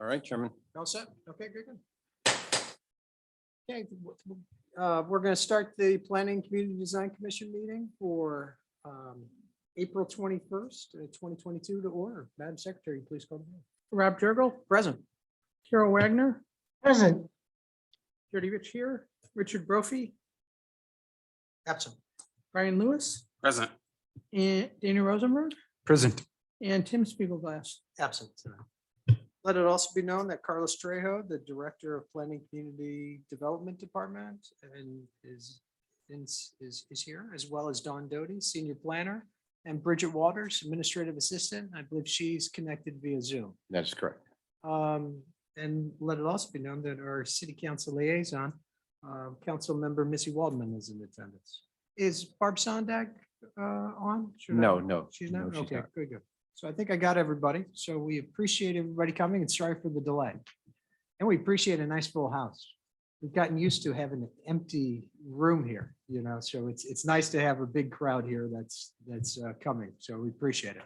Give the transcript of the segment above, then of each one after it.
All right, Chairman. All set? Okay, good, good. Okay, we're going to start the Planning Community Design Commission meeting for April 21st, 2022 to order. Madam Secretary, please call the roll. Rob Jurgel, Present. Carol Wagner, Present. Jody Rich here, Richard Brophy, Absent. Brian Lewis, Present. and Dana Rosenberg, Present. and Tim Spiegelglass. Absent tonight. Let it also be known that Carlos Trejo, the Director of Planning Community Development Department, and is here, as well as Dawn Doty, Senior Planner, and Bridget Waters, Administrative Assistant. I believe she's connected via Zoom. That is correct. And let it also be known that our City Council Liaison, Council Member Missy Waldman is in attendance. Is Barb Sondag on? Should I- No, She's not? no, she's Okay, not. good, good. So I think I got everybody. So we appreciate everybody coming and sorry for the delay. And we appreciate a nice full house. We've gotten used to having an empty room here, so it's nice to have a big crowd here that's coming. So we appreciate it.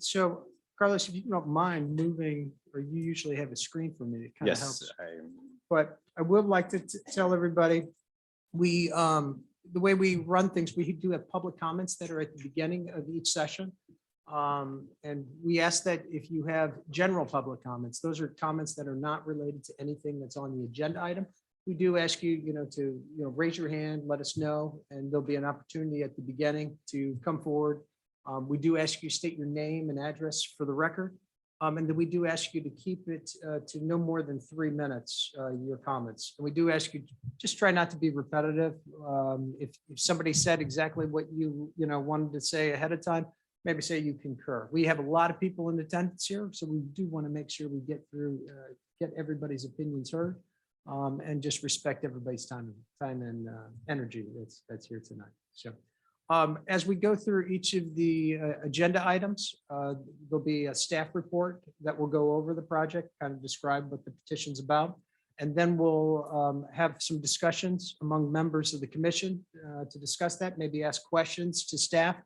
So Carlos, if you don't mind moving, or you usually have a screen for me, it kind of Yes. helps. But I would like to tell everybody, the way we run things, we do have public comments that are at the beginning of each session. And we ask that if you have general public comments, those are comments that are not related to anything that's on the agenda item. We do ask you, to raise your hand, let us know, and there'll be an opportunity at the beginning to come forward. We do ask you state your name and address for the record. And then we do ask you to keep it to no more than 3 minutes, your comments. And we do ask you, just try not to be repetitive. If somebody said exactly what you wanted to say ahead of time, maybe say you concur. We have a lot of people in attendance here, so we do want to make sure we get through, get everybody's opinions heard, and just respect everybody's time and energy that's here tonight. So. As we go through each of the agenda items, there'll be a staff report that will go over the project, kind of describe what the petition's about. And then we'll have some discussions among members of the commission to discuss that, maybe ask questions to staff.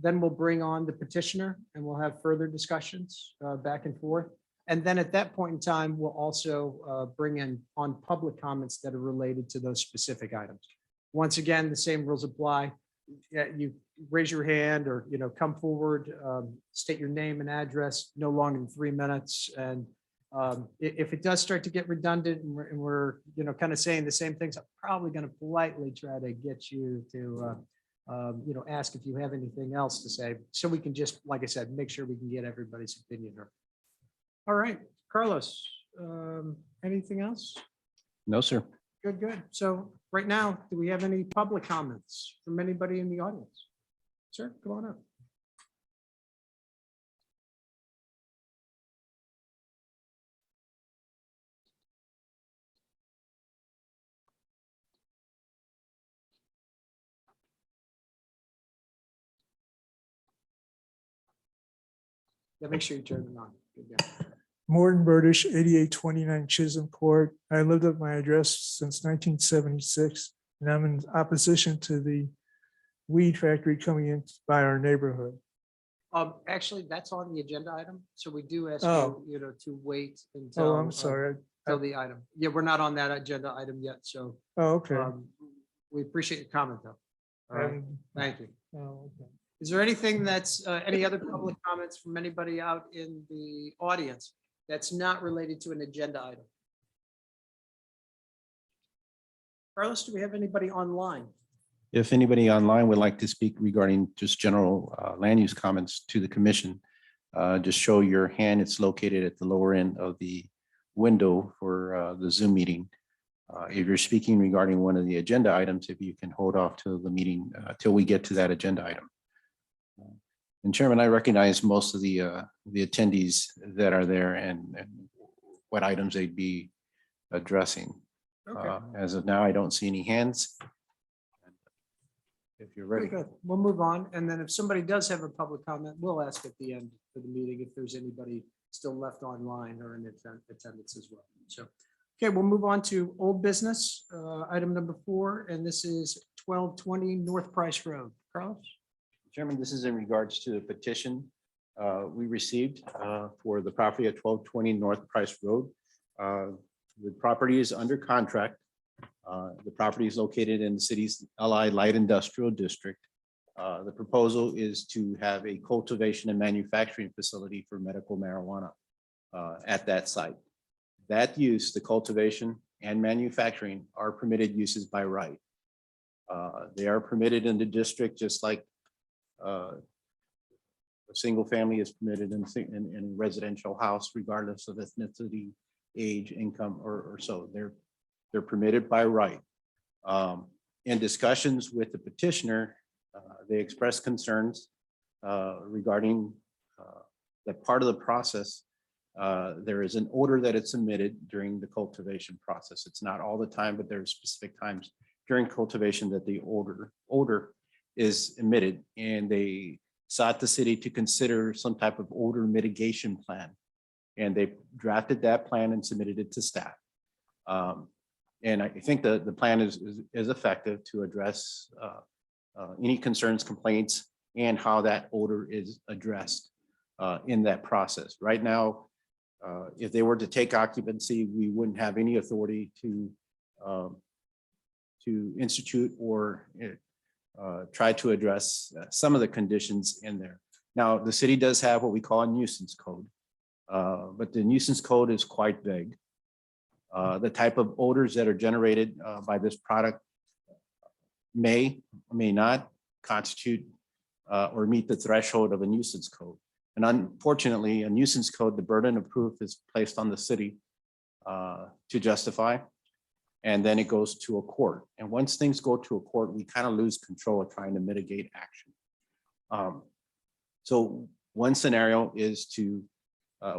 Then we'll bring on the petitioner and we'll have further discussions back and forth. And then at that point in time, we'll also bring in on public comments that are related to those specific items. Once again, the same rules apply. You raise your hand or, come forward, state your name and address, no longer than 3 minutes. And if it does start to get redundant and we're kind of saying the same things, I'm probably going to politely try to get you to, ask if you have anything else to say. So we can just, like I said, make sure we can get everybody's opinion heard. All right, Carlos, anything else? No, sir. Good, good. So right now, do we have any public comments from anybody in the audience? Sir, come on up. Yeah, make sure you turn it on. Good, good. Morton Burdish, 8829 Chisholm Court. I lived at my address since 1976, and I'm in opposition to the weed factory coming in by our neighborhood. Actually, that's on the agenda item. So we do ask Oh. you, to wait until. Oh, I'm sorry. Until the item. Yeah, we're not on that agenda item yet. So Oh, okay. we appreciate your comment though. All right, thank you. Oh, okay. Is there anything that's, any other public comments from anybody out in the audience that's not related to an agenda item? Carlos, do we have anybody online? If anybody online would like to speak regarding just general land use comments to the commission, just show your hand. It's located at the lower end of the window for the Zoom meeting. If you're speaking regarding one of the agenda items, if you can hold off till the meeting, till we get to that agenda item. And Chairman, I recognize most of the attendees that are there and what items they'd be addressing. Okay. As of now, I don't see any hands. If you're Very ready. good. We'll move on. And then if somebody does have a public comment, we'll ask at the end of the meeting if there's anybody still left online or in attendance as well. So, okay, we'll move on to old business, item number 4, and this is 1220 North Price Road. Carlos? Chairman, this is in regards to the petition we received for the property at 1220 North Price Road. The property is under contract. The property is located in the city's LI Light Industrial District. The proposal is to have a cultivation and manufacturing facility for medical marijuana at that site. That use, the cultivation and manufacturing, are permitted uses by right. They are permitted in the district just like a single family is permitted in a residential house, regardless of ethnicity, age, income, or so. They're permitted by right. In discussions with the petitioner, they expressed concerns regarding that part of the process. There is an odor that is emitted during the cultivation process. It's not all the time, but there are specific times during cultivation that the odor is emitted, and they sought the city to consider some type of odor mitigation plan. And they drafted that plan and submitted it to staff. And I think the plan is effective to address any concerns, complaints, and how that odor is addressed in that process. Right now, if they were to take occupancy, we wouldn't have any authority to institute or try to address some of the conditions in there. Now, the city does have what we call a nuisance code, but the nuisance code is quite vague. The type of odors that are generated by this product may not constitute or meet the threshold of a nuisance code. And unfortunately, a nuisance code, the burden of proof is placed on the city to justify, and then it goes to a court. And once things go to a court, we kind of lose control of trying to mitigate action. So one scenario is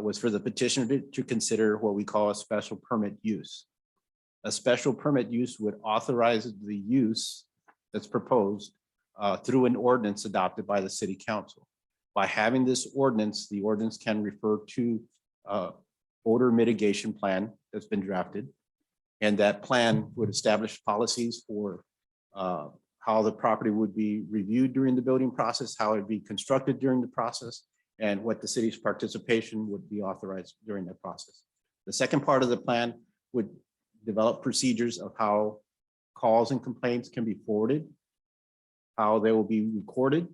was for the petitioner to consider what we call a special permit use. A special permit use would authorize the use that's proposed through an ordinance adopted by the city council. By having this ordinance, the ordinance can refer to odor mitigation plan that's been drafted. And that plan would establish policies for how the property would be reviewed during the building process, how it'd be constructed during the process, and what the city's participation would be authorized during that process. The second part of the plan would develop procedures of how calls and complaints can be forwarded, how they will be recorded,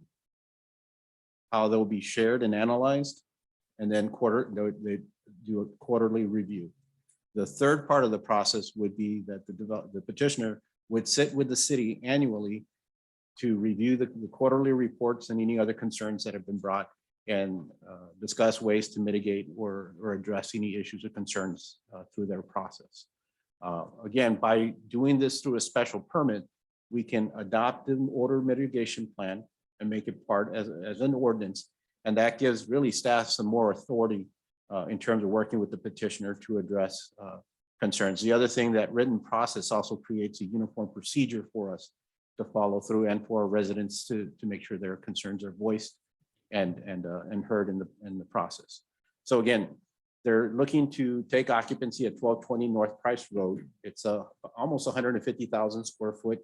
how they will be shared and analyzed, and then they do a quarterly review. The third part of the process would be that the petitioner would sit with the city annually to review the quarterly reports and any other concerns that have been brought, and discuss ways to mitigate or address any issues or concerns through their process. Again, by doing this through a special permit, we can adopt an odor mitigation plan and make it part as an ordinance. And that gives really staff some more authority in terms of working with the petitioner to address concerns. The other thing, that written process also creates a uniform procedure for us to follow through, and for our residents to make sure their concerns are voiced and heard in the process. So again, they're looking to take occupancy at 1220 North Price Road. It's a almost 150,000 square foot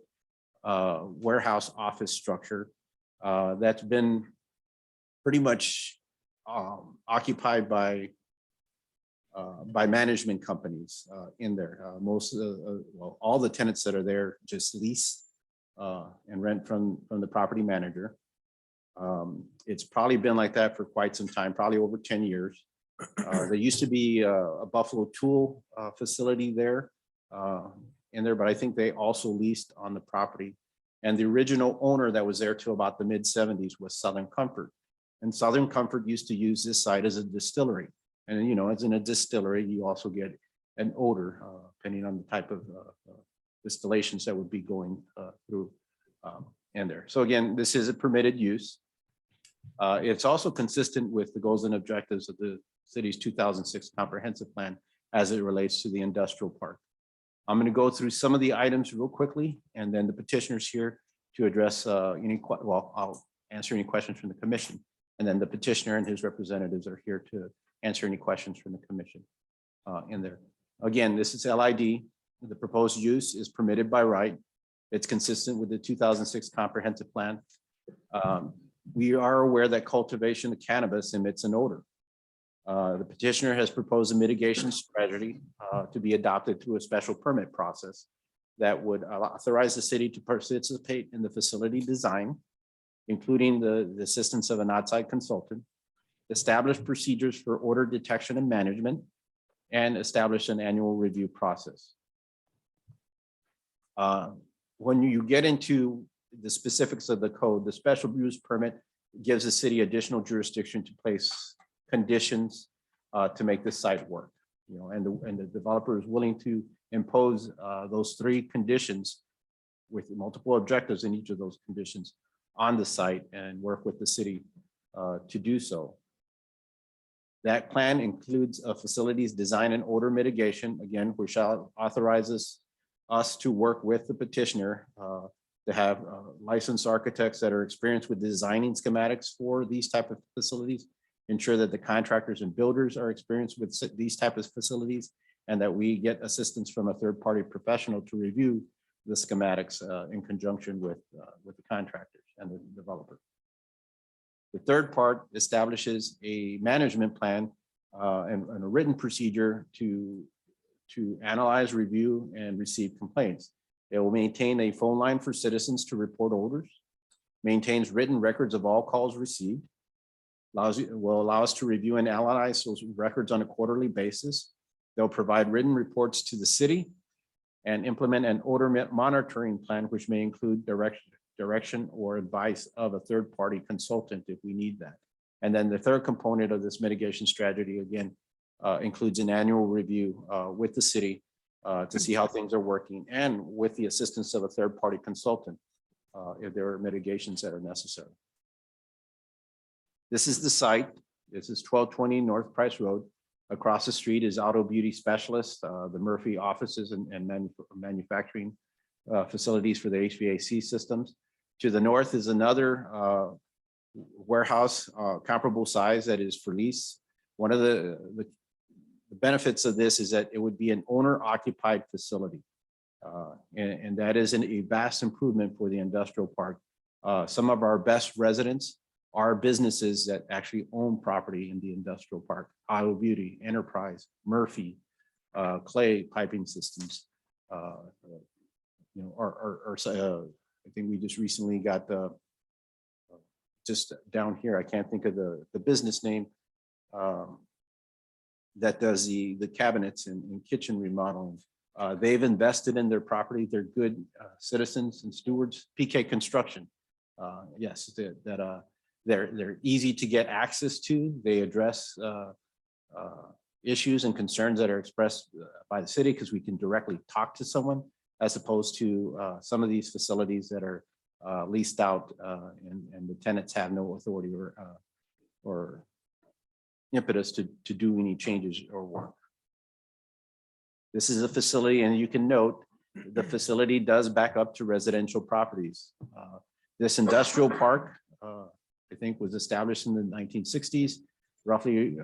warehouse office structure that's been pretty much occupied by management companies in there. Most of well, all the tenants that are there just lease and rent from the property manager. It's probably been like that for quite some time, probably over 10 years. There used to be a Buffalo Tool facility there in there, but I think they also leased on the property. And the original owner that was there till about the mid 70s was Southern Comfort. And Southern Comfort used to use this site as a distillery. And, you know, as in a distillery, you also get an odor depending on the type of distillations that would be going through in there. So again, this is a permitted use. It's also consistent with the goals and objectives of the city's 2006 comprehensive plan as it relates to the industrial park. I'm going to go through some of the items real quickly, and then the petitioner's here to address I'll answer any questions from the commission, and then the petitioner and his representatives are here to answer any questions from the commission in there. Again, this is LID. The proposed use is permitted by right. It's consistent with the 2006 comprehensive plan. We are aware that cultivation of cannabis emits an odor. The petitioner has proposed a mitigation strategy to be adopted through a special permit process that would authorize the city to participate in the facility design, including the assistance of an outside consultant, establish procedures for odor detection and management, and establish an annual review process. When you get into the specifics of the code, the special use permit gives the city additional jurisdiction to place conditions to make the site work. You know, and the developer is willing to impose those 3 conditions with multiple objectives in each of those conditions on the site and work with the city to do so. That plan includes a facilities design and odor mitigation, again, which authorizes us to work with the petitioner to have licensed architects that are experienced with designing schematics for these type of facilities, ensure that the contractors and builders are experienced with these type of facilities, and that we get assistance from a third-party professional to review the schematics in conjunction with the contractors and the developer. The third part establishes a management plan and a written procedure to analyze, review, and receive complaints. It will maintain a phone line for citizens to report odors, maintains written records of all calls received, will allow us to review and analyze those records on a quarterly basis. They'll provide written reports to the city and implement an odor monitoring plan, which may include direction or advice of a third-party consultant if we need that. And then the third component of this mitigation strategy, again, includes an annual review with the city to see how things are working, and with the assistance of a third-party consultant if there are mitigations that are necessary. This is the site. This is 1220 North Price Road. Across the street is Auto Beauty Specialist, the Murphy offices and manufacturing facilities for the HVAC systems. To the north is another warehouse comparable size that is for lease. One of the benefits of this is that it would be an owner-occupied facility. And that is a vast improvement for the industrial park. Some of our best residents are businesses that actually own property in the industrial park: Auto Beauty, Enterprise, Murphy, Clay Piping Systems. You know, I think we just recently got just down here, I can't think of the business name that does the cabinets and kitchen remodeling. They've invested in their property. They're good citizens and stewards. PK Construction, yes, they're easy to get access to. They address issues and concerns that are expressed by the city, because we can directly talk to someone, as opposed to some of these facilities that are leased out and the tenants have no authority or impetus to do any changes or work. This is a facility, and you can note the facility does back up to residential properties. This industrial park, I think, was established in the 1960s. Roughly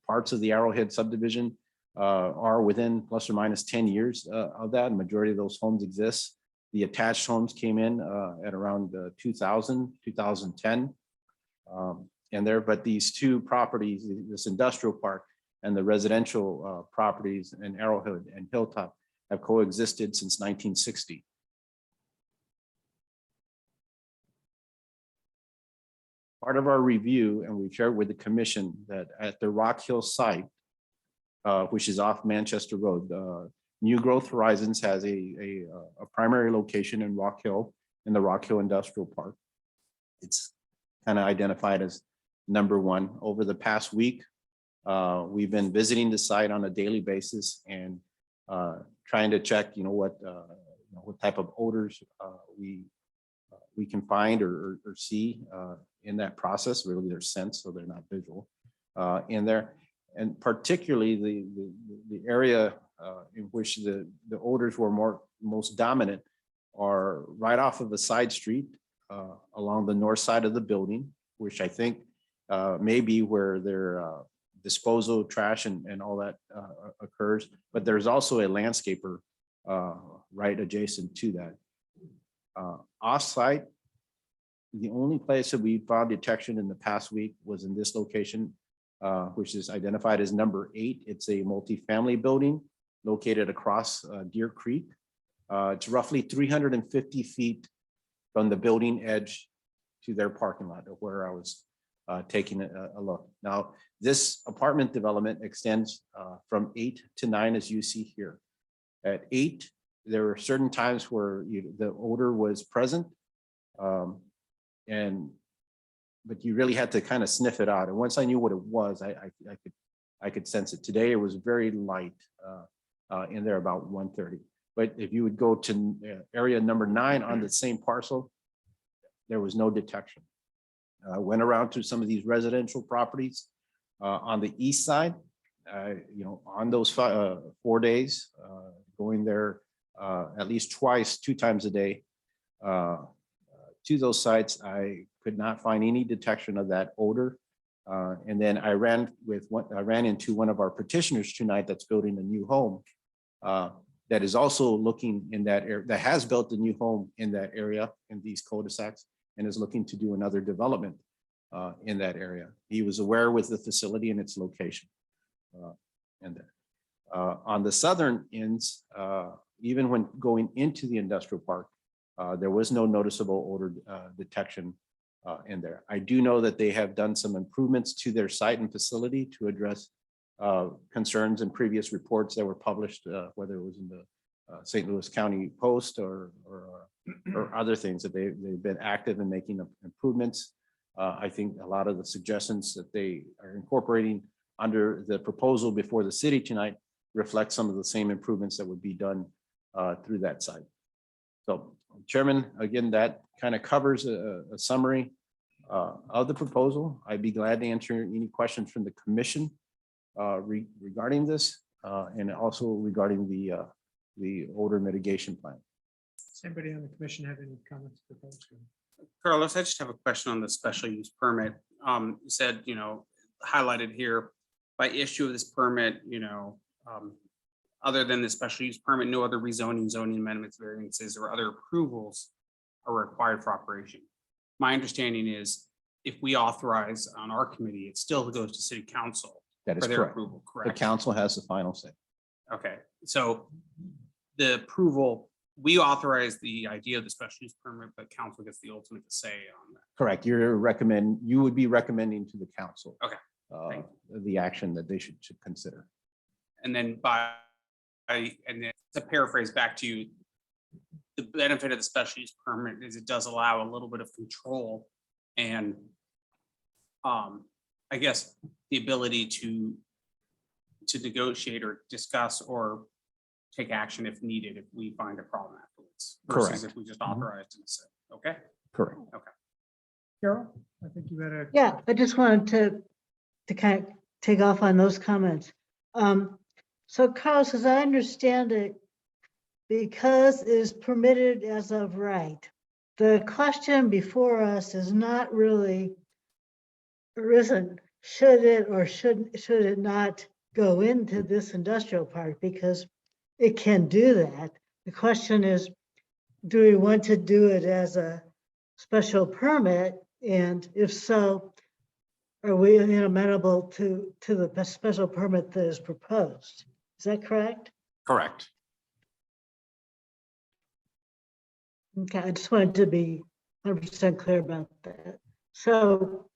parts of the Arrowhead subdivision are within plus or minus 10 years of that. The majority of those homes exist. The attached homes came in at around 2000, 2010. But these 2 properties, this industrial park and the residential properties in Arrowhead and Hilltop, have coexisted since 1960. Part of our review, and we've shared with the commission, that at the Rock Hill site, which is off Manchester Road, New Growth Horizons has a primary location in Rock Hill, in the Rock Hill Industrial Park. It's kind of identified as #1. Over the past week, we've been visiting the site on a daily basis and trying to check, what type of odors we can find or see in that process. Really, they're sense, so they're not visual in there. And particularly the area in which the odors were most dominant are right off of a side street along the north side of the building, which I think may be where their disposal, trash, and all that occurs. But there's also a landscaper right adjacent to that. Off-site, the only place that we found detection in the past week was in this location, which is identified as number 8. It's a multifamily building located across Deer Creek. It's roughly 350 feet from the building edge to their parking lot of where I was taking a look. Now, this apartment development extends from 8 to 9, as you see here. At 8, there were certain times where the odor was present, but you really had to kind of sniff it out. And once I knew what it was, I could sense it. Today, it was very light in there about 1:30. But if you would go to area number 9 on the same parcel, there was no detection. Went around to some of these residential properties on the east side. On those 4 days, going there at least twice, 2 times a day to those sites, I could not find any detection of that odor. And then I ran into one of our petitioners tonight that's building a new home that is also looking in that area, that has built a new home in that area in these cul-de-sacs and is looking to do another development in that area. He was aware with the facility and its location. On the southern ends, even when going into the industrial park, there was no noticeable odor detection in there. I do know that they have done some improvements to their site and facility to address concerns in previous reports that were published, whether it was in the St. Louis County Post or other things, that they've been active in making improvements. I think a lot of the suggestions that they are incorporating under the proposal before the city tonight reflect some of the same improvements that would be done through that site. So, Chairman, again, that kind of covers a summary of the proposal. I'd be glad to answer any questions from the commission regarding this and also regarding the odor mitigation plan. Does anybody on the commission have any comments? Carlos, I just have a question on the special use permit. You said, highlighted here, by issue of this permit, other than the special use permit, no other rezoning, zoning amendments, variances, or other approvals are required for operation. My understanding is if we authorize on our committee, it still goes to city council That is for their correct. approval, The correct? council has the final say. Okay, so the approval, we authorize the idea of the special use permit, but council gets the ultimate say on that. Correct. You would be recommending to the council. Okay, thank The action that they should consider. And then and then to paraphrase back to you, the benefit of the special use permit is it does allow a little bit of control and I guess the ability to negotiate or discuss or take action if needed, if we find a problem afterwards. Versus Correct. if we just authorized and said, okay? Correct. Carol, I think you had a. Yeah, I just wanted to kind of take off on those comments. So Carlos, as I understand it, because it is permitted as of right, the question before us is not really, or isn't, should it or should it not go into this industrial park, because it can do that. The question is, do we want to do it as a special permit? And if so, are we amenable to the special permit that is proposed? Is that correct? Correct. Okay, I just wanted to be 100% clear about that. So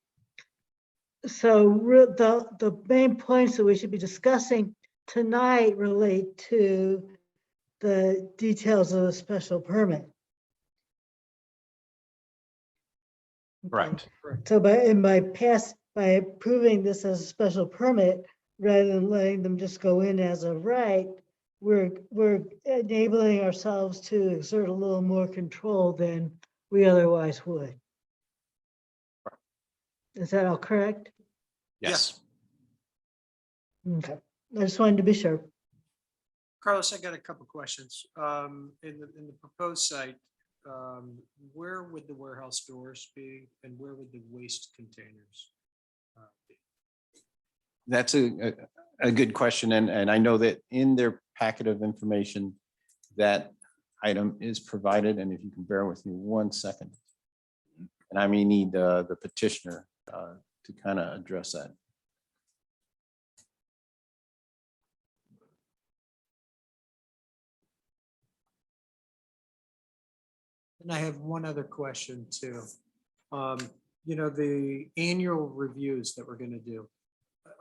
the main points that we should be discussing tonight relate to the details of the special permit. Correct. So by approving this as a special permit, rather than letting them just go in as a right, we're enabling ourselves to exert a little more control than we otherwise would. Is that all correct? Yes. Okay, I just wanted to be sure. Carlos, I got a couple questions. In the proposed site, where would the warehouse doors be and where would the waste containers be? That's a good question. And I know that in their packet of information, that item is provided. And if you can bear with me 1 second. And I may need the petitioner to kind of address that. And I have one other question too. You know, the annual reviews that we're gonna do.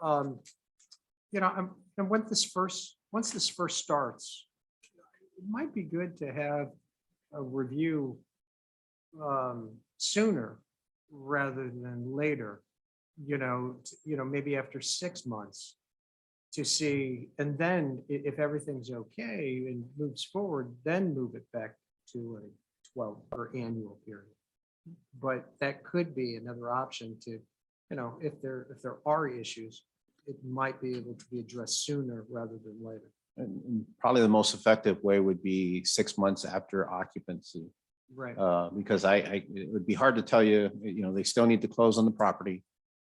You know, and once this first starts, it might be good to have a review sooner rather than later. You know, maybe after 6 months to see, and then if everything's okay and moves forward, then move it back to a 12 or annual period. But that could be another option to, you know, if there are issues, it might be able to be addressed sooner rather than later. And probably the most effective way would be 6 months after occupancy. Right. Because it would be hard to tell you, you know, they still need to close on the property.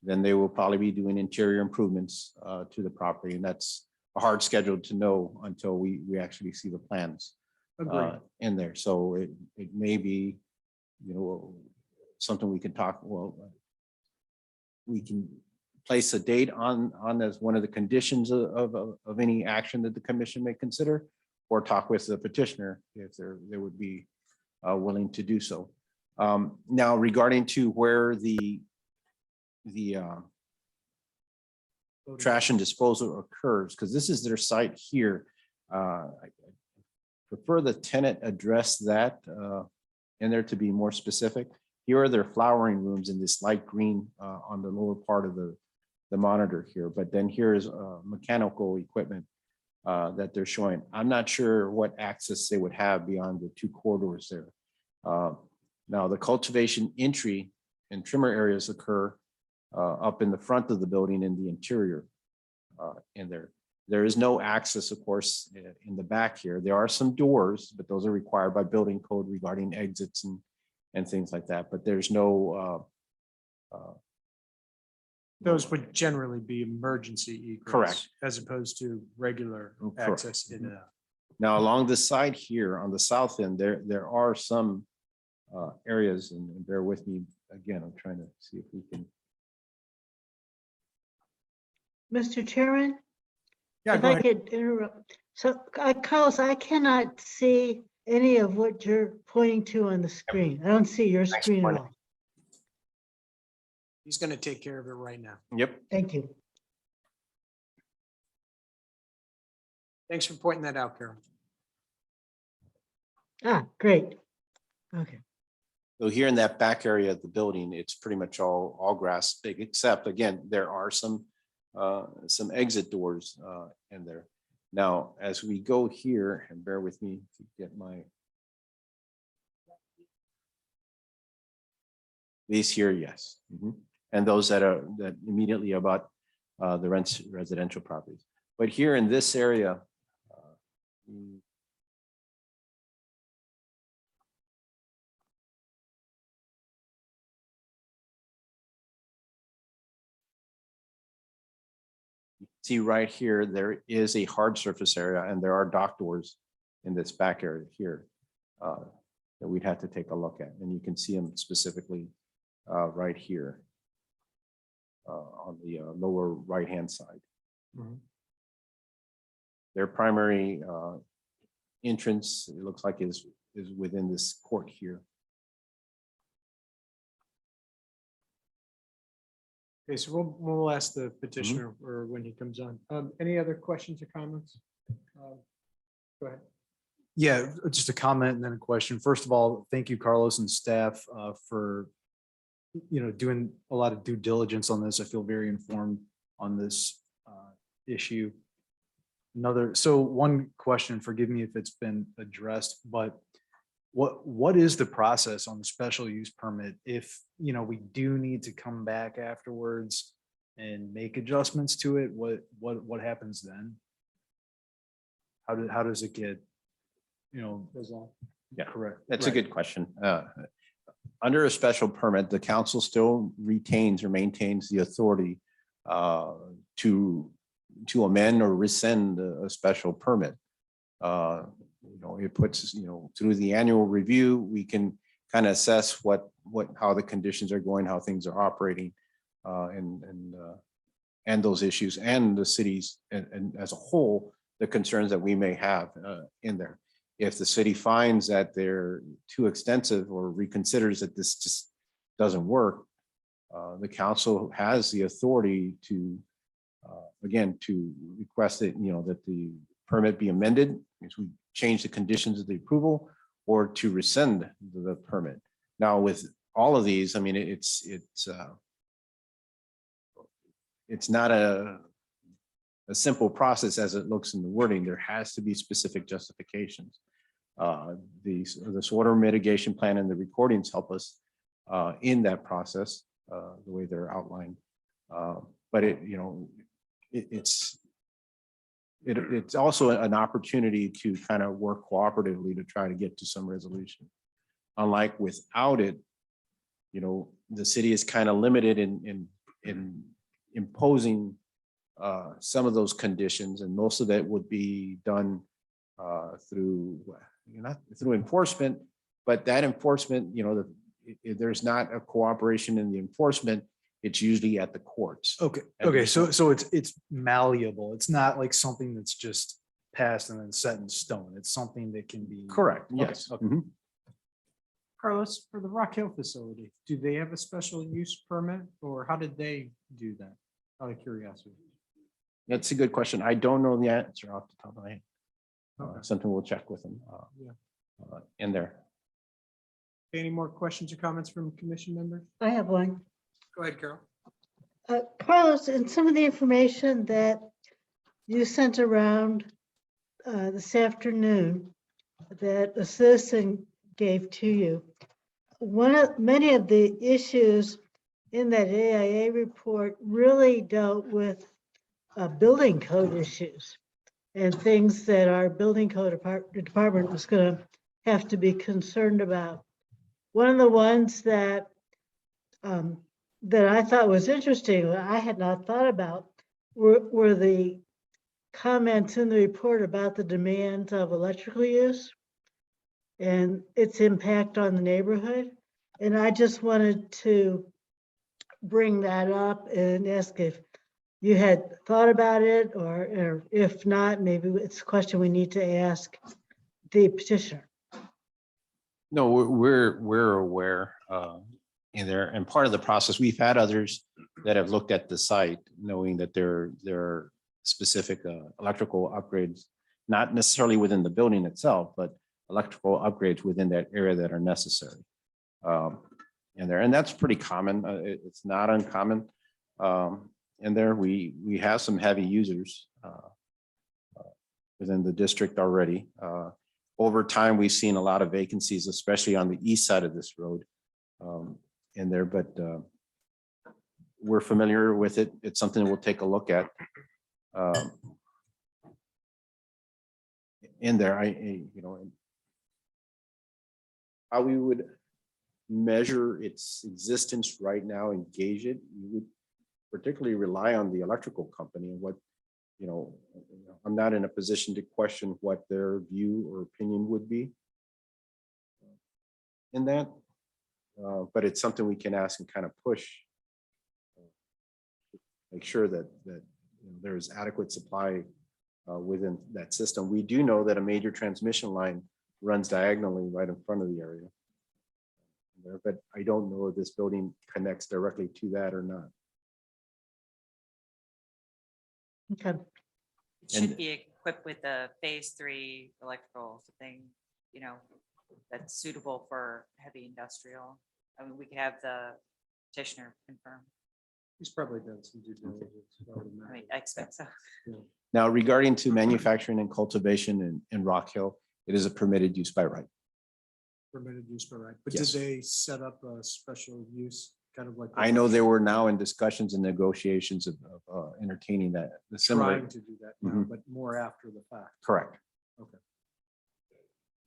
Then they will probably be doing interior improvements to the property. And that's a hard schedule to know until we actually see the plans Agreed. in there. So it may be, you know, something we can talk, well, we can place a date on as one of the conditions of any action that the commission may consider, or talk with the petitioner if they would be willing to do so. Now regarding to where the trash and disposal occurs, because this is their site here. I prefer the tenant address that in there to be more specific. Here are their flowering rooms in this light green on the lower part of the monitor here, but then here is mechanical equipment that they're showing. I'm not sure what access they would have beyond the 2 corridors there. Now the cultivation entry and trimmer areas occur up in the front of the building in the interior in there. There is no access, of course, in the back here. There are some doors, but those are required by building code regarding exits and things like that. But there's no. Those would generally be emergency egress. Correct. As opposed to regular Correct. access in a. Now along the side here on the south end, there are some areas, and bear with me again. I'm trying to see if we can. Mr. Chairman, Yeah, if go I ahead. could interrupt. So, Carlos, I cannot see any of what you're pointing to on the screen. I don't see your screen at all. He's gonna take care of it right now. Yep. Thank you. Thanks for pointing that out, Carol. Ah, great. Okay. So here in that back area of the building, it's pretty much all grass, big, except again, there are some exit doors in there. Now, as we go here, and bear with me to get my. These here, yes. Mhm. And those that immediately about the residential properties. But here in this area, see right here, there is a hard surface area and there are dock doors in this back area here that we'd have to take a look at. And you can see them specifically right here on the lower right-hand side. Mhm. Their primary entrance, it looks like is within this court here. Okay, so we'll ask the petitioner or when he comes on. Any other questions or comments? Go ahead. Yeah, just a comment and then a question. First of all, thank you, Carlos and staff, for doing a lot of due diligence on this. I feel very informed on this issue. So one question, forgive me if it's been addressed, but what is the process on the special use permit if we do need to come back afterwards and make adjustments to it? What happens then? How does it get resolved? Yeah, Correct. that's a good question. Under a special permit, the council still retains or maintains the authority to amend or rescind a special permit. It puts, through the annual review, we can kind of assess how the conditions are going, how things are operating, and those issues, and the cities and as a whole, the concerns that we may have in there. If the city finds that they're too extensive or reconsiders that this just doesn't work, the council has the authority to, again, to request that, that the permit be amended, if we change the conditions of the approval, or to rescind the permit. Now, with all of these, I mean, it's not a simple process as it looks in the wording. There has to be specific justifications. The water mitigation plan and the recordings help us in that process, the way they're outlined. But it's also an opportunity to kind of work cooperatively to try to get to some resolution. Unlike without it, the city is kind of limited in imposing some of those conditions, and most of that would be done through not through enforcement, but that enforcement, if there's not a cooperation in the enforcement, it's usually at the courts. Okay, okay, so it's malleable. It's not like something that's just passed and then set in stone. It's something that can be. Correct, yes. Okay. Mhm. Carlos, for the Rock Hill facility, do they have a special use permit, or how did they do that? Out of curiosity. That's a good question. I don't know the answer off the top of my head. Okay. Something we'll check with them in there. Any more questions or comments from commission members? I have one. Go ahead, Carol. Carlos, in some of the information that you sent around this afternoon that a citizen gave to you, many of the issues in that AIA report really dealt with building code issues and things that our building code department was going to have to be concerned about. One of the ones that I thought was interesting, I had not thought about, were the comments in the report about the demands of electrical use and its impact on the neighborhood. And I just wanted to bring that up and ask if you had thought about it, or if not, maybe it's a question we need to ask the petitioner. No, we're aware in there, and part of the process, we've had others that have looked at the site, knowing that there are specific electrical upgrades, not necessarily within the building itself, but electrical upgrades within that area that are necessary. And that's pretty common. It's not uncommon. And there we have some heavy users within the district already. Over time, we've seen a lot of vacancies, especially on the east side of this road in there, but we're familiar with it. It's something we'll take a look at. In there, how we would measure its existence right now, engage it, we would particularly rely on the electrical company and what, I'm not in a position to question what their view or opinion would be in that, but it's something we can ask and kind of push, make sure that there's adequate supply within that system. We do know that a major transmission line runs diagonally right in front of the area there, but I don't know if this building connects directly to that or not. Okay. It And- should be equipped with a phase 3 electrical thing, that's suitable for heavy industrial. I mean, we could have the petitioner confirm. He's probably done some due diligence. I would I mean, imagine. I expect so. Now, regarding to manufacturing and cultivation in Rock Hill, it is a permitted use by right. Permitted use by right, but did Yes. they set up a special use, kind of like? I know they were now in discussions and negotiations of entertaining that, the similar, Trying to do that now, Mhm. but more after the fact. correct.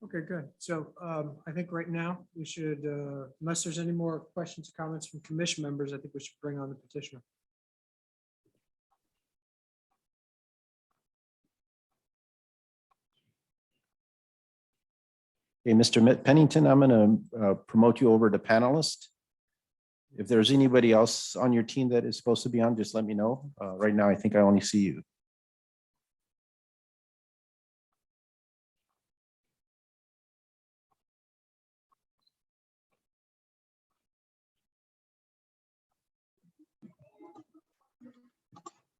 Okay, good. So I think right now we should, unless there's any more questions, or comments from commission members, I think we should bring on the petitioner. Okay, Mr. Pennington, I'm going to promote you over to panelist. If there's anybody else on your team that is supposed to be on, just let me know. Right now, I think I only see you.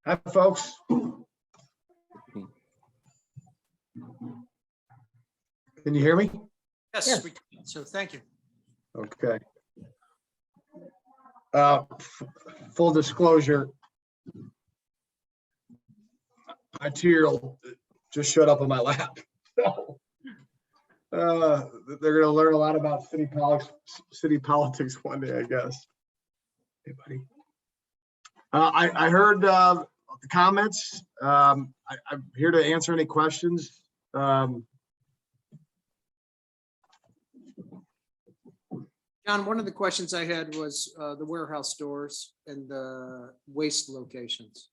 Hi, folks. Can you hear me? Yes, Yes. we can. So thank you. Okay. Full disclosure. My 2-year-old just showed up on my lap. They're gonna learn a lot about city politics one day, I guess. Hey, buddy. I heard the comments. I'm here to answer any questions. John, one of the questions I had was the warehouse doors and the waste locations.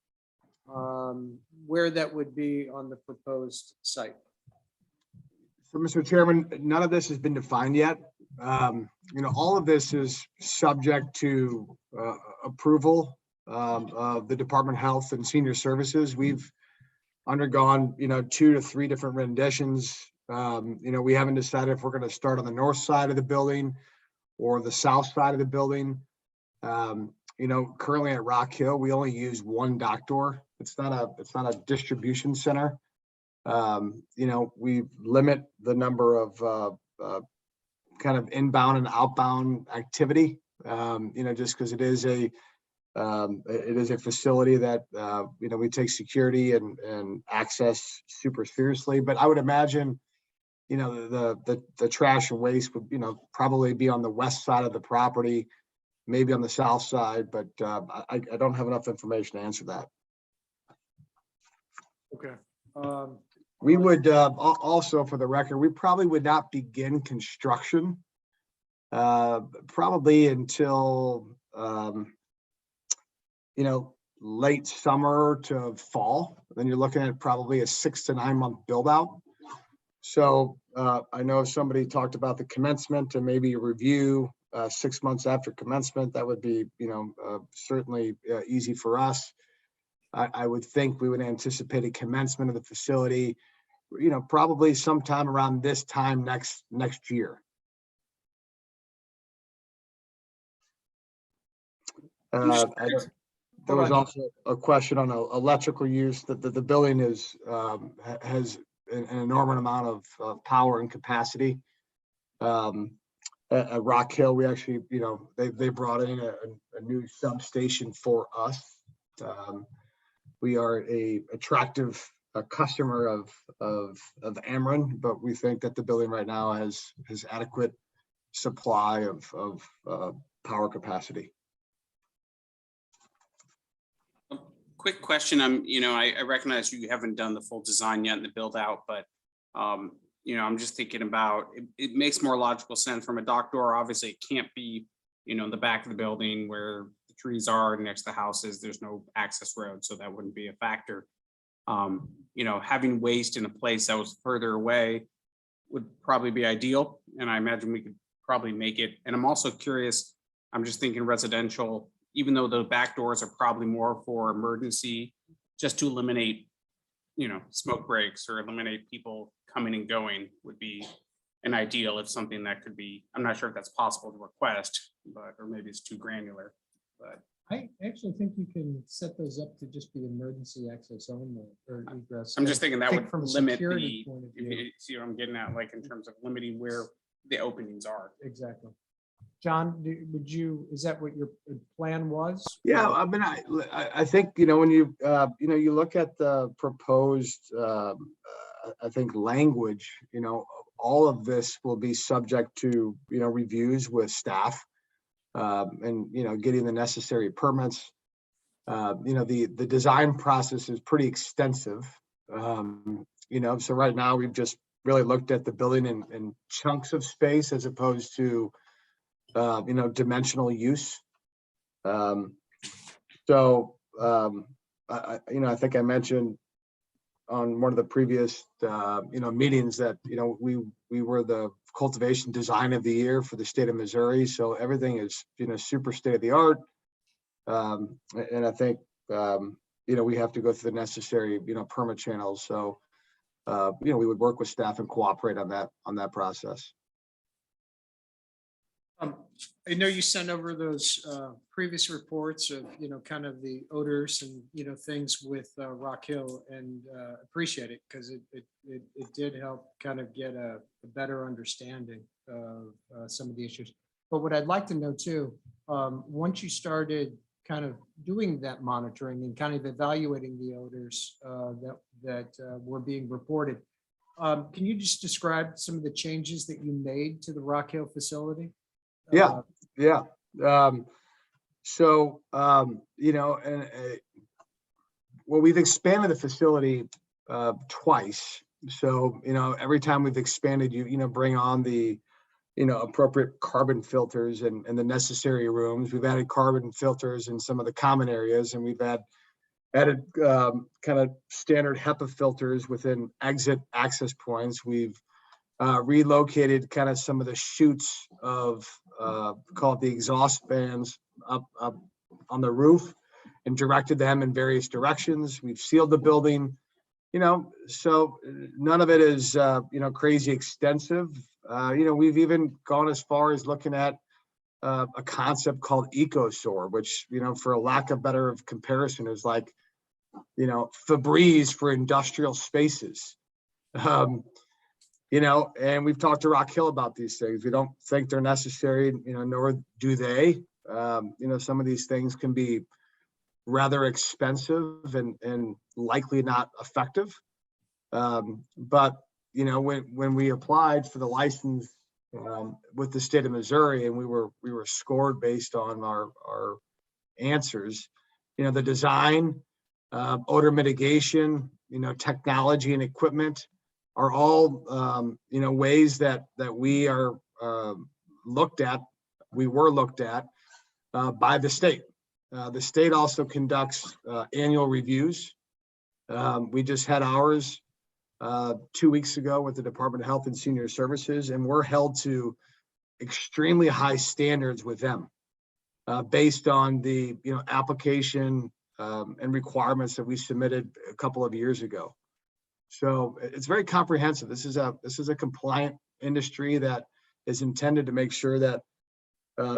Where that would be on the proposed site. So, Mr. Chairman, none of this has been defined yet. All of this is subject to approval of the Department of Health and Senior Services. We've undergone, 2 to 3 different renditions. We haven't decided if we're going to start on the north side of the building or the south side of the building. Currently at Rock Hill, we only use one dock door. It's not a distribution center. We limit the number of kind of inbound and outbound activity, just because it is a facility that, we take security and access super seriously. But I would imagine, the trash and waste would, probably be on the west side of the property, maybe on the south side, but I don't have enough information to answer that. Okay. We would also, for the record, we probably would not begin construction probably until, late summer to fall. Then you're looking at probably a 6 to 9 month build out. So I know somebody talked about the commencement and maybe a review 6 months after commencement. That would be, certainly easy for us. I would think we would anticipate a commencement of the facility, probably sometime around this time next year. There was also a question on electrical use that the building has an enormous amount of power and capacity. At Rock Hill, we actually, they brought in a new substation for us. We are a attractive customer of Ameren, but we think that the building right now has adequate supply of power capacity. Quick question. I recognize you haven't done the full design yet in the build out, but I'm just thinking about it makes more logical sense from a dock door. Obviously, it can't be, in the back of the building where the trees are next to the houses. There's no access road, so that wouldn't be a factor. Having waste in a place that was further away would probably be ideal, and I imagine we could probably make it. And I'm also curious. I'm just thinking residential. Even though the back doors are probably more for emergency, just to eliminate, smoke breaks or eliminate people coming and going would be an ideal. If something that could be, I'm not sure if that's possible to request, or maybe it's too granular, but. I actually think you can set those up to just be emergency access only or egress. I'm just thinking that would from a limit security the, point of if view. you see what I'm getting at, like in terms of limiting where the openings are. Exactly. John, is that what your plan was? Yeah, I mean, I think, when you, you look at the proposed, I think language, all of this will be subject to, reviews with staff and, getting the necessary permits. The design process is pretty extensive. So right now we've just really looked at the building in chunks of space as opposed to dimensional use. I think I mentioned on one of the previous, meetings that, we were the cultivation design of the year for the state of Missouri. So everything is, super state of the art. And I think, we have to go through the necessary, permit channels. So, we would work with staff and cooperate on that process. I know you sent over those previous reports of, kind of the odors and, things with Rock Hill, and appreciate it because it did help kind of get a better understanding of some of the issues. But what I'd like to know too, once you started kind of doing that monitoring and kind of evaluating the odors that were being reported, can you just describe some of the changes that you made to the Rock Hill facility? Yeah. So, well, we've expanded the facility twice. So, every time we've expanded, you bring on the, appropriate carbon filters and the necessary rooms. We've added carbon filters in some of the common areas, and we've added kind of standard HEPA filters within exit access points. We've relocated kind of some of the chutes of call it the exhaust fans up on the roof and directed them in various directions. We've sealed the building, so none of it is crazy extensive. We've even gone as far as looking at a concept called EcoSore, which, for a lack of better comparison, is like, Febreze for industrial spaces. And we've talked to Rock Hill about these things. We don't think they're necessary, nor do they. Some of these things can be rather expensive and likely not effective. But, when we applied for the license with the state of Missouri, and we were scored based on our answers, the design, odor mitigation, technology and equipment are all, ways that we are we were looked at by the state. The state also conducts annual reviews. We just had ours 2 weeks ago with the Department of Health and Senior Services, and we're held to extremely high standards with them based on the application and requirements that we submitted a couple of years ago. So it's very comprehensive. This is a compliant industry that is intended to make sure that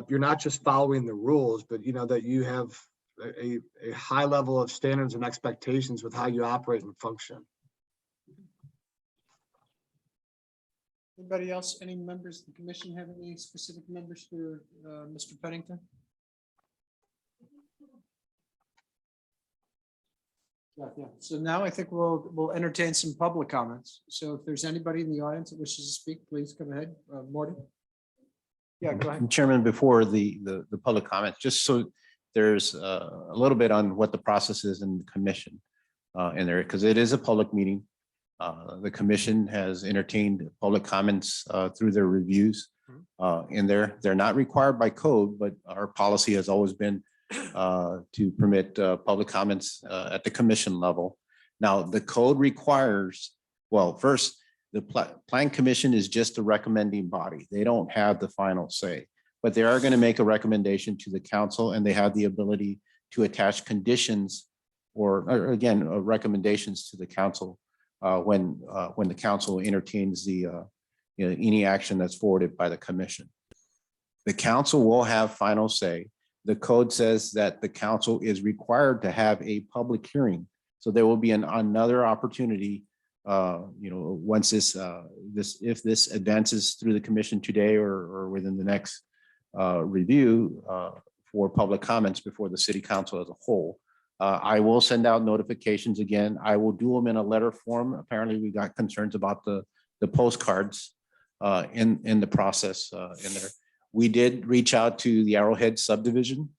you're not just following the rules, but that you have a high level of standards and expectations with how you operate and function. Anybody else, any members of the commission have any specific members for Mr. Pennington? Yeah. So now I think we'll entertain some public comments. So if there's anybody in the audience that wishes to speak, please come ahead. Morty? Yeah, go ahead. Chairman, before the public comments, just so there's a little bit on what the process is in the commission in there, because it is a public meeting. The commission has entertained public comments through their reviews in there. They're not required by code, but our policy has always been to permit public comments at the commission level. Now, the code requires, well, first, the Plan Commission is just a recommending body. They don't have the final say, but they are going to make a recommendation to the council, and they have the ability to attach conditions or again, recommendations to the council when the council entertains the any action that's forwarded by the commission. The council will have final say. The code says that the council is required to have a public hearing. So there will be another opportunity, once if this advances through the commission today or within the next review for public comments before the city council as a whole. I will send out notifications again. I will do them in a letter form. Apparently we got concerns about the postcards in the process in there. We did reach out to the Arrowhead subdivision.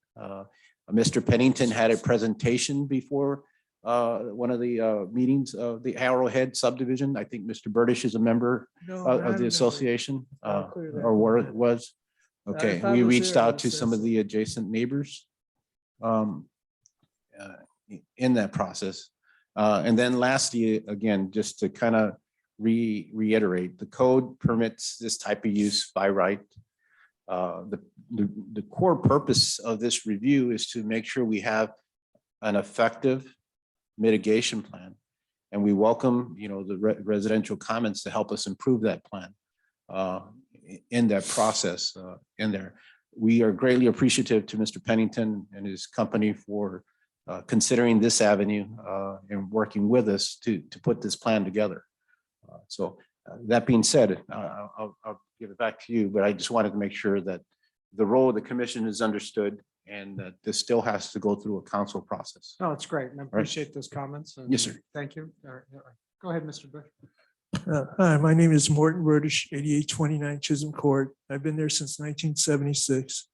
Mr. Pennington had a presentation before one of the meetings of the Arrowhead subdivision. I think Mr. Burdish is a member of the association or where it was. Okay, we reached out to some of the adjacent neighbors in that process. And then lastly, again, just to kind of reiterate, the code permits this type of use by right. The core purpose of this review is to make sure we have an effective mitigation plan. And we welcome, the residential comments to help us improve that plan in that process in there. We are greatly appreciative to Mr. Pennington and his company for considering this avenue and working with us to put this plan together. So that being said, I'll give it back to you, but I just wanted to make sure that the role of the commission is understood and that this still has to go through a council process. No, it's great. And I appreciate those comments. and Yes, sir. Thank you. All right. Go ahead, Mr. Bush. Hi, my name is Morton Burdish, 8829 Chisholm Court. I've been there since 1976.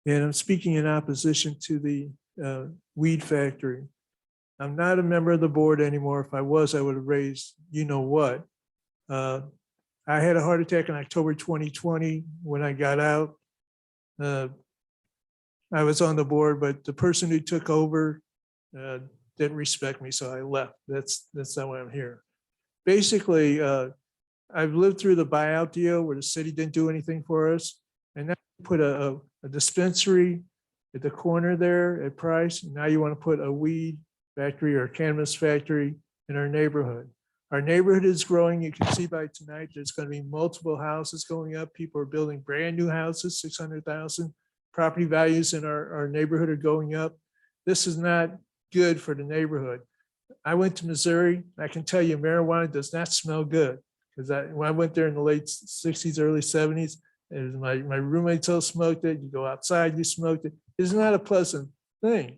And I'm speaking in opposition to the weed factory. I'm not a member of the board anymore. If I was, I would have raised, what. I had a heart attack in October 2020 when I got out. I was on the board, but the person who took over didn't respect me, so I left. That's not why I'm here. Basically, I've lived through the buyout deal where the city didn't do anything for us. And now you put a dispensary at the corner there at Price. And now you want to put a weed factory or a cannabis factory in our neighborhood. Our neighborhood is growing. You can see by tonight, there's going to be multiple houses going up. People are building brand new houses, 600,000. Property values in our neighborhood are going up. This is not good for the neighborhood. I went to Missouri. I can tell you marijuana does not smell good because when I went there in the late 60s, early 70s, it was my roommates all smoked it. You go outside, you smoked it. It's not a pleasant thing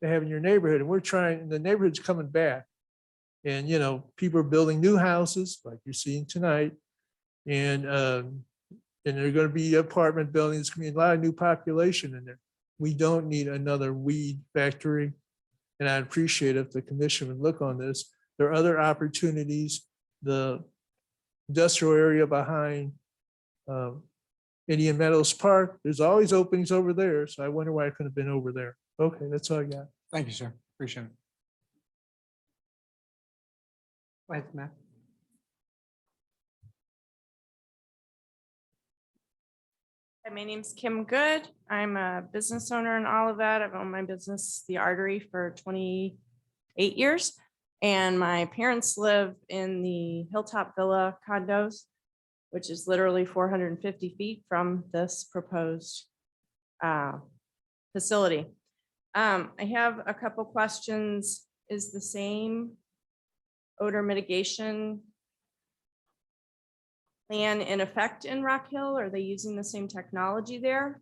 to have in your neighborhood. And we're trying, the neighborhood's coming back. And, people are building new houses like you're seeing tonight. And there are going to be apartment buildings, going to be a lot of new population in there. We don't need another weed factory. And I'd appreciate if the commission would look on this. There are other opportunities. The industrial area behind Indian Meadows Park, there's always openings over there. So I wonder why I couldn't have been over there. Okay, that's all I got. Thank you, sir. Appreciate it. Go ahead, Matt. Hi, my name's Kim Good. I'm a business owner in Olivet. I've owned my business, The Artery, for 28 years. And my parents live in the Hilltop Villa condos, which is literally 450 feet from this proposed facility. I have a couple questions. Is the same odor mitigation plan in effect in Rock Hill? Are they using the same technology there?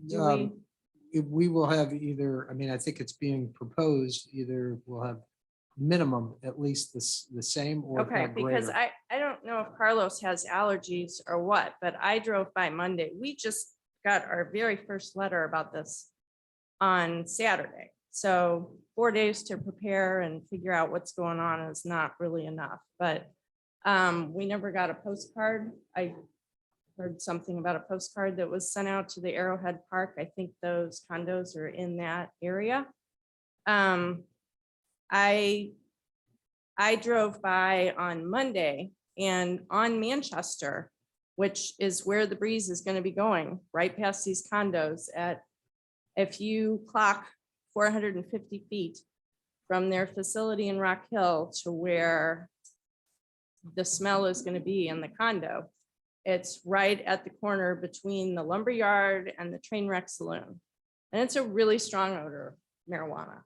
Do we- We will have either, I think it's being proposed, either we'll have minimum, at least the same or if Okay, not because greater. I don't know if Carlos has allergies or what, but I drove by Monday. We just got our very first letter about this on Saturday. So 4 days to prepare and figure out what's going on is not really enough, but we never got a postcard. I heard something about a postcard that was sent out to the Arrowhead Park. I think those condos are in that area. I drove by on Monday and on Manchester, which is where the breeze is going to be going, right past these condos if you clock 450 feet from their facility in Rock Hill to where the smell is going to be in the condo. It's right at the corner between the lumberyard and the train wreck saloon. And it's a really strong odor of marijuana.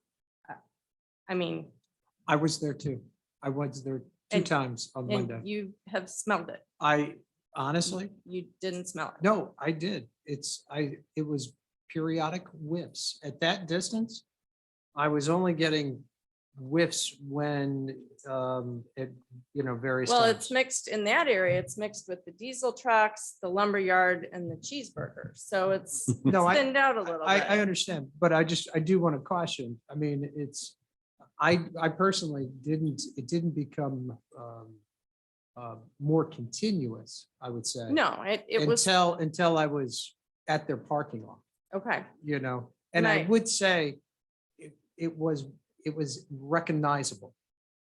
I was there too. I was there two And- times on Monday. And you have smelled it. I honestly, You didn't smell it. no, I did. It was periodic whiffs. At that distance, I was only getting whiffs when, at, various Well, times. it's mixed in that area. It's mixed with the diesel trucks, the lumberyard and the cheeseburgers. So it's No, thinned out a little I bit. understand, but I do want to caution. I personally it didn't become more continuous, I would say. No, it was, Until I was at their parking lot, okay. and I Right. would say it was recognizable.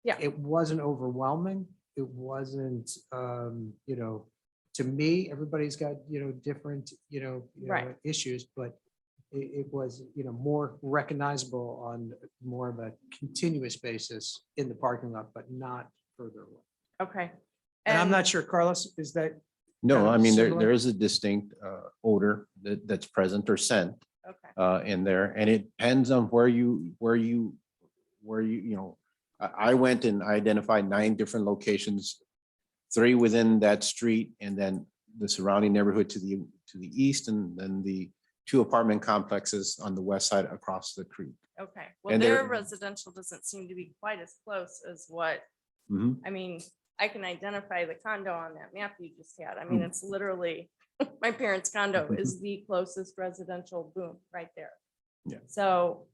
Yeah. It wasn't overwhelming, it wasn't, to me, everybody's got, different, Right. issues, but it was, more recognizable on more of a continuous basis in the parking lot, but not further away. Okay. And I'm not sure, Carlos, is that, No, Kind of I mean, there similar? is a distinct odor that's present or scent Okay. in there, and it depends on where you, I went and identified 9 different locations, 3 within that street, and then the surrounding neighborhood to the east, and then the 2 apartment complexes on the west side across the creek. Okay. Well, And their there- residential doesn't seem to be quite as close as what, Mhm. I mean, I can identify the condo on that map you just had. I mean, Mm. it's literally, my parents' condo is the closest residential boom right there. Yeah. So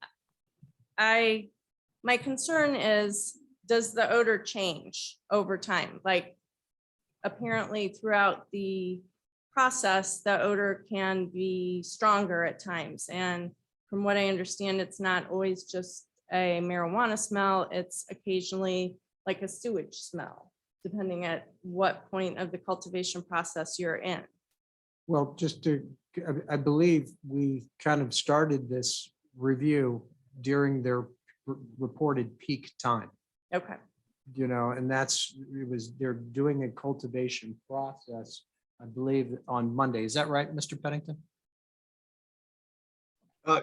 my concern is, does the odor change over time? Like, apparently throughout the process, the odor can be stronger at times. And from what I understand, it's not always just a marijuana smell, it's occasionally like a sewage smell, depending at what point of the cultivation process you're in. well, I believe we kind of started this review during their reported peak time. Okay, And they're doing a cultivation process, I believe, on Monday. Is that right, Mr. Pennington?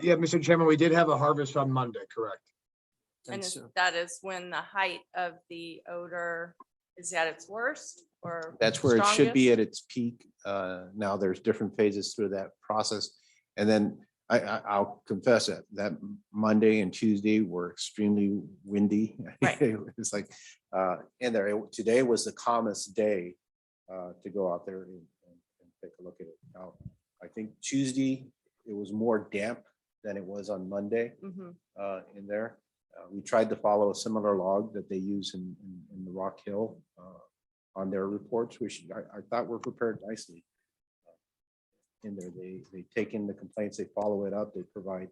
Yeah, Mr. Chairman, we did have a harvest on Monday, correct? and so- that is when the height of the odor is at its worst, or? That's where it should be strongest? at its peak. Now, there's different phases through that process. And then I'll confess that Monday and Tuesday were extremely windy. Right. It's like, today was the calmest day to go out there and take a look at it. Now, I think Tuesday, it was more damp than it was on Monday Mhm. in there. We tried to follow a similar log that they use in the Rock Hill on their reports, which I thought were prepared nicely. In there, they take in the complaints, they follow it up, they provide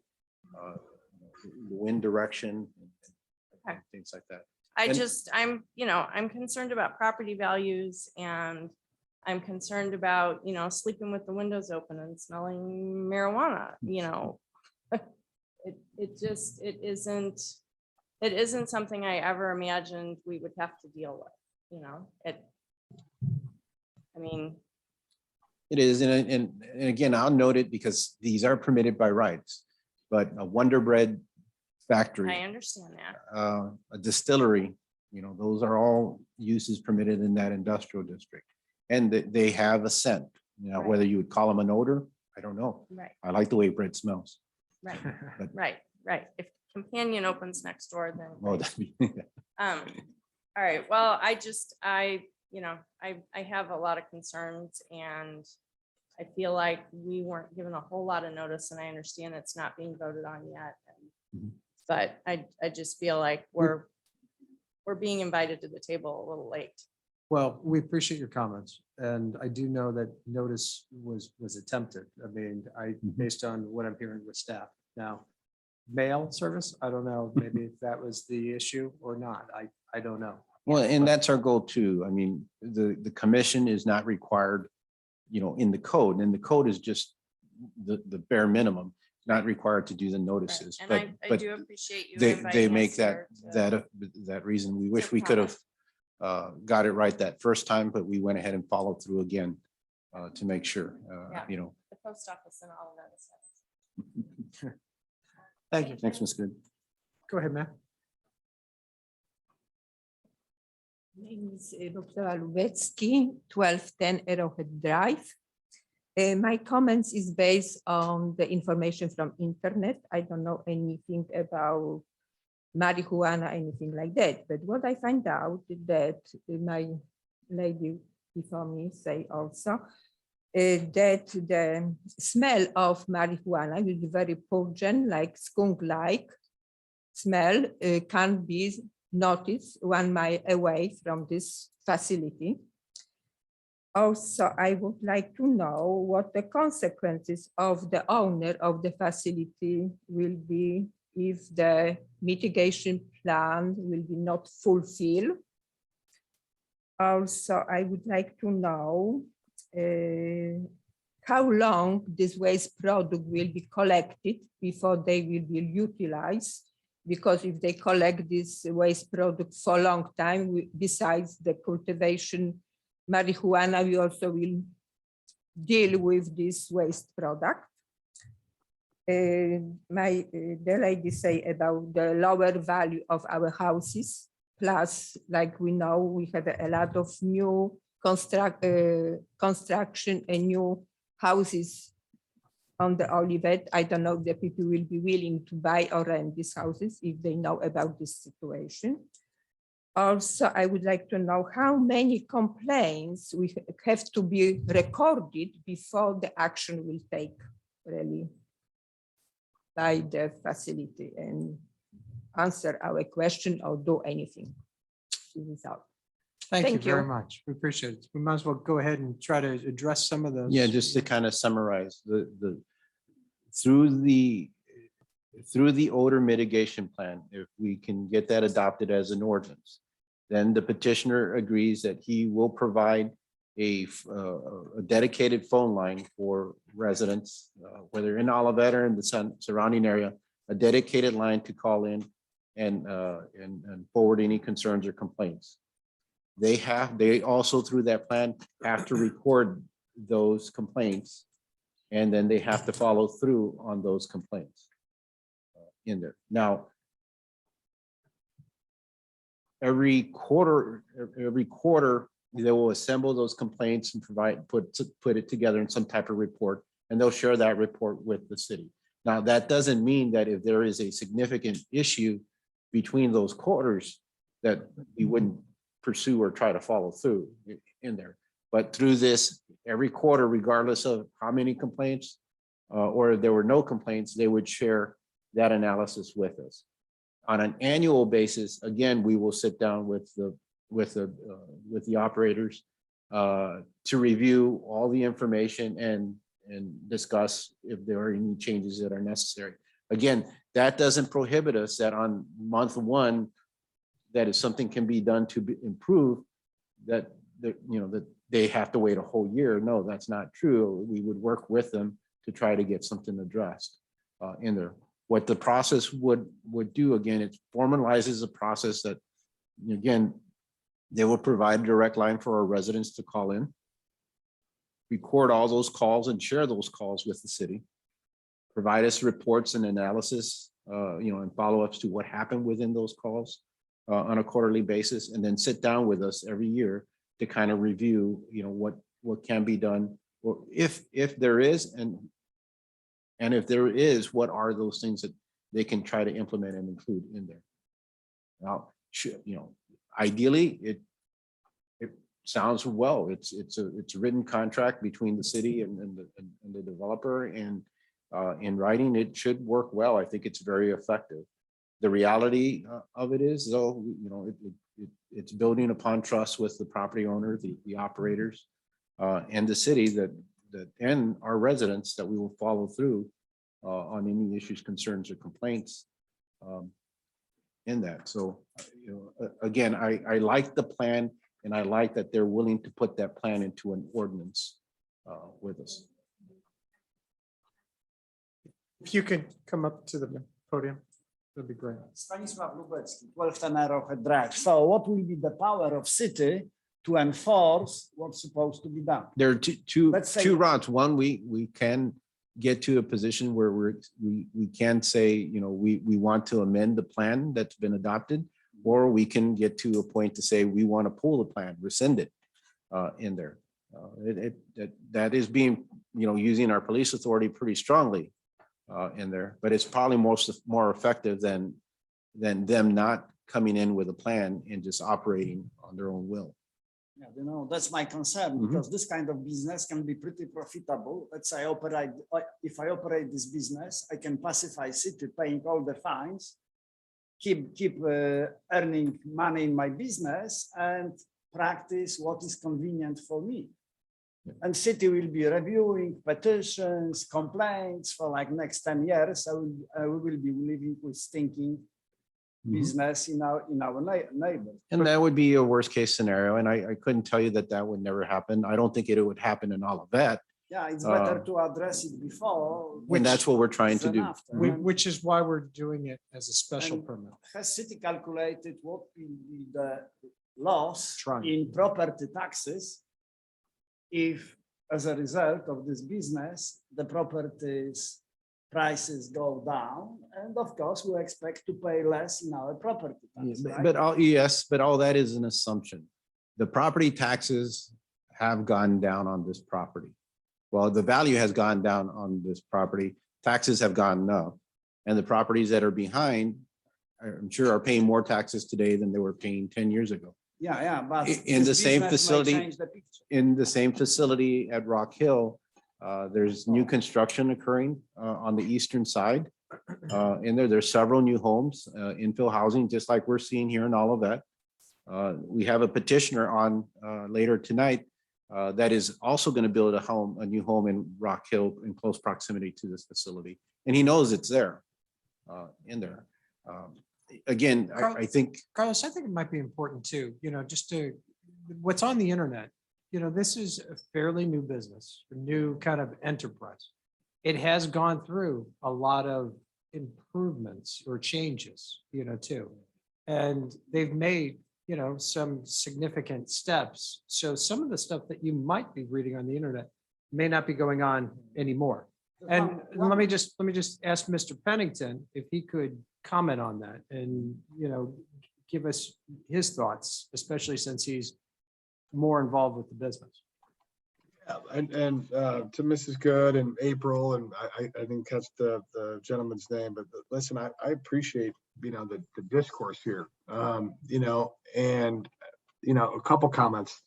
the wind direction and things like that. I'm concerned about property values, and I'm concerned about, sleeping with the windows open and smelling marijuana, it isn't something I ever imagined we would have to deal with, I mean, It is, and again, I'll note it because these are permitted by rights, but a Wonder Bread factory, I understand that. a distillery, those are all uses permitted in that industrial district. And they have a scent, Right. whether you would call them an odor, I don't know. Right, I like the way bread smells. right, But- right. If Companion opens next door, then. Well, great. All right, well, I have a lot of concerns, and I feel like we weren't given a whole lot of notice, and I understand it's not being voted on yet. Mhm. But I just feel like we're being invited to the table a little late. Well, we appreciate your comments, and I do know that notice was attempted. I mean, based on what I'm hearing with staff now. Mail service, I don't know, maybe if that was the issue or not, I don't know. Well, and that's our goal too. I mean, the commission is not required, in the code, and the code is just the bare minimum, not required to do the notices. And But I but do appreciate you. they inviting make us that here to- that reason. We wish to we could have comment. got it right that first time, but we went ahead and followed through again to make sure, Yeah. The post office and all of that stuff. Thank you. Thanks, Ms. Good. Go ahead, ma'am. Name is Dr. Alubetsky, 1210 Arrowhead Drive. My comments is based on the information from internet. I don't know anything about marijuana, anything like that. But what I find out is that my lady before me say also that the smell of marijuana is very pungent, like skunk-like smell, can be noticed 1 mile away from this facility. Also, I would like to know what the consequences of the owner of the facility will be if the mitigation plan will be not fulfilled. Also, I would like to know how long this waste product will be collected before they will be utilized. Because if they collect this waste product for a long time, besides the cultivation marijuana, we also will deal with this waste product. The lady say about the lower value of our houses. Plus, like we know, we have a lot of new construction and new houses on the Olivet. I don't know if the people will be willing to buy or rent these houses if they know about this situation. Also, I would like to know how many complaints we have to be recorded before the action will take really by the facility and answer our question or do anything. This is all. Thank you Thank very you. much. We appreciate it. We might as well go ahead and try to address some of those. Yeah, just to kind of summarize through the odor mitigation plan, if we can get that adopted as an ordinance, then the petitioner agrees that he will provide a dedicated phone line for residents, whether in Olivet or in the surrounding area, a dedicated line to call in and forward any concerns or complaints. They also through that plan have to record those complaints, and then they have to follow through on those complaints in there. Now, every quarter, they will assemble those complaints and put it together in some type of report, and they'll share that report with the city. Now, that doesn't mean that if there is a significant issue between those quarters, that we wouldn't pursue or try to follow through in there. But through this, every quarter, regardless of how many complaints or if there were no complaints, they would share that analysis with us. On an annual basis, again, we will sit down with the operators to review all the information and discuss if there are any changes that are necessary. Again, that doesn't prohibit us that on month one, that if something can be done to improve, that they have to wait a whole year. No, that's not true. We would work with them to try to get something addressed in there. What the process would do, again, it formalizes a process that, again, they will provide a direct line for our residents to call in, record all those calls and share those calls with the city, provide us reports and analysis, and follow-ups to what happened within those calls on a quarterly basis, and then sit down with us every year to kind of review, what can be done, or if there is, and if there is, what are those things that they can try to implement and include in there. Now, ideally, it sounds well. It's a written contract between the city and the developer, and in writing, it should work well. I think it's very effective. The reality of it is, though, it's building upon trust with the property owner, the operators, and the city that and our residents, that we will follow through on any issues, concerns, or complaints in that. So, again, I like the plan, and I like that they're willing to put that plan into an ordinance with us. If you could come up to the podium, that'd be great. Stanisław Lubecki, 1210 Arrowhead Drive. So what will be the power of city to enforce what's supposed to be done? There are Let's say- two routes. One, we can get to a position where we can say, we want to amend the plan that's been adopted, or we can get to a point to say we want to pull the plan, rescind it in there. That is being, using our police authority pretty strongly in there, but it's probably more effective than them not coming in with a plan and just operating on their own will. Yeah, that's my concern, because this kind of business can be pretty profitable. Let's say if I operate this business, I can pacify city paying all the fines, keep earning money in my business, and practice what is convenient for me. And city will be reviewing petitions, complaints for like next 10 years. We will be living with stinking Mhm. business in our neighbor. And that would be a worst case scenario. And I couldn't tell you that that would never happen. I don't think it would happen in Olivet. Yeah, it's better Uh, to address it before. And that's what we're trying to than do. after. And Which is why we're doing it as a special And- permit. Has city calculated what will be the loss Trying. in property taxes if, as a result of this business, the properties prices go down, and of course, we expect to pay less in our property Yeah, tax, but- right? But all, yes, but all that is an assumption. The property taxes have gone down on this property. Well, the value has gone down on this property, taxes have gone up. And the properties that are behind, I'm sure are paying more taxes today than they were paying 10 years ago. Yeah, but. In the this same business may facility- change the picture. In the same facility at Rock Hill, there's new construction occurring on the eastern side. And there's several new homes, infill housing, just like we're seeing here in Olivet. We have a petitioner on later tonight that is also going to build a new home in Rock Hill in close proximity to this facility. And he knows it's there, in there. Again, I think, Carlos, I think it might be important too, just to, what's on the internet, this is a fairly new business, a new kind of enterprise. It has gone through a lot of improvements or changes, too. And they've made, some significant steps. So some of the stuff that you might be reading on the internet may not be going on anymore. And let me just ask Mr. Pennington if he could comment on that and, give us his thoughts, especially since he's more involved with the business. Yeah, and to Mrs. Good and April, and I didn't catch the gentleman's name, but listen, I appreciate, the discourse here, and, a couple comments.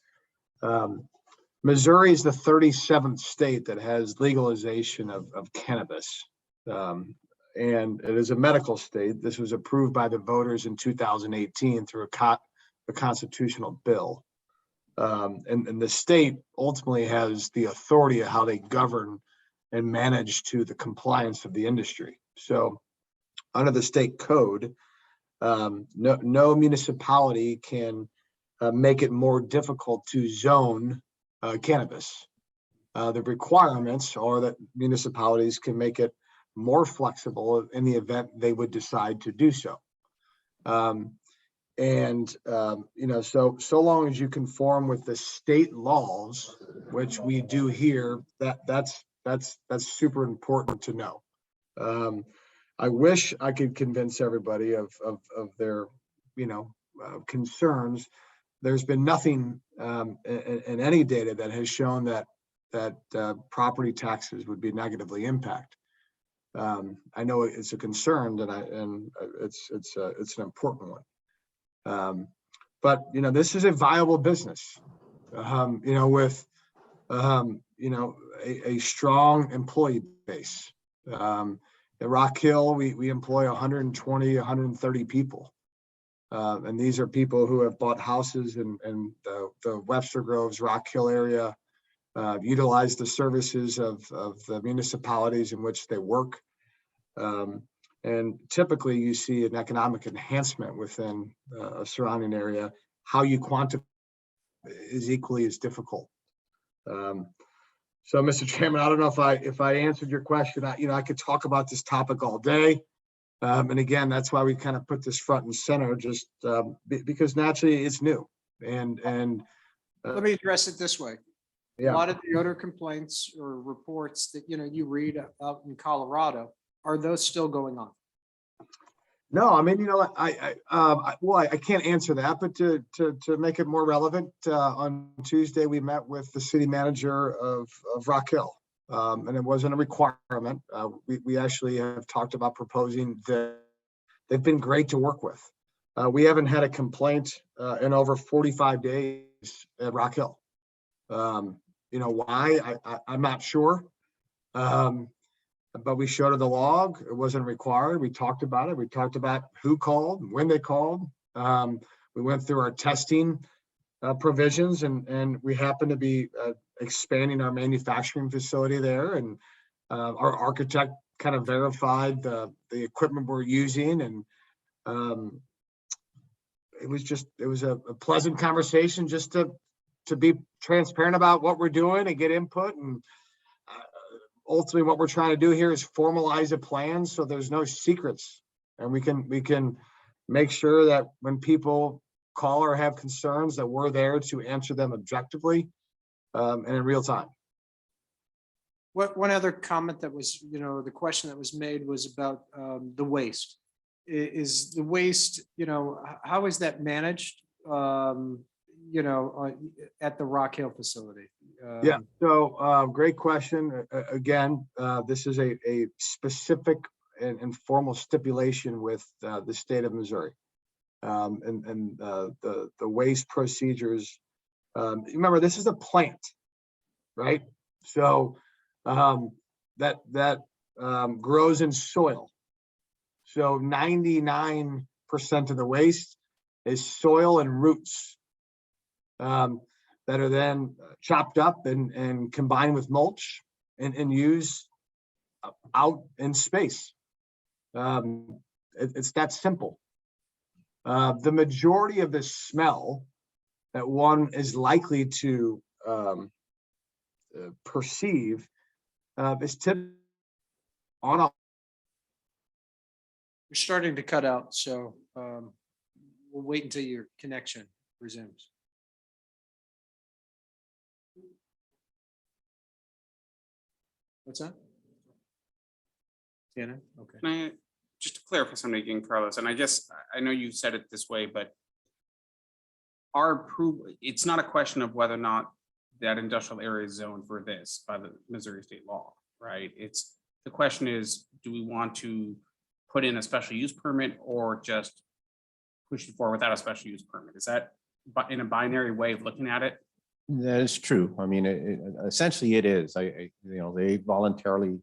Missouri is the 37th state that has legalization of cannabis. And it is a medical state. This was approved by the voters in 2018 through a constitutional bill. And the state ultimately has the authority of how they govern and manage to the compliance of the industry. So under the state code, no municipality can make it more difficult to zone cannabis. The requirements are that municipalities can make it more flexible in the event they would decide to do so. So long as you conform with the state laws, which we do here, that's super important to know. I wish I could convince everybody of their, concerns. There's been nothing in any data that has shown that property taxes would be negatively impacted. I know it's a concern and it's an important one. But this is a viable business, with a strong employee base. At Rock Hill, we employ 120, 130 people. And these are people who have bought houses in the Webster Groves, Rock Hill area, utilize the services of the municipalities in which they work. And typically you see an economic enhancement within a surrounding area. How you quantify is equally as difficult. So, Mr. Chairman, I don't know if I answered your question. I could talk about this topic all day. And again, that's why we kind of put this front and center, just because naturally it's new. And Let me address it this way. A yeah. lot of the odor complaints or reports that, you read out in Colorado, are those still going on? No, I mean, I can't answer that, but to make it more relevant, on Tuesday, we met with the city manager of Rock Hill. And it wasn't a requirement. We actually have talked about proposing that. They've been great to work with. We haven't had a complaint in over 45 days at Rock Hill. Why? I'm not sure. But we showed her the log. It wasn't required. We talked about it. We talked about who called, when they called. We went through our testing provisions, and we happen to be expanding our manufacturing facility there. And our architect kind of verified the equipment we're using, and it was a pleasant conversation just to be transparent about what we're doing and get input. And ultimately what we're trying to do here is formalize a plan so there's no secrets. And we can make sure that when people call or have concerns that we're there to answer them objectively and in real time. One other comment that was, the question that was made was about the waste. Is the waste, how is that managed? At the Rock Hill facility? Yeah, so great question. Again, this is a specific and formal stipulation with the state of Missouri. And the waste procedures. Remember, this is a plant, right? So that grows in soil. So 99% of the waste is soil and roots that are then chopped up and combined with mulch and used out in space. It's that simple. The majority of the smell that one is likely to perceive is typically on a. You're starting to cut out, so we'll wait until your connection resumes. What's that? Shannon? Okay. Can I, just to clarify something again, Carlos, and I guess, I know you said it this way, but our approval, it's not a question of whether or not that industrial area is zoned for this by the Missouri state law, right? It's, the question is, do we want to put in a special use permit or just push it forward without a special use permit? Is that in a binary way of looking at it? That is true. I mean, essentially it is. They voluntarily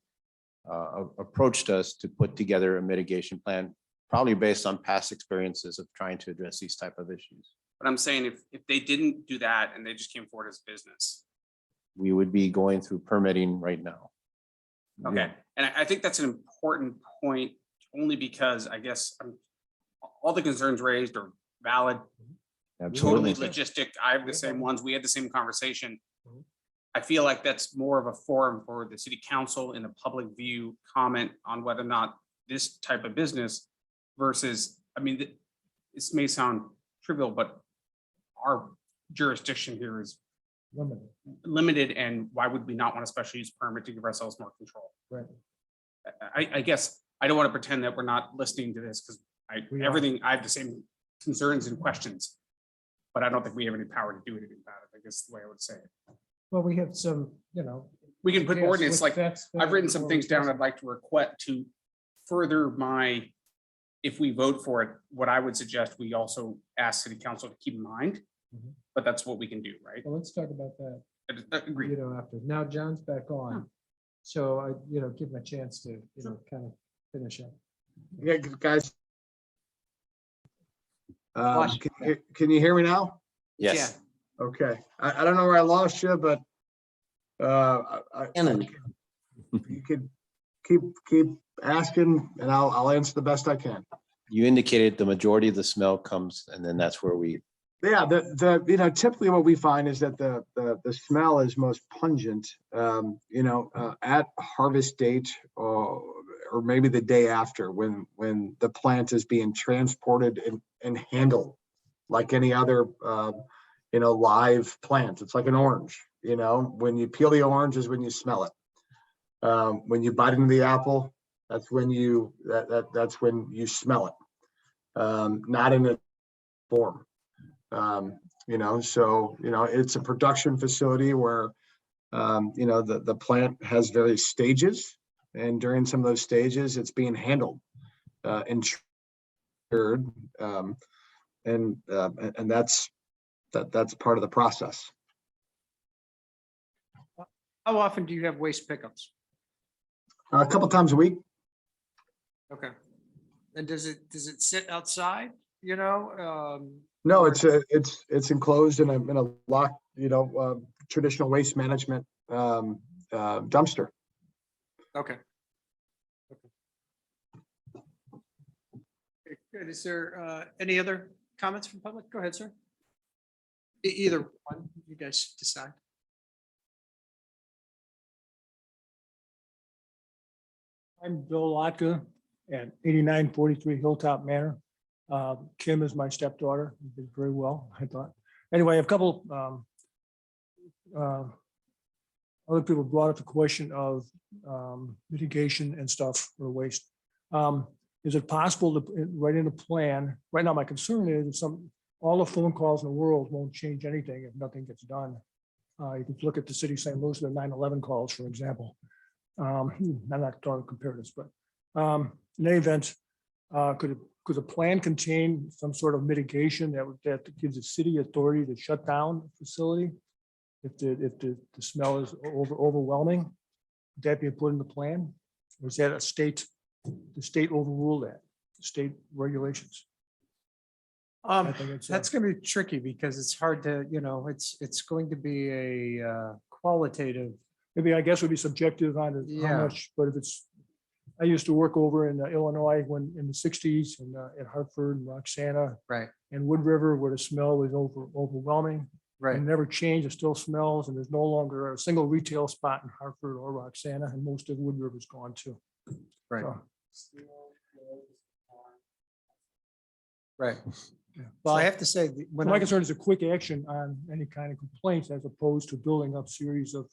approached us to put together a mitigation plan, probably based on past experiences of trying to address these type of issues. But I'm saying if they didn't do that and they just came forward as business. We would be going through permitting right now. Okay, and I think that's an important point, only because I guess all the concerns raised are valid. Totally Absolutely. logistic. I have the same ones. We had the same conversation. I feel like that's more of a forum for the city council in the public view comment on whether or not this type of business versus, I mean, this may sound trivial, but our jurisdiction here is limited, and why would we not want a special use permit to give ourselves more control? Right. I guess I don't want to pretend that we're not listening to this because I have the same concerns and questions, but I don't think we have any power to do anything about it. I guess the way I would say it. Well, we have some, We can put Yes, ordinance, which like, I've written some things down I'd like to request to further my, if we vote for it, what I would suggest we also ask city council to keep in mind. Mhm. But that's what we can do, right? Well, let's talk about that, Agree. after. Now John's back on. So I, give him a chance to, kind of finish up. Yeah, guys. Lost Can you hear me now? Yes. Okay, I don't know where I lost you, but you could keep asking and I'll answer the best I can. You indicated the majority of the smell comes, and then that's where we. Yeah, typically what we find is that the smell is most pungent, at harvest date or maybe the day after when the plant is being transported and handled like any other, live plant. It's like an orange, when you peel the orange is when you smell it. When you bite into the apple, that's when that's when you smell it. Not in a form. It's a production facility where, the plant has various stages, and during some of those stages, it's being handled and cured, and that's part of the process. How often do you have waste pickups? A couple times a week. Okay. And does it sit outside, No, it's enclosed in a locked, traditional waste management dumpster. Okay. Okay, good. Is there any other comments from public? Go ahead, sir. Either one, you guys decide. I'm Bill Lotka at 8943 Hilltop Manor. Kim is my stepdaughter, did very well, I thought. Anyway, a couple other people brought up the question of mitigation and stuff for waste. Is it possible to write in a plan? Right now, my concern is all the phone calls in the world won't change anything if nothing gets done. You can look at the city of St. Louis, the 9/11 calls, for example. I'm not trying to compare this, but in any event, could a plan contain some sort of mitigation that gives the city authority to shut down the facility if the smell is overwhelming? Would that be put in the plan? Or is that the state overrule that, state regulations? I think it's, That's gonna be tricky because it's hard to, it's going to be a qualitative. maybe I guess would be subjective on how Yeah. much, but if it's, I used to work over in Illinois when in the 60s and at Hartford and Roxana Right, and Wood River where the smell was overwhelming. right. And never changed, it still smells, and there's no longer a single retail spot in Hartford or Roxana, and most of Wood River's gone too. Right. So, Right. yeah. Well, I So- have to say, when My I, concern is a quick action on any kind of complaints as opposed to building up series of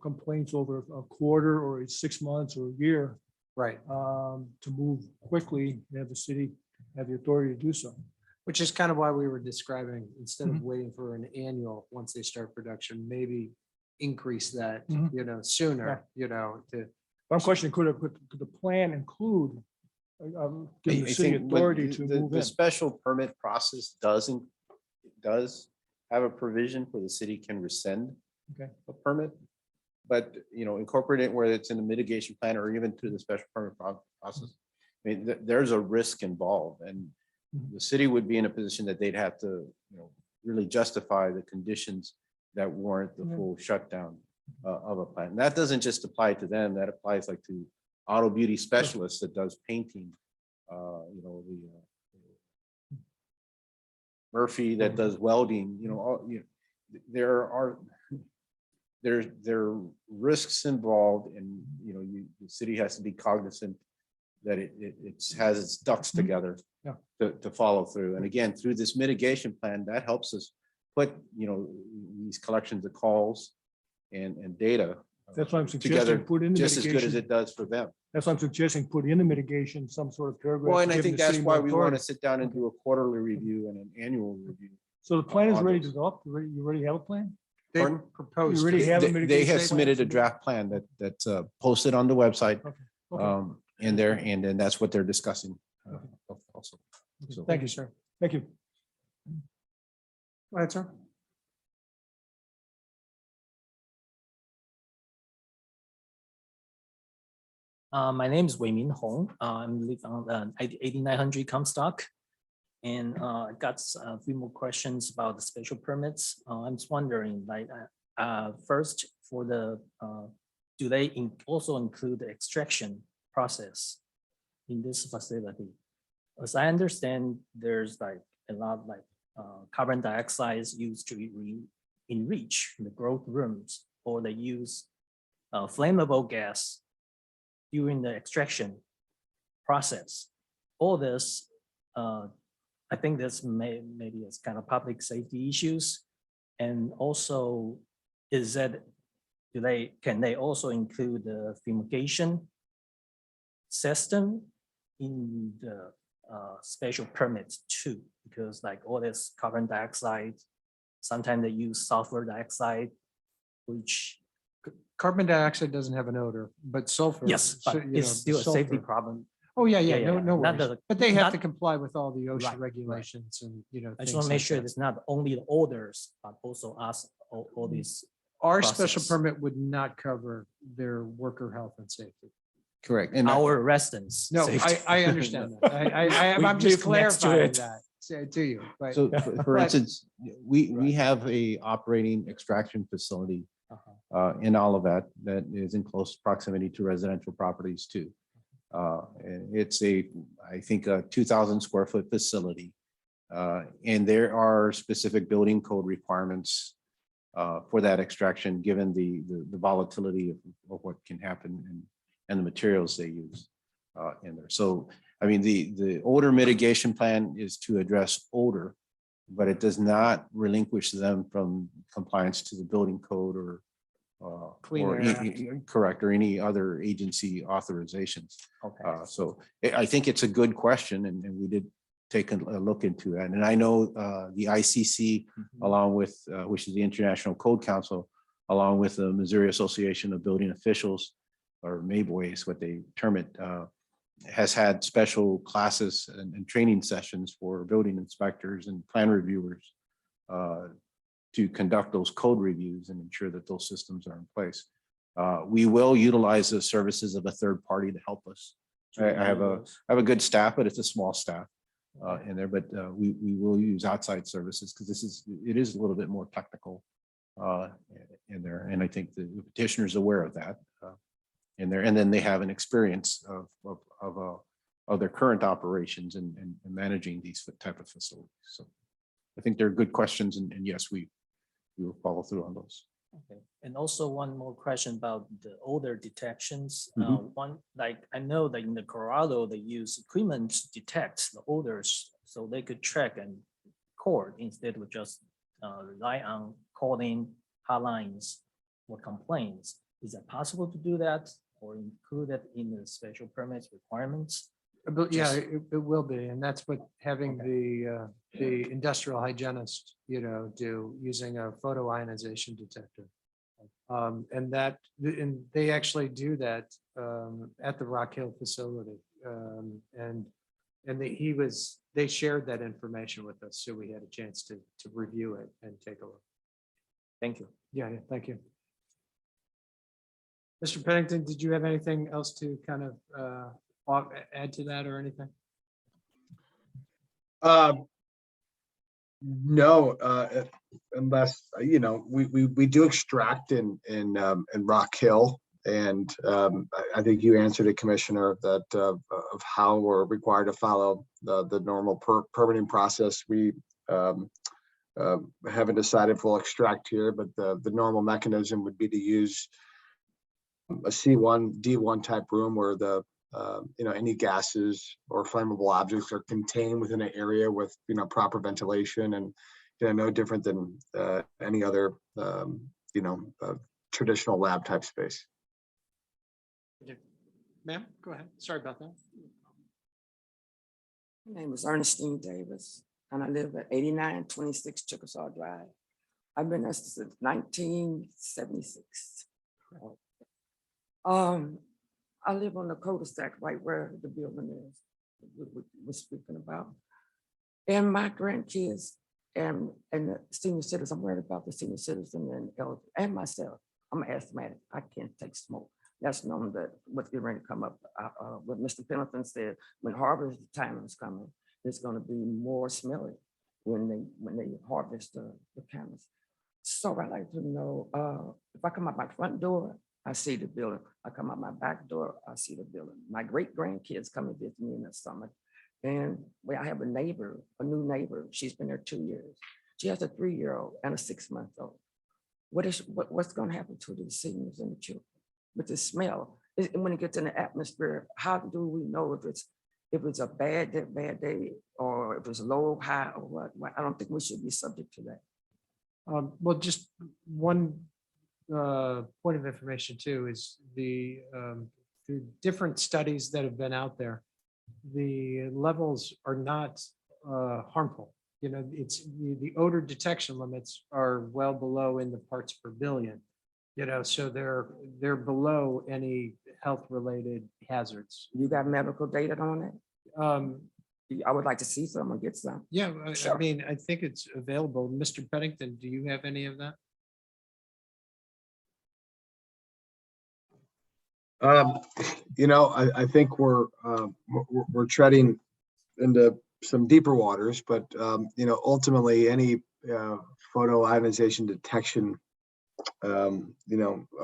complaints over a quarter or 6 months or a year right, to move quickly, and have the city have the authority to do so. which is kind of why we were describing, instead of Mhm. waiting for an annual, once they start production, maybe increase that, Mhm. sooner, to, But I'm questioning, could the plan include giving the I city think what authority to the- move The in? special permit process does have a provision where the city can rescind Okay. a permit. But, incorporate it where it's in the mitigation plan or even through the special permit process. I mean, there's a risk involved, and Mhm. the city would be in a position that they'd have to, really justify the conditions that warrant the Mhm. full shutdown of a plant. And that doesn't just apply to them, that applies like to auto beauty specialists that does painting, the Murphy that does welding, there are risks involved, and, the city has to be cognizant that it has its ducks Mhm. together Yeah. to follow through. And again, through this mitigation plan, that helps us put, these collections of calls and data That's why I'm together suggesting put in the just as good as mitigation. it does for them. That's why I'm suggesting put in the mitigation, some sort of paragraph. Well, and I giving think the that's city why more we want to authority. sit down and do a quarterly review and an annual review. So the plan is on ready this. to go up? You already have a plan? they Pardon? proposed. You already it. have a They mitigation have plan? submitted a draft plan that's posted on the website. Okay. In there, and then that's what they're discussing. Also. So- Thank you, sir. Thank you. Go ahead, sir. My name is Wei Min Hong. I'm live on 8900 Comstock. And I got a few more questions about the special permits. I'm just wondering, first for the, do they also include the extraction process in this facility? As I understand, there's a lot carbon dioxide is used to enrich the growth rooms, or they use flammable gas during the extraction process. All this, I think this maybe it's kind of public safety issues. And also, can they also include the fumigation system in the special permits too? Because all this carbon dioxide, sometimes they use sulfur dioxide, which Carbon dioxide doesn't have an odor, but sulfur. yes, but it's still a safety sulfur. problem. Oh, yeah, Yeah, yeah, yeah, no, yeah. no Not worries. the- But they have to not- comply with all the OSHA Right, right. regulations and, I just things want to make like sure that. it's not only the odors, but also us, all these. Our special process. permit would not cover their worker health and safety. Correct. And Our residents. No, safety. I understand that. We I'm just live next to clarifying it. that to you, but. So for But- instance, we have a operating extraction facility Uh-huh. in Olivet that is in close proximity to residential properties too. And it's I think a 2,000 square foot facility. And there are specific building code requirements for that extraction, given the volatility of what can happen and the materials they use in there. So, I mean, the odor mitigation plan is to address odor, but it does not relinquish them from compliance to the building code or Clean or Air correct, or any other agency authorizations. Okay. So I think it's a good question, and we did take a look into that. And I know the ICC, along with, which is the International Code Council, along with the Missouri Association of Building Officials, or MABOY is what they term it, has had special classes and training sessions for building inspectors and plan reviewers to conduct those code reviews and ensure that those systems are in place. We will utilize the services of a third party to help us. I have a good staff, but it's a small staff in there, but we will use outside services because it is a little bit more technical in there. And I think the petitioner's aware of that in there. And then they have an experience of their current operations and managing these type of facilities. So I think they're good questions, and yes, we will follow through on those. Okay, and also one more question about the odor detections. Mhm. One, like, I know that in the Colorado, they use equipment to detect the odors, so they could track and record instead of just rely on calling hotlines or complaints. Is it possible to do that or include it in the special permits requirements? But yeah, Just- it will be, and that's what having the industrial hygienist, do using a photoionization detector. And they actually do that at the Rock Hill facility. And they shared that information with us, so we had a chance to review it and take a look. Thank you. Yeah, thank you. Mr. Pennington, did you have anything else to kind of add to that or anything? No, unless, we do extract in Rock Hill. And I think you answered it, Commissioner, that of how we're required to follow the normal permitting process. We haven't decided if we'll extract here, but the normal mechanism would be to use a C1, D1 type room where any gases or flammable objects are contained within an area with, proper ventilation and, no different than any other, traditional lab type space. Ma'am, go ahead. Sorry about that. My name is Ernestine Davis, and I live at 8926 Chickasaw Drive. I've been there since 1976. I live on the cul-de-sac right where the building is we're speaking about. And my grandkids and the senior citizens, I'm worried about the senior citizen and elder and myself. I'm asthmatic. I can't take smoke. That's known that what's getting ready to come up. What Mr. Pendleton said, when harvest time is coming, it's going to be more smelly when they harvest the cannabis. So I'd like to know if I come out my front door, I see the building. I come out my back door, I see the building. My great grandkids come and visit me in the summer. And I have a new neighbor. She's been there 2 years. She has a 3-year-old and a 6-month-old. What's going to happen to the seniors and the children with the smell? When it gets in the atmosphere, how do we know if it's a bad day or if it's low, high, or what? I don't think we should be subject to that. Well, just one point of information too is the different studies that have been out there. The levels are not harmful. It's the odor detection limits are well below in the parts per billion. So they're below any health related hazards. You got medical data on it? I would like to see some or get some. Yeah, Sure. I mean, I think it's available. Mr. Pennington, do you have any of that? I think we're treading into some deeper waters, but ultimately any photoionization detection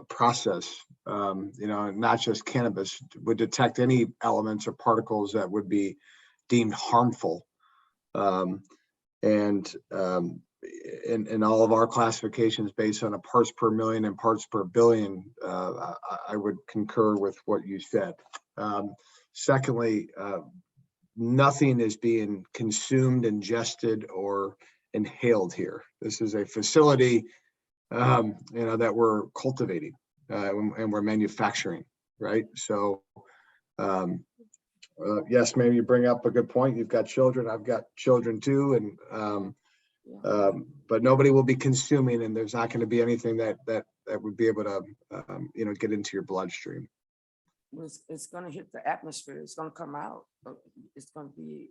process, not just cannabis, would detect any elements or particles that would be deemed harmful. And in all of our classifications based on a parts per million and parts per billion, I would concur with what you said. Secondly, nothing is being consumed, ingested, or inhaled here. This is a facility, that we're cultivating and we're manufacturing, right? So, yes, maybe you bring up a good point. You've got children. I've got children too, and but nobody will be consuming, and there's not going to be anything that would be able to, get into your bloodstream. It's gonna hit the atmosphere, it's gonna come out, it's gonna be,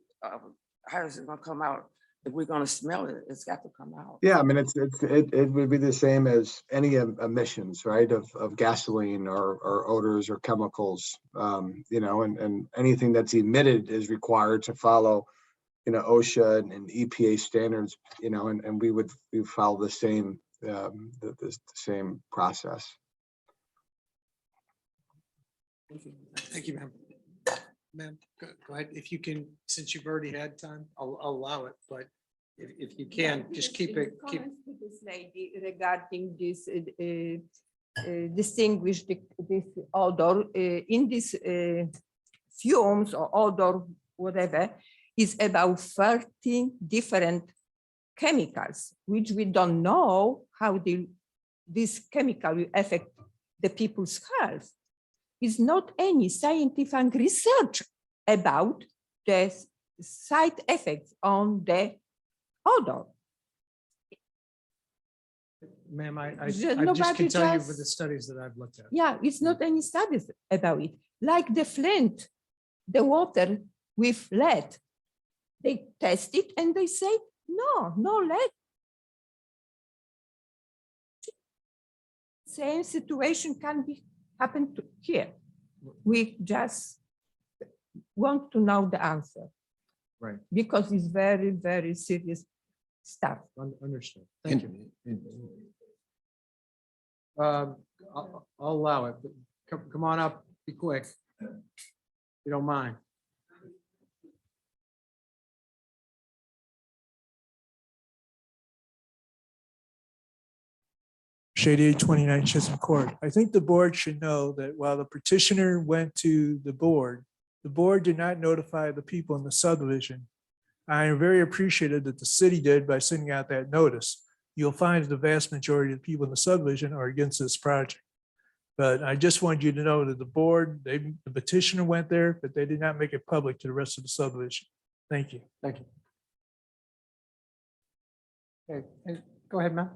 how is it gonna come out? If we're gonna smell it, it's got to come out. Yeah, I mean, it would be the same as any emissions, right, of gasoline or odors or chemicals, and anything that's emitted is required to follow, OSHA and EPA standards, and we follow the same, the same process. Thank you, ma'am. Ma'am, go ahead. If you can, since you've already had time, I'll allow it, but if you can, just keep it, keep. Comments to this lady regarding this distinguish this odor in this fumes or odor, whatever, is about 30 different chemicals, which we don't know how this chemical will affect the people's health. Is not any scientific research about the side effects on the odor. Ma'am, I Just just nobody can tell you just- with the studies that I've looked at. Yeah, it's not any studies about it. Like the Flint, the water with lead, they test it and they say, no lead. Same situation can be happen to here. We just want to know the answer. Right. Because it's very, very serious stuff. Understood. Thank you. I'll allow it, but come on up, be quick. If you don't mind. Shady 829 Chisholm Court. I think the board should know that while the petitioner went to the board did not notify the people in the subdivision. I am very appreciative that the city did by sending out that notice. You'll find the vast majority of the people in the subdivision are against this project. But I just wanted you to know that the board, the petitioner went there, but they did not make it public to the rest of the subdivision. Thank you. Thank you. Okay, and go ahead, ma'am.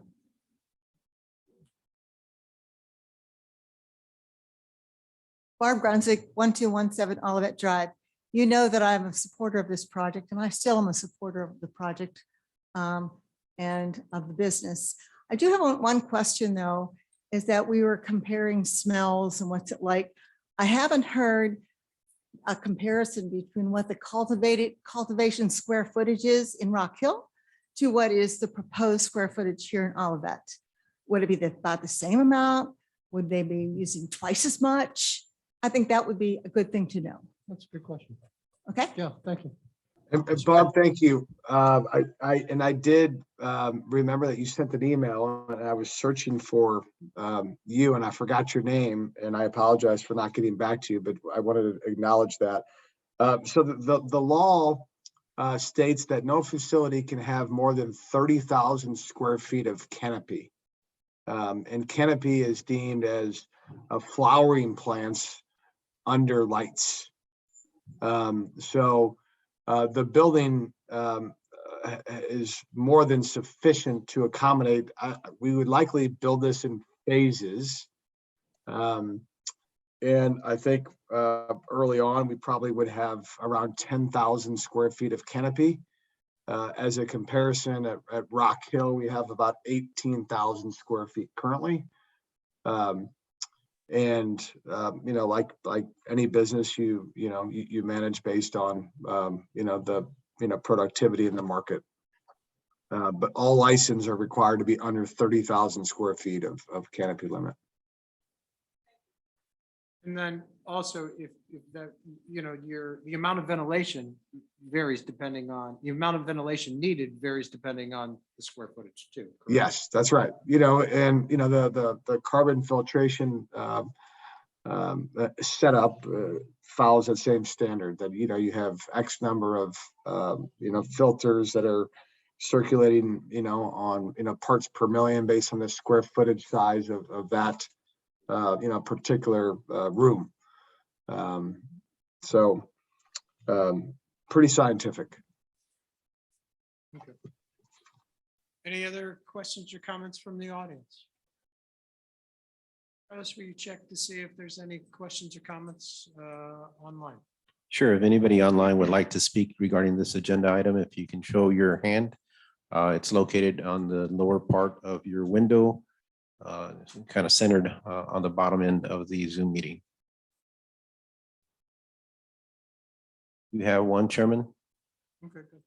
Barb Grunzig, 1217 Olivet Drive. You know that I'm a supporter of this project, and I still am a supporter of the project and of the business. I do have one question, though, is that we were comparing smells and what's it like. I haven't heard a comparison between what the cultivation square footage is in Rock Hill to what is the proposed square footage here in Olivet. Would it be about the same amount? Would they be using twice as much? I think that would be a good thing to know. That's a good question. Okay. Yeah, thank you. And Bob, thank you. I did remember that you sent an email, and I was searching for you, and I forgot your name, and I apologize for not getting back to you, but I wanted to acknowledge that. So the law states that no facility can have more than 30,000 square feet of canopy. And canopy is deemed as flowering plants under lights. So the building is more than sufficient to accommodate. We would likely build this in phases. And I think early on, we probably would have around 10,000 square feet of canopy. As a comparison, at Rock Hill, we have about 18,000 square feet currently. And like any business, you manage based on the productivity in the market. But all licenses are required to be under 30,000 square feet of canopy limit. And then also, that, the amount of ventilation varies depending on, the amount of ventilation needed varies depending on the square footage too. correct? Yes, that's right. And the carbon filtration setup follows that same standard that, you have X number of, filters that are circulating, on, parts per million based on the square footage size of that, particular room. So pretty scientific. Okay. Any other questions or comments from the audience? Carlos, will you check to see if there's any questions or comments online? Sure. If anybody online would like to speak regarding this agenda item, if you can show your hand. It's located on the lower part of your window, kind of centered on the bottom end of the Zoom meeting. You have one, Chairman. Okay, good.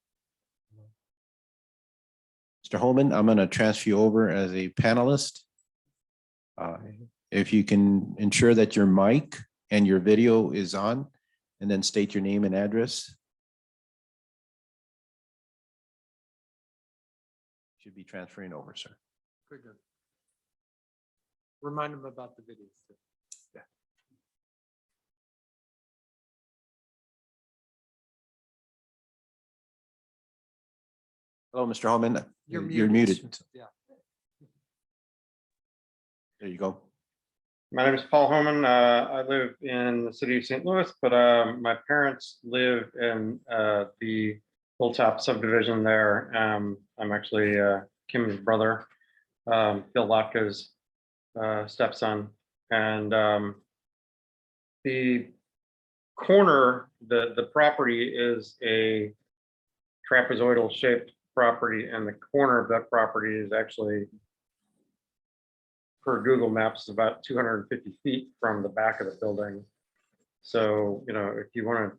Mr. Holman, I'm going to transfer you over as a panelist. If you can ensure that your mic and your video is on, and then state your name and address. Should be transferring over, sir. Good, good. Remind them about the video. too. Yeah. Hello, Mr. Holman. You're muted. Yeah. There you go. My name is Paul Homan. I live in the city of St. Louis, but my parents live in the Hilltop subdivision there. I'm actually Kim's brother, Bill Lotka's stepson. And the corner, the property is a trapezoidal shaped property, and the corner of that property is actually, per Google Maps, about 250 feet from the back of the building. So, if you want to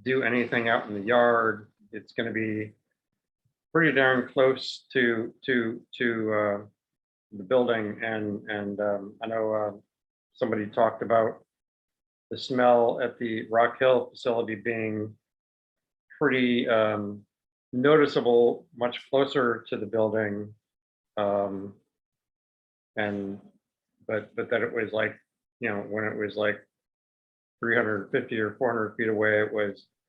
do anything out in the yard, it's going to be pretty darn close to the building. And I know somebody talked about the smell at the Rock Hill facility being pretty noticeable, much closer to the building. But that it was like, when it was like 350 or 400 feet away,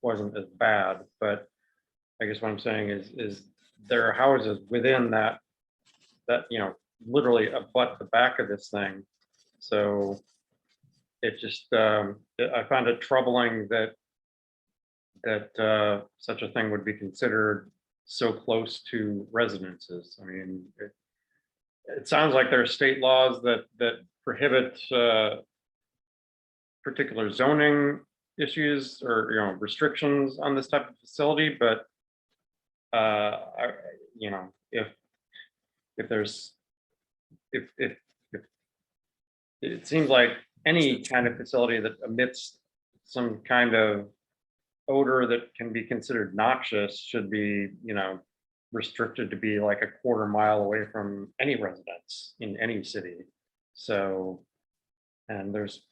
wasn't as bad. But I guess what I'm saying is there are houses within that literally abut the back of this thing. So it just I found it troubling that such a thing would be considered so close to residences. I mean, it sounds like there are state laws that prohibit particular zoning issues or restrictions on this type of facility, but if it seems like any kind of facility that emits some kind of odor that can be considered noxious should be restricted to be like a quarter mile away from any residence in any city. So, and there's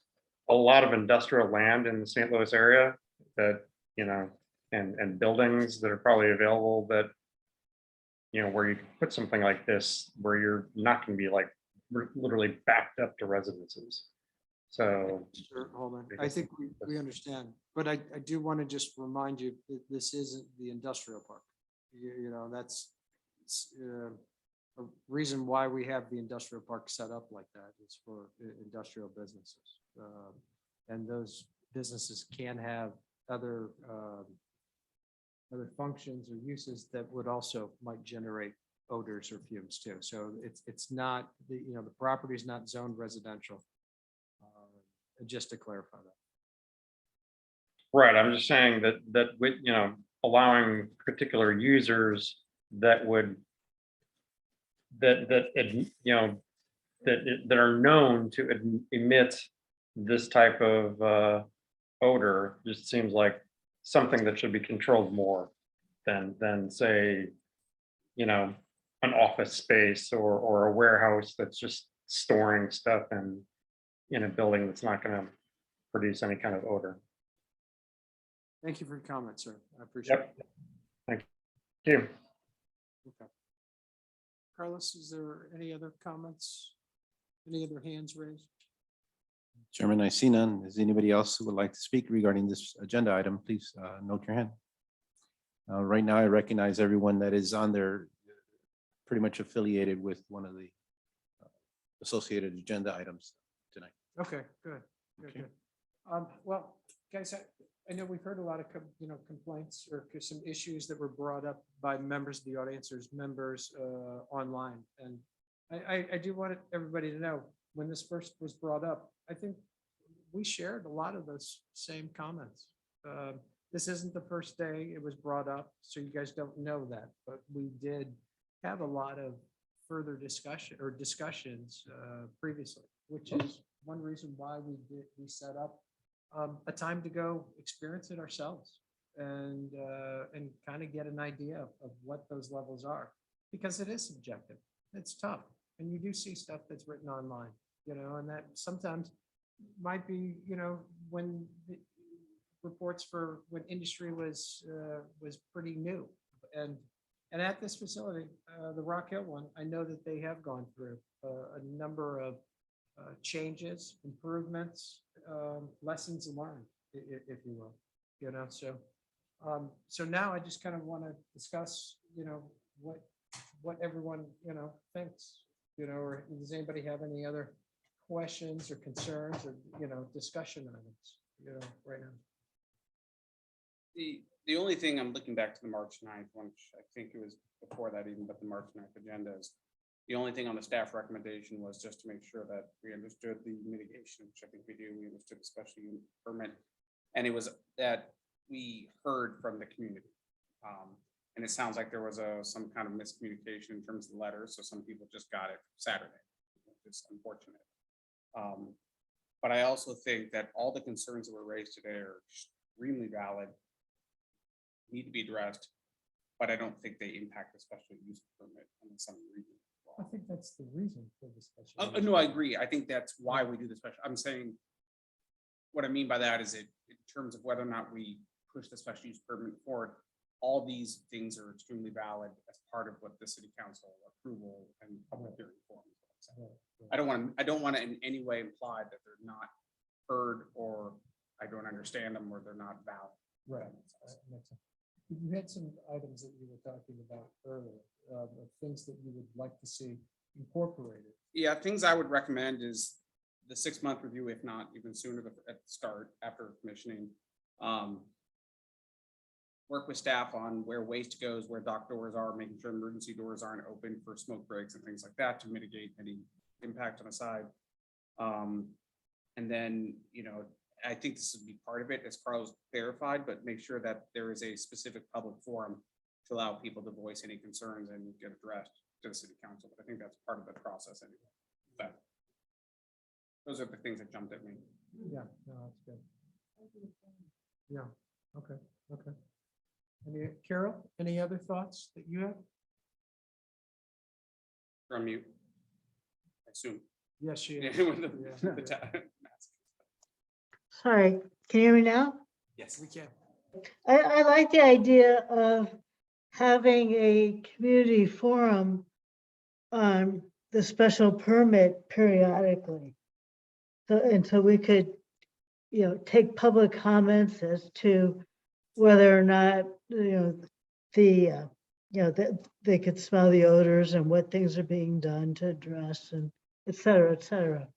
a lot of industrial land in the St. Louis area that, and buildings that are probably available that, where you can put something like this, where you're not going to be like literally backed up to residences. So, Sure, Holman, I think we understand, but I do want to just remind you that this isn't the industrial park. That's a reason why we have the industrial park set up like that is for industrial businesses. And those businesses can have other functions or uses that would also might generate odors or fumes too. So it's not the property is not zoned residential. Just to clarify that. Right, I'm just saying that with allowing particular users that would that are known to emit this type of odor just seems like something that should be controlled more than say an office space or a warehouse that's just storing stuff in a building that's not going to produce any kind of odor. Thank you for your comment, sir. I appreciate it. Yep. Thank you. Okay. Carlos, is there any other comments? Any other hands raised? Chairman, I see none. Is anybody else who would like to speak regarding this agenda item? Please note your hand. Right now, I recognize everyone that is on there pretty much affiliated with one of the associated agenda items tonight. Okay, good, good, Okay. good. Well, guys, I know we've heard a lot of, complaints or some issues that were brought up by members of the audience, or members online. And I do want everybody to know, when this first was brought up, I think we shared a lot of those same comments. This isn't the first day it was brought up, so you guys don't know that, but we did have a lot of further discussions previously, which is one reason why we set up a time to go experience it ourselves and kind of get an idea of what those levels are, because it is subjective. It's tough, and you do see stuff that's written online, and that sometimes might be, when the reports for when industry was pretty new, and at this facility, the Rock Hill one, I know that they have gone through a number of changes, improvements, lessons learned, if you will, so now I just kind of want to discuss, what everyone, thinks, or does anybody have any other questions or concerns or, discussion items, right now? The only thing, I'm looking back to the March 9th one, which I think it was before that even, but the March 9th agenda is, the only thing on the staff recommendation was just to make sure that we understood the mitigation, which I think we do. We understood the special use permit. And it was that we heard from the community. And it sounds like there was some kind of miscommunication in terms of the letter. So some people just got it Saturday. It's unfortunate. But I also think that all the concerns that were raised today are extremely valid, need to be addressed, but I don't think they impact the special use permit in some region. I think that's the reason for the special. No, I agree. I think that's why we do the special. I'm saying, what I mean by that is in terms of whether or not we push the special use permit forward, all these things are extremely valid as part of what the city council approval and public hearing form. I don't want to in any way imply that they're not heard, or I don't understand them, or they're not valid. Right. You had some items that you were talking about earlier, of things that you would like to see incorporated. Yeah, things I would recommend is the 6-month review, if not even sooner at the start after commissioning. Work with staff on where waste goes, where dock doors are, making sure emergency doors aren't open for smoke breaks and things like that to mitigate any impact on the side. And then, I think this would be part of it, as Carlos clarified, but make sure that there is a specific public forum to allow people to voice any concerns and get addressed to the city council. But I think that's part of the process anyway. But those are the things that jumped at me. Yeah, no, that's good. Yeah, okay. Carol, any other thoughts that you have? You're on mute, I assume. Yes, she is. With the mask. Sorry, can you hear me now? Yes, We can. I like the idea of having a community forum on the special permit periodically. So we could, take public comments as to whether or not, that they could smell the odors and what things are being done to address, and et cetera, et cetera.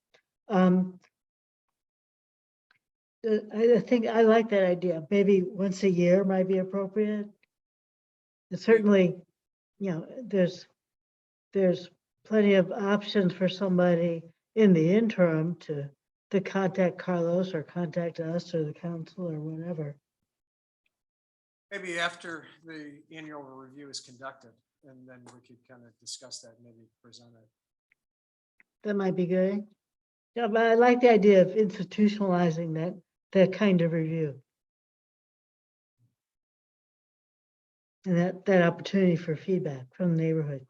I think I like that idea. Maybe once a year might be appropriate. And certainly, there's plenty of options for somebody in the interim to contact Carlos or contact us or the council or whatever. Maybe after the annual review is conducted, and then we could kind of discuss that, maybe present it. That might be good. Yeah, but I like the idea of institutionalizing that kind of review. And that opportunity for feedback from the neighborhood.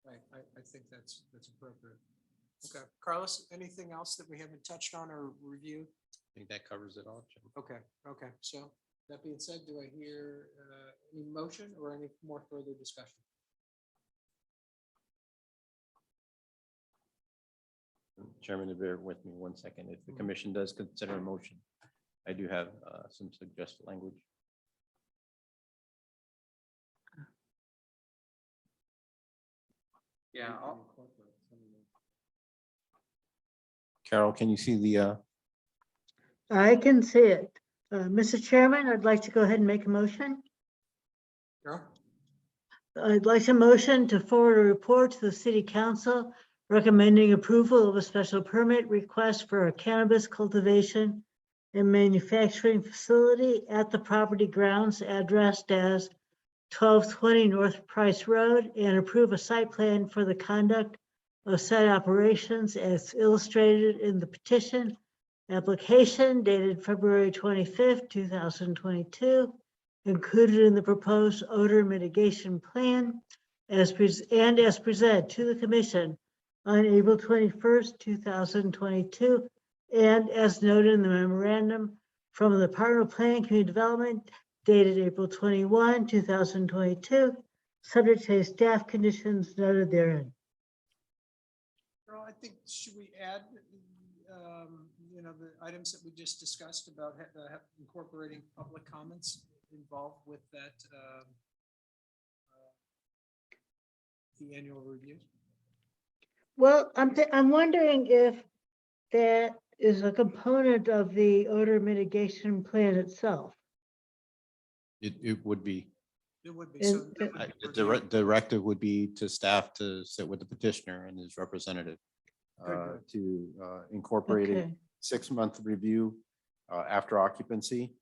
Right, I think that's appropriate. Okay, Carlos, anything else that we haven't touched on or reviewed? I think that covers it all, Jim. Okay, so That being said, do I hear any motion or any more further discussion? Chairman, to bear with me 1 second. If the commission does consider a motion, I do have some suggested language. Yeah, Carol, can you see the, I can see it. Mr. Chairman, I'd like to go ahead and make a motion. Carol? I'd like to motion to forward a report to the city council recommending approval of a special permit request for a cannabis cultivation and manufacturing facility at the property grounds addressed as 1220 North Price Road and approve a site plan for the conduct of said operations as illustrated in the petition application dated February 25th, 2022, included in the proposed odor mitigation plan as presented to the commission on April 21st, 2022, and as noted in the memorandum from the Department of Planning and Community Development dated April 21, 2022, subject to staff conditions noted therein. Carol, I think, should we add, the items that we just discussed about incorporating public comments involved with that, the annual review? Well, I'm wondering if that is a component of the odor mitigation plan itself. it would be, It would be. And- So that would be the directive would be to staff to sit with the petitioner and his representative Good. to incorporate a Okay. 6-month review after occupancy.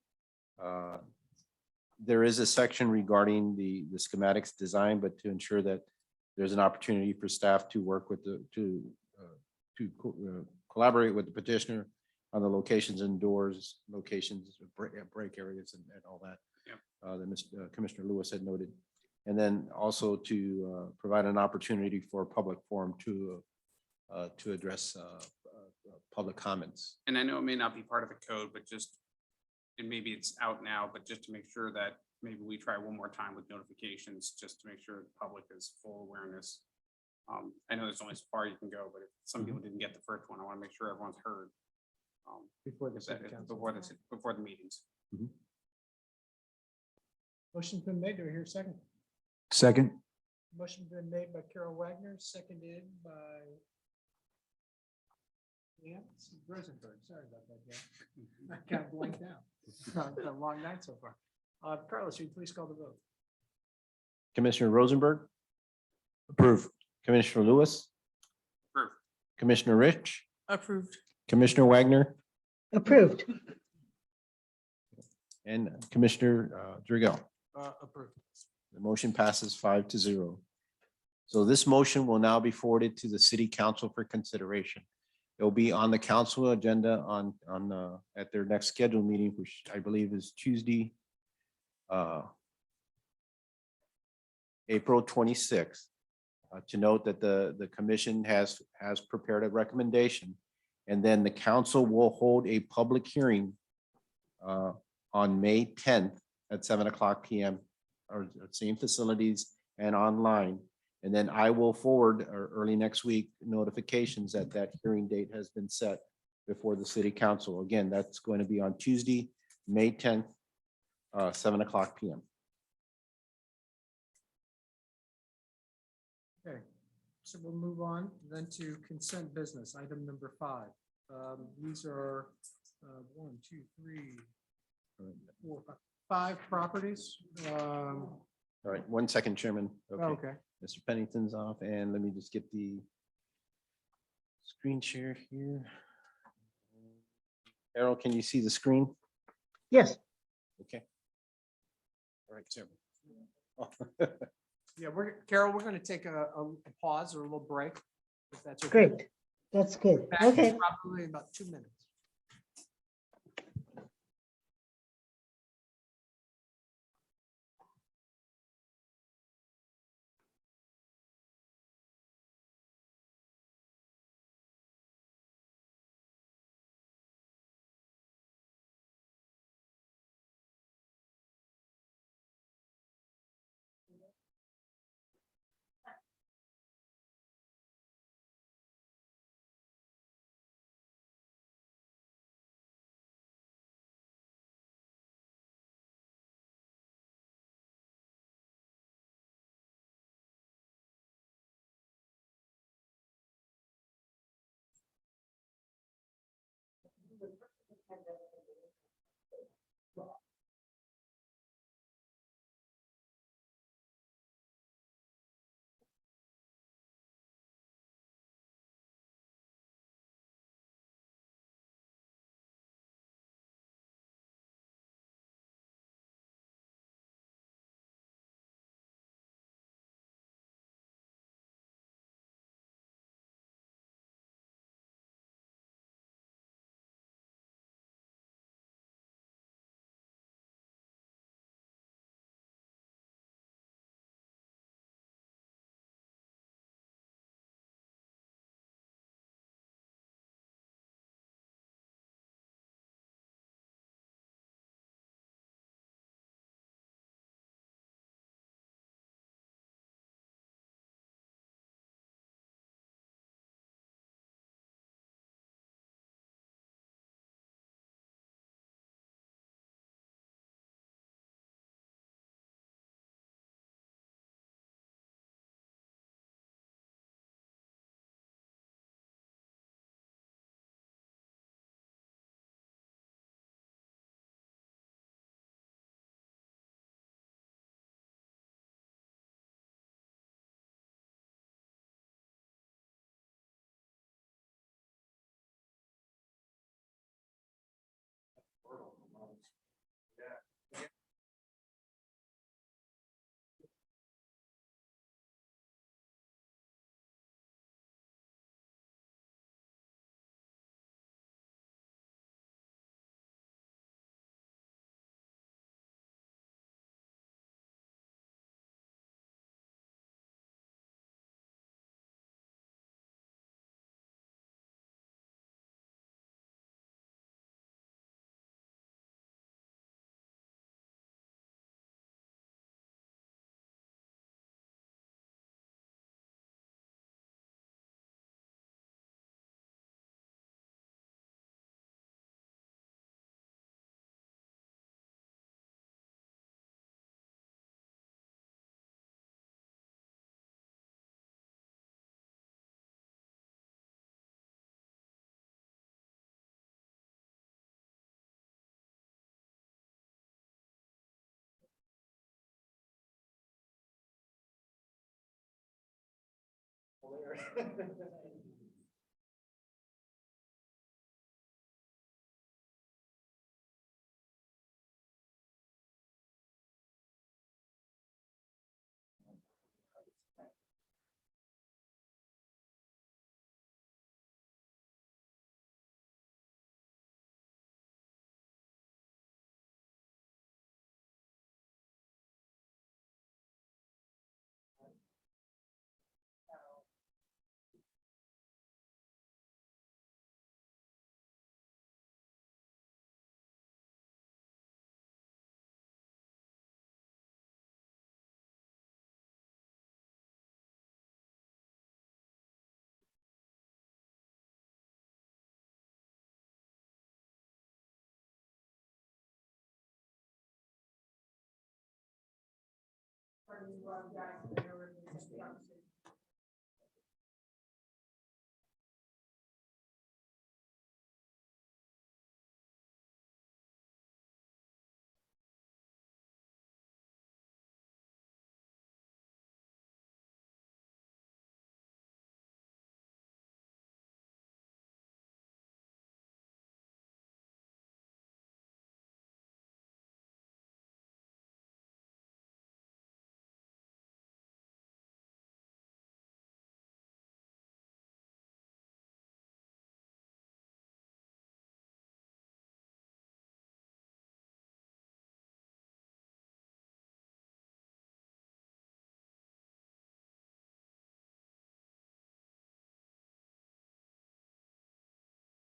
There is a section regarding the schematics design, but to ensure that there's an opportunity for staff to work with collaborate with the petitioner on the locations indoors, locations, break areas and all that. Yep. That Commissioner Lewis had noted. And then also to provide an opportunity for a public forum to address public comments. and I know it may not be part of the code, but just, and maybe it's out now, but just to make sure that maybe we try one more time with notifications, just to make sure the public has full awareness. I know there's only so far you can go, but if some people didn't get the first one, I want to make sure everyone's heard. Before the if that- city if- council. Before the meetings. Motion's been made. Do I hear a second? Second. Motion's been made by Carol Wagner, seconded by Lance Rosenberg. Sorry about that, Jeff. I kind of blanked out. It's been a long night so far. Carlos, will you please call the vote? Commissioner Rosenberg, Approve. Commissioner Lewis, Approved. Commissioner Rich, Approved. Commissioner Wagner, Approved. and Commissioner Drigel. Approved. The motion passes 5-0. So this motion will now be forwarded to the city council for consideration. It'll be on the council agenda at their next scheduled meeting, which I believe is Tuesday, April 26th. To note that the commission has prepared a recommendation, and then the council will hold a public hearing on May 10th at 7:00 PM, or same facilities and online. And then I will forward early next week notifications that that hearing date has been set before the city council. Again, that's going to be on Tuesday, May 10th, 7:00 PM. Okay, so we'll move on then to consent business, item number 5. These are 1, 2, 3, 4, 5 properties. All right, 1 second, Chairman. Okay. Mr. Pennington's off, and let me just get the screen share here. Errol, can you see the screen? Yes. Okay. All right, Chairman. Yeah, Carol, we're going to take a pause or a little break. If that's okay. Great. That's good. Back in Okay. Probably about 2 minutes.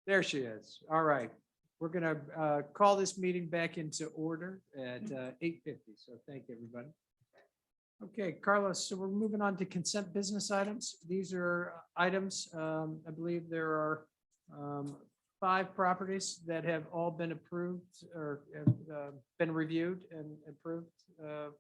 There she is. All right. We're going to call this meeting back into order at 8:50. So thank you, everybody. Okay, Carlos, so we're moving on to consent business items. These are items, I believe there are 5 properties that have all been approved or have been reviewed and approved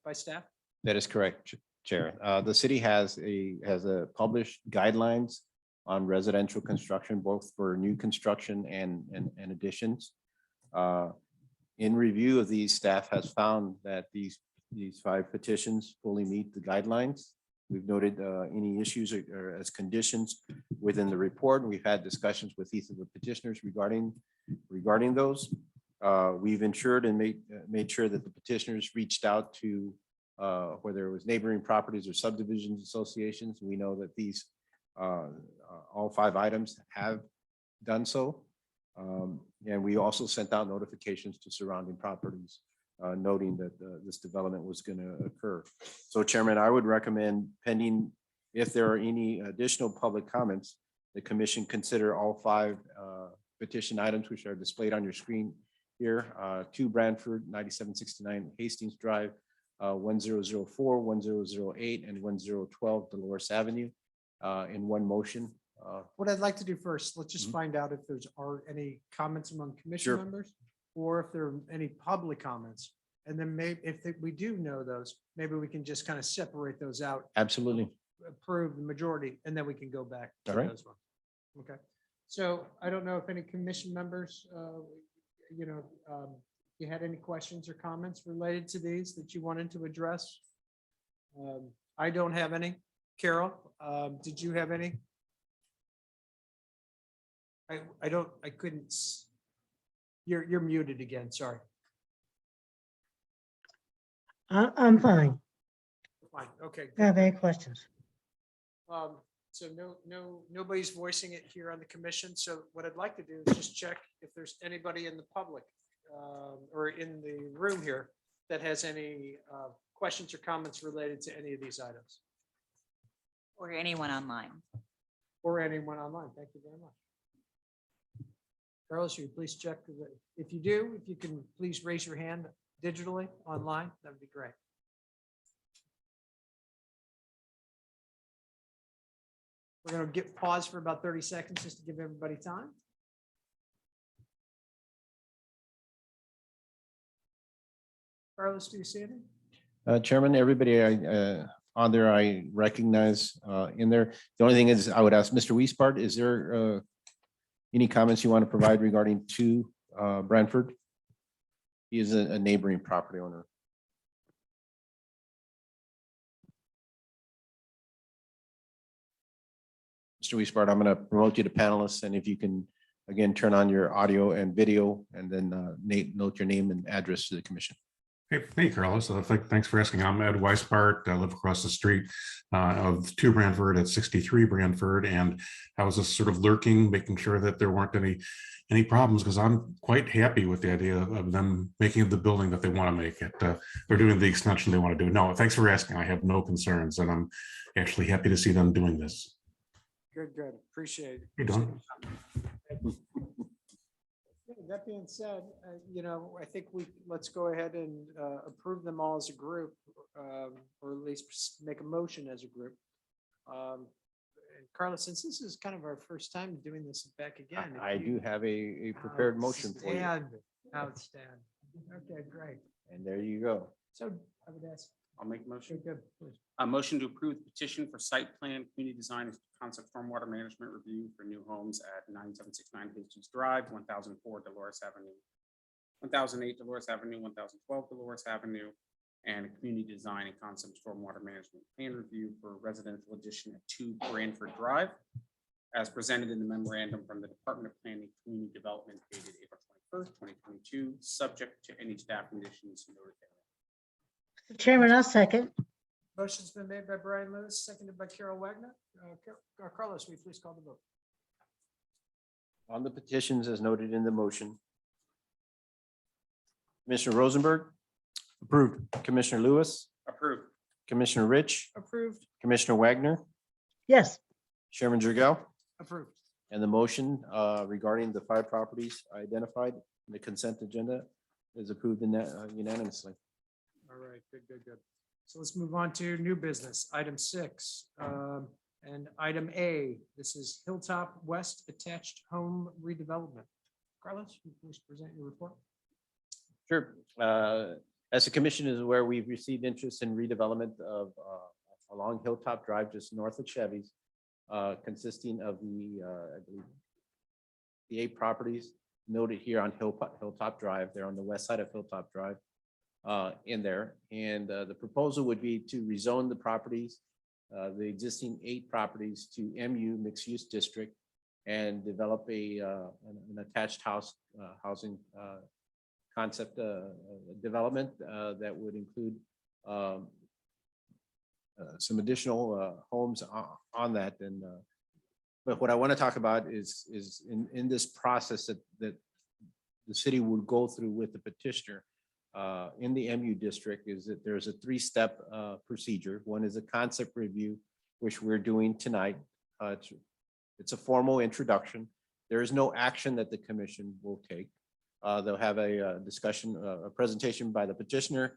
by staff. That is correct, Chair. The city has a published guidelines on residential construction, both for new construction and additions. In review of these, staff has found that these 5 petitions fully meet the guidelines. We've noted any issues or as conditions within the report, and we've had discussions with each of the petitioners regarding those. We've ensured and made sure that the petitioners reached out to whether it was neighboring properties or subdivisions associations. We know that these all 5 items have done so. And we also sent out notifications to surrounding properties noting that this development was going to occur. So Chairman, I would recommend pending, if there are any additional public comments, the commission consider all 5 petition items which are displayed on your screen here. 2 Brantford, 9769 Hastings Drive, 1004, 1008, and 1012 Dolores Avenue in one motion. What I'd like to do first, let's just find out if are any comments among commission Sure. members or if there are any public comments. And then maybe if we do know those, maybe we can just kind of separate those out, Absolutely. approve the majority, and then we can go back to All right. those ones. Okay. So I don't know if any commission members, you had any questions or comments related to these that you wanted to address? I don't have any. Carol, did you have any? I couldn't. You're muted again, sorry. I'm fine. Fine, okay. Do you have any questions? So nobody's voicing it here on the commission. So what I'd like to do is just check if there's anybody in the public or in the room here that has any questions or comments related to any of these items. Or anyone online. Or anyone online. Thank you very much. Carlos, you please check. If you do, if you can please raise your hand digitally online, that would be great. We're going to get pause for about 30 seconds just to give everybody time. Carlos, do you see any? Chairman, everybody on there, I recognize in there. The only thing is, I would ask Mr. Wiespart, is there any comments you want to provide regarding 2 Brantford? He is a neighboring property owner. Mr. Wiespart, I'm going to promote you to panelist, and if you can, again, turn on your audio and video, and then note your name and address to the commission. Hey, Carlos. Thanks for asking. I'm Ed Weisbart. I live across the street of 2 Brantford at 63 Brantford, and I was just sort of lurking, making sure that there weren't any problems, because I'm quite happy with the idea of them making the building that they want to make it. They're doing the extension they want to do. No, thanks for asking. I have no concerns, and I'm actually happy to see them doing this. Good, appreciate it. You don't? That being said, I think let's go ahead and approve them all as a group, or at least make a motion as a group. And Carlos, since this is kind of our first time doing this back again. I do have a prepared motion for you. Outstanding. Okay, great. And there you go. So I would ask. I'll make a motion. Good, please. A motion to approve the petition for site plan, community design, and concept stormwater management review for new homes at 9769 Hastings Drive, 1004 Dolores Avenue, 1008 Dolores Avenue, 1012 Dolores Avenue, and a community design and concept stormwater management plan review for residential addition at 2 Brantford Drive, as presented in the memorandum from the Department of Planning and Community Development dated April 21st, 2022, subject to any staff conditions noted there. Chairman, I'll second. Motion's been made by Brian Lewis, seconded by Carol Wagner. Carlos, will you please call the vote? On the petitions as noted in the motion. Commissioner Rosenberg? Approved. Commissioner Lewis? Approved. Commissioner Rich? Approved. Commissioner Wagner? Yes. Chairman Dragell? Approved. And the motion regarding the 5 properties identified in the consent agenda is approved unanimously. All right, good. So let's move on to new business, item 6. And item A, this is Hilltop West Attached Home Redevelopment. Carlos, will you please present your report? Sure. As the commission is aware, we've received interest in redevelopment of along Hilltop Drive, just north of Chevy's, consisting of I believe, the 8 properties noted here on Hilltop Drive. They're on the west side of Hilltop Drive in there. And the proposal would be to rezone the properties, the existing 8 properties to MU mixed use district and develop an attached housing concept development that would include some additional homes on that. And but what I want to talk about is in this process that the city would go through with the petitioner in the MU district is that there's a 3-step procedure. One is a concept review, which we're doing tonight. It's a formal introduction. There is no action that the commission will take. They'll have a discussion, a presentation by the petitioner,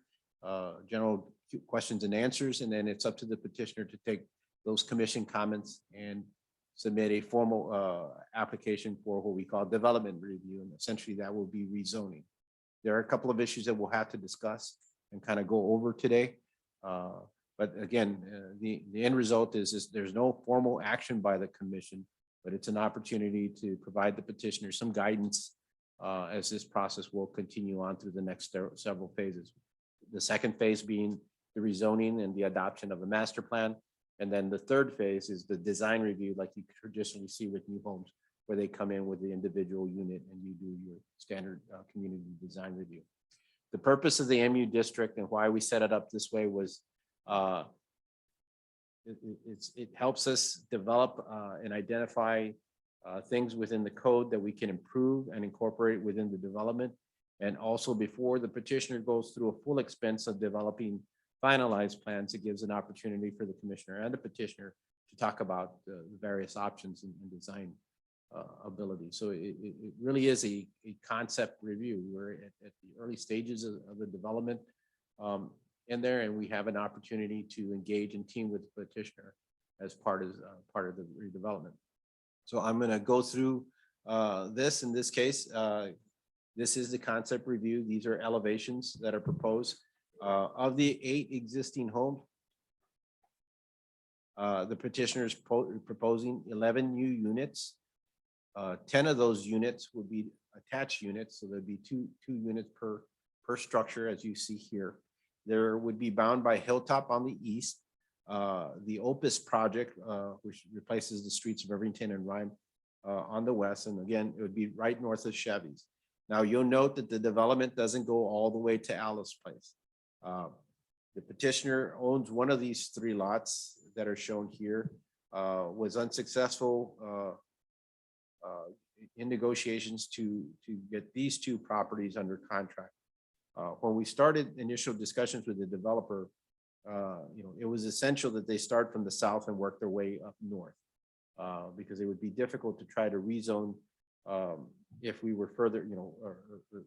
general questions and answers, and then it's up to the petitioner to take those commission comments and submit a formal application for what we call development review. And essentially that will be rezoning. There are a couple of issues that we'll have to discuss and kind of go over today. But again, the end result is there's no formal action by the commission, but it's an opportunity to provide the petitioner some guidance as this process will continue on through the next several phases. The second phase being the rezoning and the adoption of a master plan. And then the third phase is the design review, like you traditionally see with new homes, where they come in with the individual unit and you do your standard community design review. The purpose of the MU district and why we set it up this way was it helps us develop and identify things within the code that we can improve and incorporate within the development. And also before the petitioner goes through a full expense of developing finalized plans, it gives an opportunity for the commissioner and the petitioner to talk about the various options and design ability. So it really is a concept review. We're at the early stages of the development in there, and we have an opportunity to engage and team with the petitioner as part of the redevelopment. So I'm going to go through this in this case. This is the concept review. These are elevations that are proposed. Of the 8 existing homes, the petitioner is proposing 11 new units. 10 of those units would be attached units, so there'd be two units per structure, as you see here. There would be bound by Hilltop on the east, the Opus project, which replaces the streets of Irvington and Rhyme on the west, and again, it would be right north of Chevy's. Now, you'll note that the development doesn't go all the way to Alice Place. The petitioner owns one of these 3 lots that are shown here, was unsuccessful in negotiations to get these 2 properties under contract. When we started initial discussions with the developer, it was essential that they start from the south and work their way up north because it would be difficult to try to rezone if we were further, or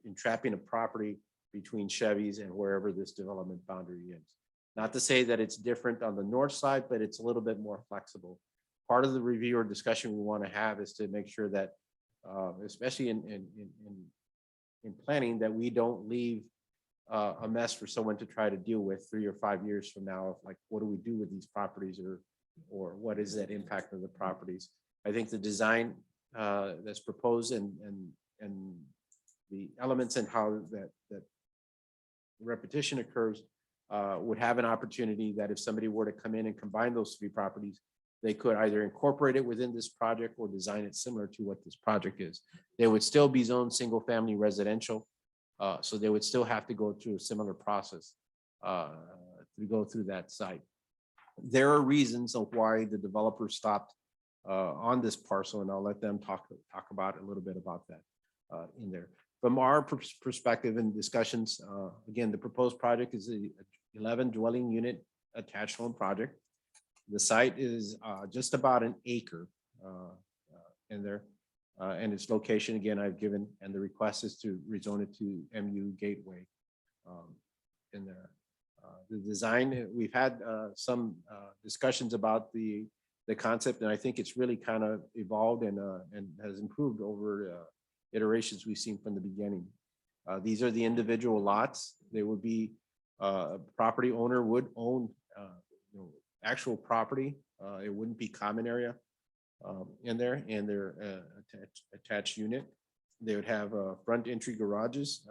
entrapping a property between Chevy's and wherever this development boundary is. Not to say that it's different on the north side, but it's a little bit more flexible. Part of the review or discussion we want to have is to make sure that, especially in planning, that we don't leave a mess for someone to try to deal with 3 or 5 years from now. Like, what do we do with these properties, or what is that impact of the properties? I think the design that's proposed and the elements and how that repetition occurs would have an opportunity that if somebody were to come in and combine those 3 properties, they could either incorporate it within this project or design it similar to what this project is. They would still be zoned single family residential. So they would still have to go through a similar process to go through that site. There are reasons of why the developer stopped on this parcel, and I'll let them talk about a little bit about that in there. From our perspective and discussions, again, the proposed project is a 11 dwelling unit attached home project. The site is just about an acre in there. And its location, again, I've given, and the request is to rezone it to MU Gateway in there. The design, we've had some discussions about the concept, and I think it's really kind of evolved and has improved over iterations we've seen from the beginning. These are the individual lots. They would be, property owner would own actual property. It wouldn't be common area in there, and their attached unit. They would have front entry garages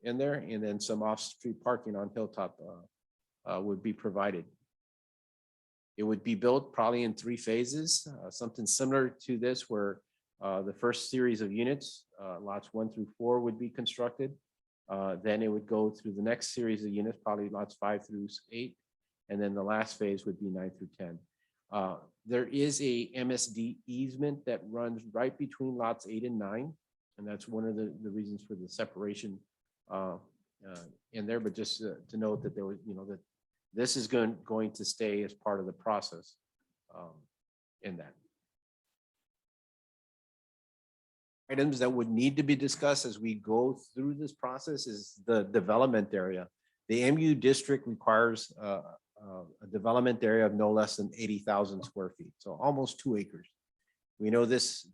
in there, and then some off-street parking on Hilltop would be provided. It would be built probably in 3 phases, something similar to this, where the first series of units, lots 1 through 4 would be constructed. Then it would go through the next series of units, probably lots 5 through 8. And then the last phase would be 9 through 10. There is a MSD easement that runs right between lots 8 and 9. And that's one of the reasons for the separation in there. But just to note that there was, that this is going to stay as part of the process in that. Items that would need to be discussed as we go through this process is the development area. The MU district requires a development area of no less than 80,000 square feet, so almost 2 acres. We know this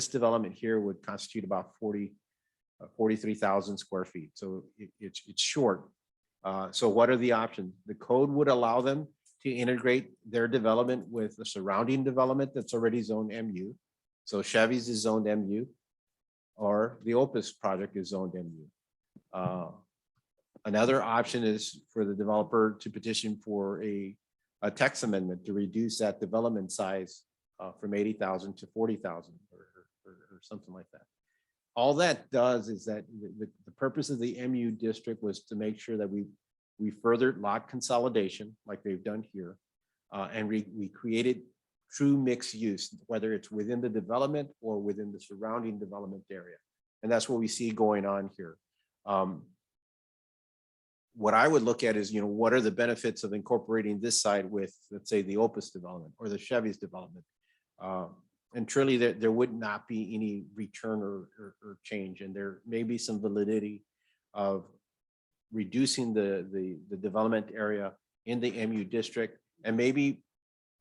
development here would constitute about 43,000 square feet, so it's short. So what are the options? The code would allow them to integrate their development with the surrounding development that's already zoned MU. So Chevy's is zoned MU, or the Opus project is zoned MU. Another option is for the developer to petition for a text amendment to reduce that development size from 80,000 to 40,000 or something like that. All that does is that the purpose of the MU district was to make sure that we furthered lot consolidation like they've done here. And we created true mixed use, whether it's within the development or within the surrounding development area. And that's what we see going on here. What I would look at is, what are the benefits of incorporating this side with, let's say, the Opus development or the Chevy's development? And truly there would not be any return or change. And there may be some validity of reducing the development area in the MU district and maybe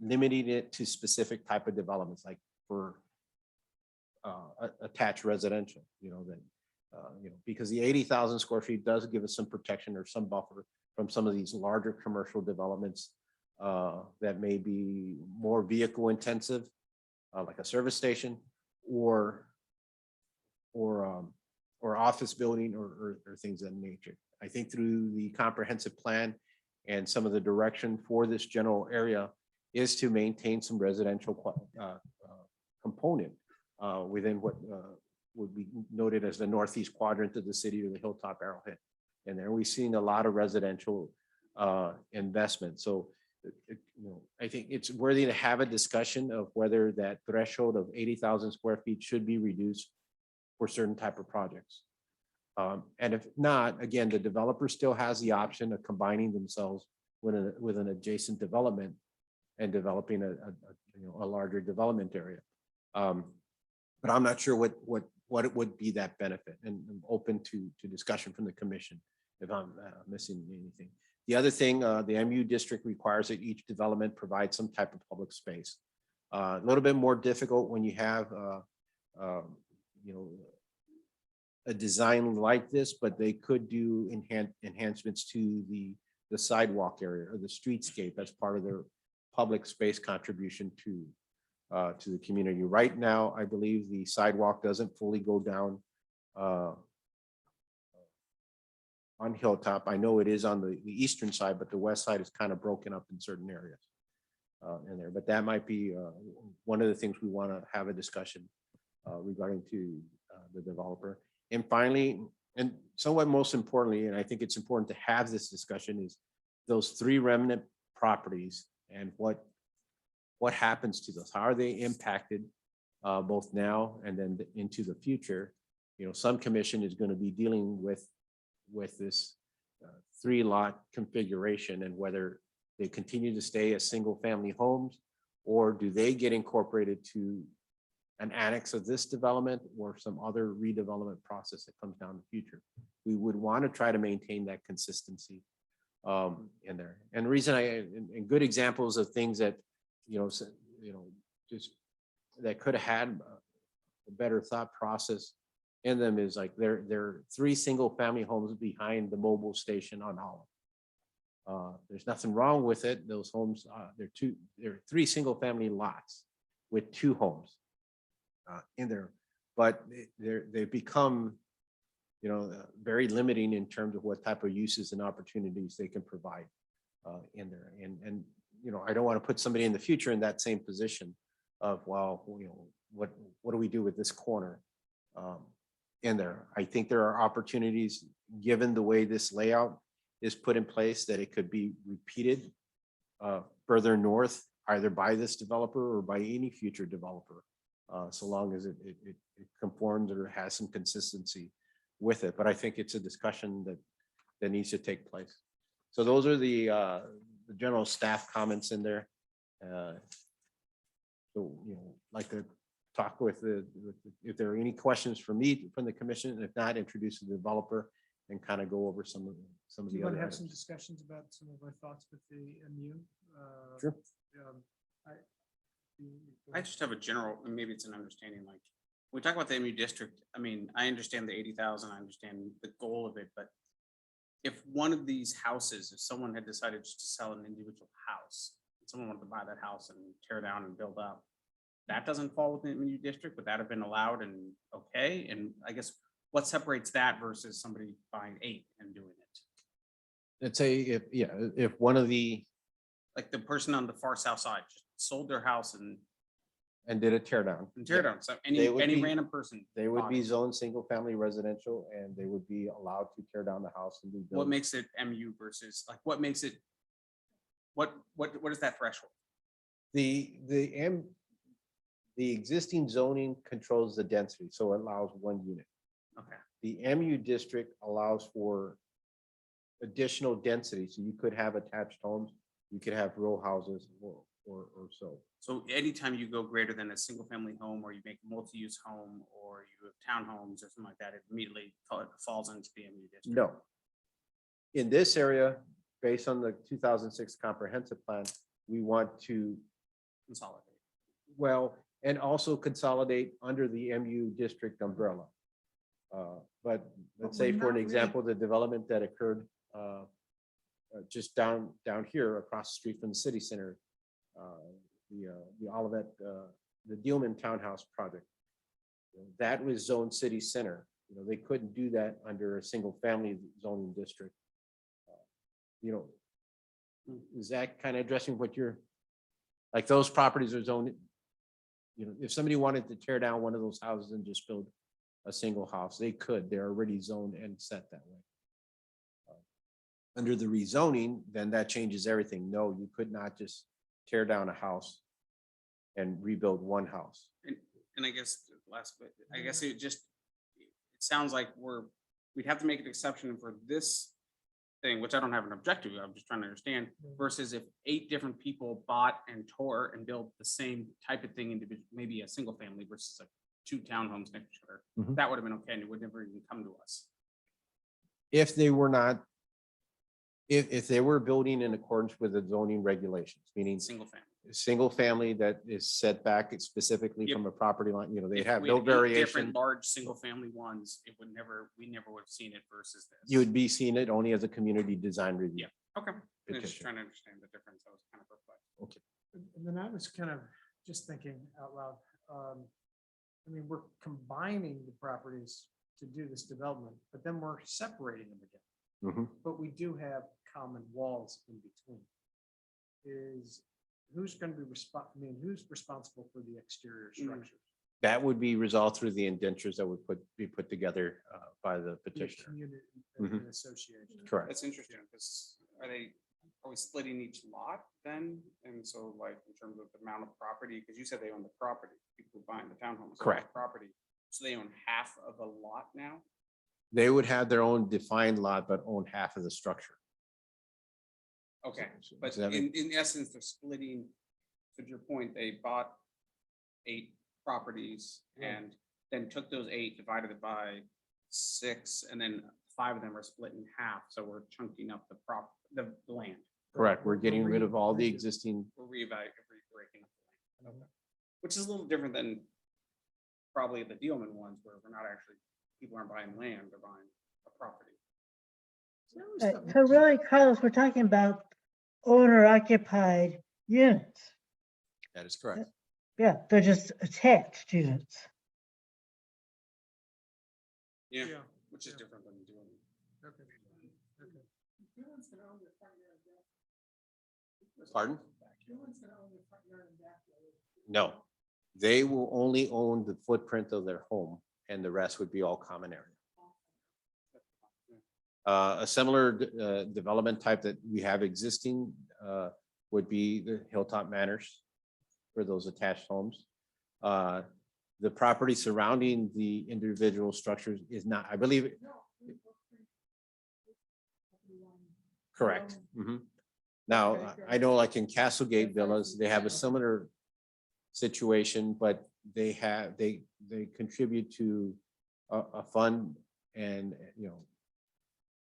limiting it to specific type of developments, like for attached residential, because the 80,000 square feet does give us some protection or some buffer from some of these larger commercial developments that may be more vehicle intensive, like a service station or office building or things of that nature. I think through the comprehensive plan and some of the direction for this general area is to maintain some residential component within what would be noted as the northeast quadrant of the city or the Hilltop Arrowhead. And there we've seen a lot of residential investment. So, I think it's worthy to have a discussion of whether that threshold of 80,000 square feet should be reduced for certain type of projects. And if not, again, the developer still has the option of combining themselves with an adjacent development and developing a larger development area. But I'm not sure what it would be that benefit, and I'm open to discussion from the commission if I'm missing anything. The other thing, the MU district requires that each development provide some type of public space. A little bit more difficult when you have a design like this, but they could do enhancements to the sidewalk area or the streetscape as part of their public space contribution to the community. Right now, I believe the sidewalk doesn't fully go down on Hilltop. I know it is on the eastern side, but the west side is kind of broken up in certain areas in there. But that might be one of the things we want to have a discussion regarding to the developer. And finally, and somewhat most importantly, and I think it's important to have this discussion, is those 3 remnant properties and what happens to those. How are they impacted both now and then into the future? Some commission is going to be dealing with this 3-lot configuration and whether they continue to stay as single family homes, or do they get incorporated to an annex of this development or some other redevelopment process that comes down in the future. We would want to try to maintain that consistency in there. And the reason and good examples of things that, just that could have had a better thought process in them is like there are 3 single family homes behind the mobile station on Olive. There's nothing wrong with it. Those homes, they're 3 single family lots with 2 homes in there. but they become, very limiting in terms of what type of uses and opportunities they can provide in there. And, I don't want to put somebody in the future in that same position of, well, what do we do with this corner in there? I think there are opportunities, given the way this layout is put in place, that it could be repeated further north, either by this developer or by any future developer, so long as it conforms or has some consistency with it. But I think it's a discussion that needs to take place. So those are the general staff comments in there. So, like to talk with if there are any questions for me from the commission, and if not, introduce the developer and kind of go over some of Do the you want other to have some items. discussions about some of our thoughts with the MU? Sure. I just have a general, and maybe it's an understanding, like, when we talk about the MU district, I mean, I understand the 80,000, I understand the goal of it, but if one of these houses, if someone had decided just to sell an individual house, someone wanted to buy that house and tear down and build up, that doesn't fall within the MU district, would that have been allowed and okay? And I guess what separates that versus somebody buying 8 and doing it? Let's say if one of Like the person on the far south side just sold their house and did a tear down. tear down. So They would any be- random person. They would bought be it. zoned single family residential, and they would be allowed to tear down the house and rebuild. What makes it MU versus, like, what makes it, what is that threshold? The existing zoning controls the density, so it allows 1 unit. Okay. The MU district allows for additional density, so you could have attached homes, you could have row houses or so. So anytime you go greater than a single family home, or you make a multi-use home, or you have townhomes or something like that, it immediately falls into the MU district. No. In this area, based on the 2006 comprehensive plan, we want to, Consolidate. well, and also consolidate under the MU district umbrella. But let's say, we're for an not example, the development that occurred just down here across the street from the city center, the Olivet, the Dealman Townhouse project. That was zoned city center. They couldn't do that under a single family zoning district. Is that kind of addressing what you're, like, those properties are zoned? If somebody wanted to tear down one of those houses and just build a single house, they could. They're already zoned and set that way. Under the rezoning, then that changes everything. No, you could not just tear down a house and rebuild one house. And I guess the last bit, I guess it sounds like we'd have to make an exception for this thing, which I don't have an objective. I'm just trying to understand, versus if 8 different people bought and tore and built the same type of thing, individual, maybe a single family versus like 2 townhomes next to each other, Mhm. that would have been okay, and it would never even come to us. If they were not, if they were building in accordance with the zoning regulations, meaning Single family. single family that is set back specifically Yep. from a property line, they If have we no had 8 variation. different large single family ones, we never would have seen it versus this. You would be seeing it only as a community design review. Yeah. Okay. I'm just Petition. trying to understand the difference. I was kind of perplexed. And then I was kind of just thinking out loud. I mean, we're combining the properties to do this development, but then we're separating them again. Mhm. But we do have common walls in between. Who's going to be who's responsible for the exterior structures? That would be resolved through the indentures that would be put together by the The petitioner. community Mhm. association. Correct. That's interesting, because are we splitting each lot then? And so, like, in terms of the amount of property, because you said they own the property, people buying the townhomes. own the Correct. Property, so they own half of a lot now? They would have their own defined lot, but own half of the structure. Okay, So- but so that in essence, they're splitting, to your point, they bought 8 properties and then took those 8, divided it by 6, and then 5 of them are split in half, so we're chunking up the land. Correct. We're getting rid of all the existing. We're breaking up the land. Okay. Which is a little different than probably the Dealman ones, where we're not actually, people aren't buying land, they're buying a property. So really, Carlos, we're talking about owner occupied units. That is correct. Yeah, they're just attached units. Yeah, Yeah, which is yeah. different than doing. Okay. Okay. Pardon? No, they will only own the footprint of their home and the rest would be all common area. A similar development type that we have existing would be the Hilltop Manors for those attached homes. The property surrounding the individual structures is not, I believe. Correct. Mhm. Now, I know like in Castlegate Villas, they have a similar situation, but they contribute to a fund and,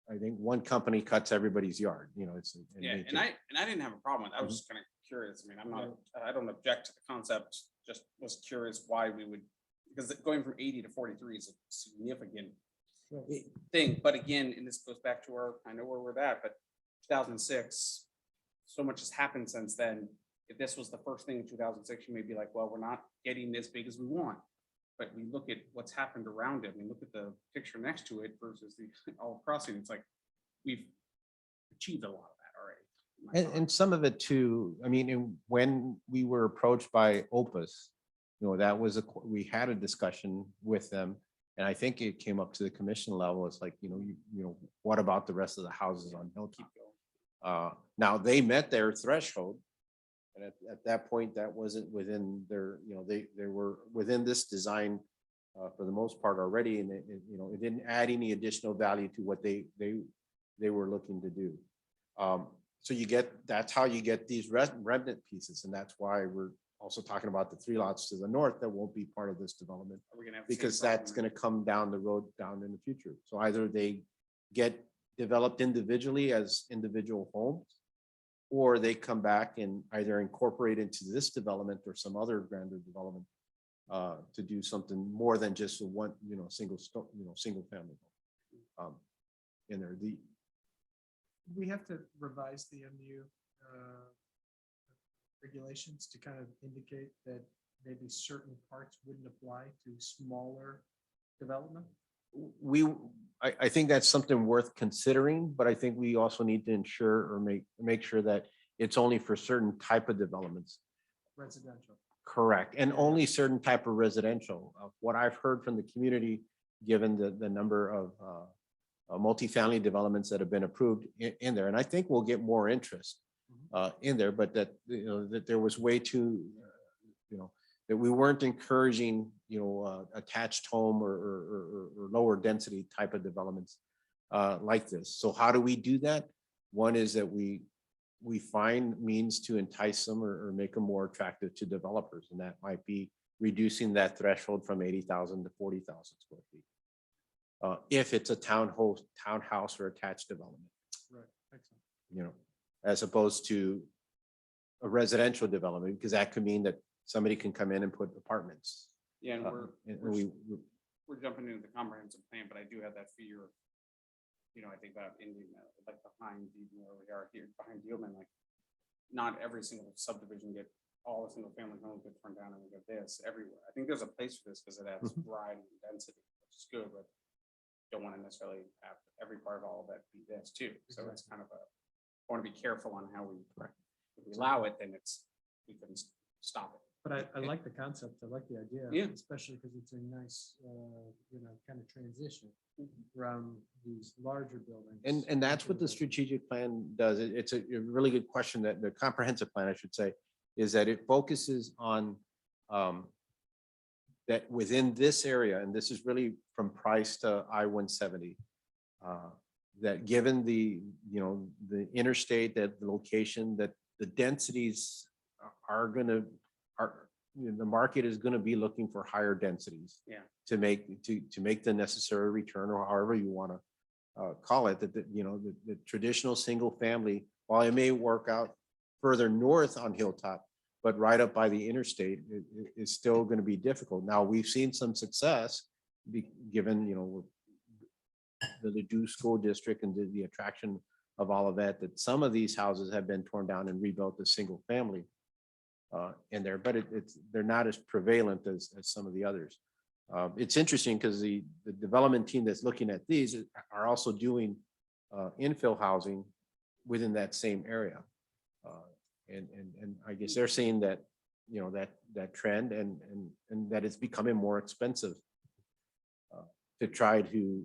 I think one company cuts everybody's yard, it's. Yeah, and I didn't have a problem with it. I was just kind of curious. I mean, I don't object to the concept, just was curious why we would, because going from 80 to 43 is a significant thing. But again, and this goes back to I know where we're at, but 2006, so much has happened since then. If this was the first thing in 2006, you may be like, well, we're not getting as big as we want. But we look at what's happened around it. I mean, look at the picture next to it versus the Olive Crossing. It's like we've achieved a lot of that already. And some of it too, I mean, when we were approached by Opus, that was we had a discussion with them. And I think it came up to the commission level. It's like, what about the rest of the houses on Hilltop? Now they met their threshold. And at that point, that wasn't within their, they were within this design for the most part already. And it didn't add any additional value to what they were looking to do. So that's how you get these remnant pieces. And that's why we're also talking about the 3 lots to the north that won't be part of this development. Are we gonna have the same Because problem that's going to come down the road down in the future. So either they get developed individually as individual homes, or they come back and either incorporate into this development or some other grander development to do something more than just one, single family home in there. We have to revise the MU regulations to kind of indicate that maybe certain parts wouldn't apply to smaller development. I think that's something worth considering, but I think we also need to ensure or make sure that it's only for certain type of developments. Residential. Correct. And only certain type of residential. What I've heard from the community, given the number of multifamily developments that have been approved in there, and I think we'll get more interest in there, but that, that there was way too, that we weren't encouraging, attached home or lower density type of developments like this. So how do we do that? One is that we find means to entice them or make them more attractive to developers. And that might be reducing that threshold from 80,000 to 40,000 square feet. If it's a townhouse or attached development. Right. Excellent. As opposed to a residential development, because that could mean that somebody can come in and put apartments. Yeah, and and we're jumping into the comprehensive plan, but I do have that fear. I think about Indian, like behind where we are here, behind Dealman, like not every single subdivision all the single family homes get turned down and we get this everywhere. I think there's a place for this because it adds variety and density, which is good, but don't want to necessarily have every part of all of that be this too. So it's kind of I want to be careful on how if we allow it, then we can stop it. But I like the concept. I like the idea. Yeah. Especially because it's a nice, kind of transition from these larger buildings. And that's what the strategic plan does. It's a really good question that the comprehensive plan, I should say, is that it focuses on that within this area, and this is really from Price to I-170, that given the interstate, that the location, that the densities the market is going to be looking for higher densities to make the necessary return, or however you want to call it, that the traditional single family, while it may work out further north on Hilltop, but right up by the interstate, is still going to be difficult. Now, we've seen some success given the Ladue School District and the attraction of all of that some of these houses have been torn down and rebuilt as single family in there, but they're not as prevalent as some of the others. It's interesting because the development team that's looking at these are also doing infill housing within that same area. And I guess they're seeing that, you know, that trend and that it's becoming more expensive to try to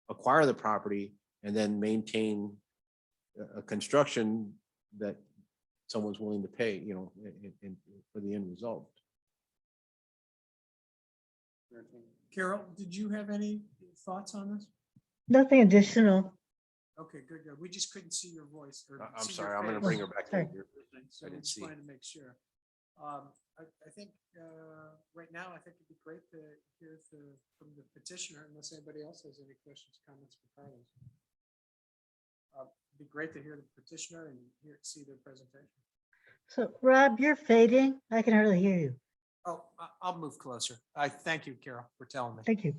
acquire the property and then maintain a construction that someone's willing to pay, you know, for the end result. Carol, did you have any thoughts on this? Nothing additional. Okay, good, good. We just couldn't see your voice. or I'm see your sorry, I'm gonna face. bring her back Sorry. in here. So I we didn't just see. wanted to make sure. I think right now, I think it'd be great to hear from the petitioner, unless anybody else has any questions, comments for Carlos. It'd be great to hear the petitioner and see their presentation. So Rob, you're fading. I can hardly hear you. Oh, I'll move closer. I thank you, Carol, for telling me. Thank you.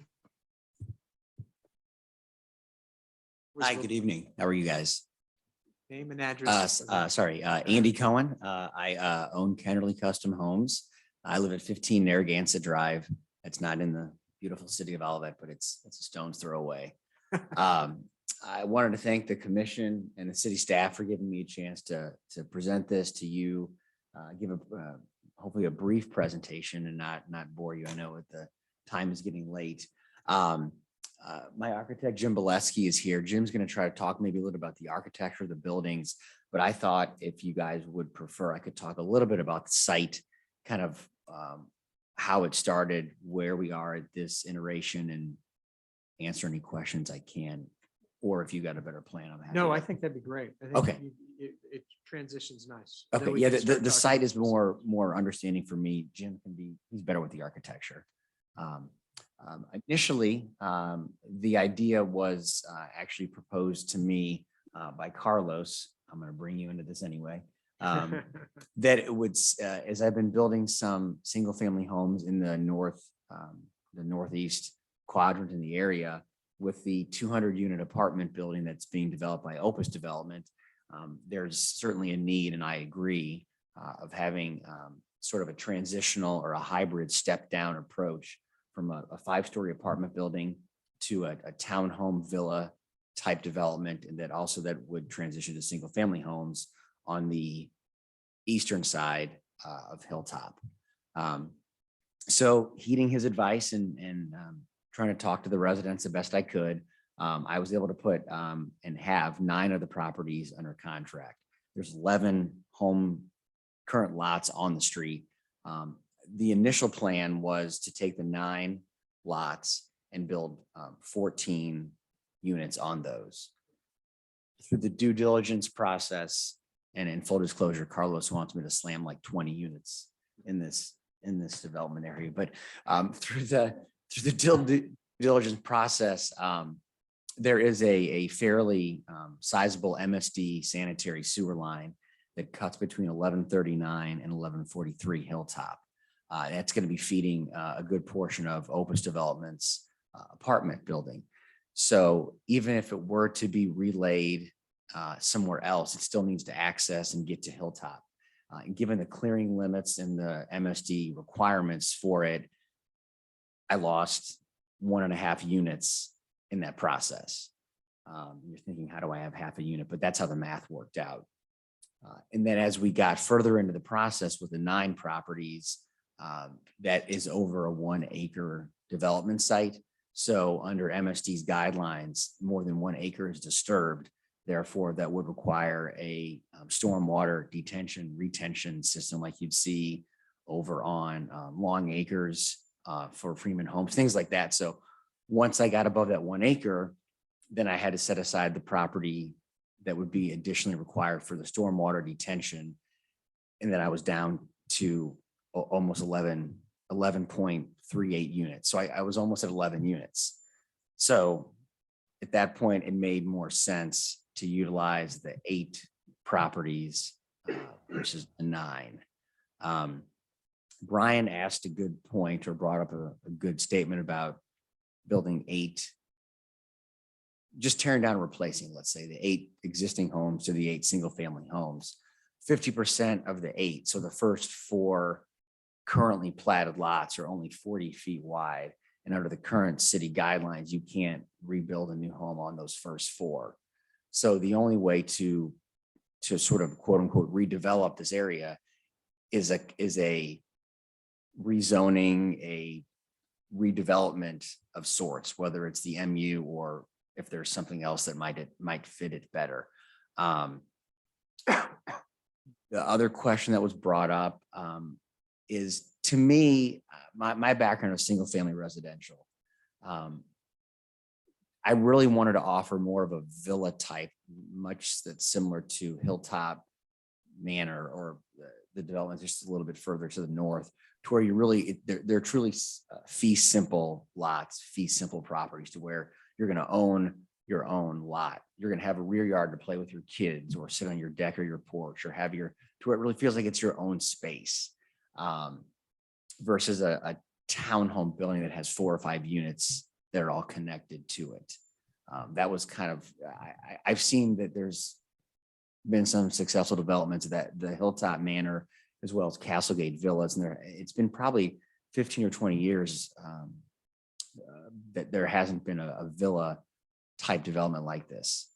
Hi, good evening. How are you guys? Name and address. Sorry, Andy Cohen. I own Kennerly Custom Homes. I live at 15 Narragansett Drive. It's not in the beautiful city of Olivet, but it's a stone's throw away. I wanted to thank the commission and the city staff for giving me a chance to present this to you, give hopefully a brief presentation and not bore you. I know the time is getting late. My architect, Jim Bolesky, is here. Jim's going to try to talk maybe a little about the architecture of the buildings, but I thought if you guys would prefer, I could talk a little bit about the site, kind of how it started, where we are at this iteration, and answer any questions I can. Or if you got a better plan, I'm happy. No, to- I think that'd be great. I think Okay. It transitions nice. And then Okay, we yeah, can start the talking site about is this. more understanding for me. Jim he's better with the architecture. Initially, the idea was actually proposed to me by Carlos. I'm going to bring you into this anyway. That it would, as I've been building some single family homes in the northeast quadrant in the area, with the 200 unit apartment building that's being developed by Opus Development, there's certainly a need, and I agree, of having sort of a transitional or a hybrid step down approach from a 5-story apartment building to a townhome villa type development, and that would transition to single family homes on the eastern side of Hilltop. So heeding his advice and trying to talk to the residents the best I could, I was able to put and have 9 of the properties under contract. There's 11 current lots on the street. The initial plan was to take the 9 lots and build 14 units on those. Through the due diligence process, and in full disclosure, Carlos wants me to slam like 20 units in this development area. But through the due diligence process, there is a fairly sizable MSD sanitary sewer line that cuts between 1139 and 1143 Hilltop. That's going to be feeding a good portion of Opus Development's apartment building. So even if it were to be relayed somewhere else, it still needs to access and get to Hilltop. And given the clearing limits and the MSD requirements for it, I lost 1.5 units in that process. You're thinking, how do I have half a unit? But that's how the math worked out. And then as we got further into the process with the 9 properties, that is over a 1 acre development site. So under MSD's guidelines, more than 1 acre is disturbed. Therefore, that would require a stormwater retention system like you'd see over on Long Acres for Freeman Homes, things like that. So once I got above that 1 acre, then I had to set aside the property that would be additionally required for the stormwater detention. And then I was down to almost 11.38 units. So I was almost at 11 units. So at that point, it made more sense to utilize the 8 properties versus the 9. Brian asked a good point, or brought up a good statement about building 8, just tearing down and replacing, let's say, the 8 existing homes to the 8 single family homes. 50% of the 8, so the first 4 currently platted lots are only 40 feet wide. And under the current city guidelines, you can't rebuild a new home on those first 4. So the only way to sort of quote unquote redevelop this area is a rezoning, a redevelopment of sorts, whether it's the MU or if there's something else that might fit it better. The other question that was brought up is, to me, my background is single family residential. I really wanted to offer more of a villa type, much that's similar to Hilltop Manor or the development just a little bit further to the north, to where you really, they're truly fee simple lots, fee simple properties, to where you're going to own your own lot. You're going to have a rear yard to play with your kids or sit on your deck or your porch or have to where it really feels like it's your own space, versus a townhome building that has 4 or 5 units that are all connected to it. That was kind of, I've seen that there's been some successful developments of that, the Hilltop Manor, as well as Castlegate Villas. And it's been probably 15 or 20 years that there hasn't been a villa type development like this.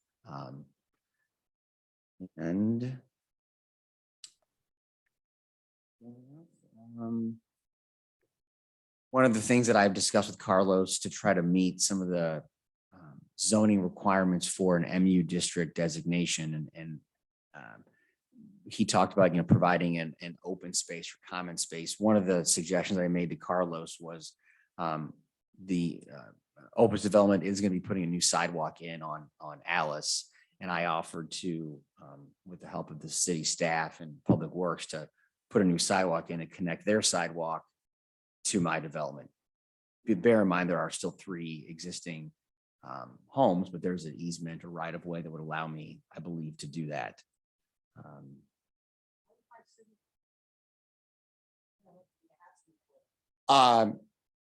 One of the things that I've discussed with Carlos to try to meet some of the zoning requirements for an MU district designation, and he talked about, providing an open space or common space. One of the suggestions I made to Carlos was the Opus Development is going to be putting a new sidewalk in on Alice, and I offered to, with the help of the city staff and Public Works, to put a new sidewalk in and connect their sidewalk to my development. Bear in mind, there are still 3 existing homes, but there's an easement or right of way that would allow me, I believe, to do that.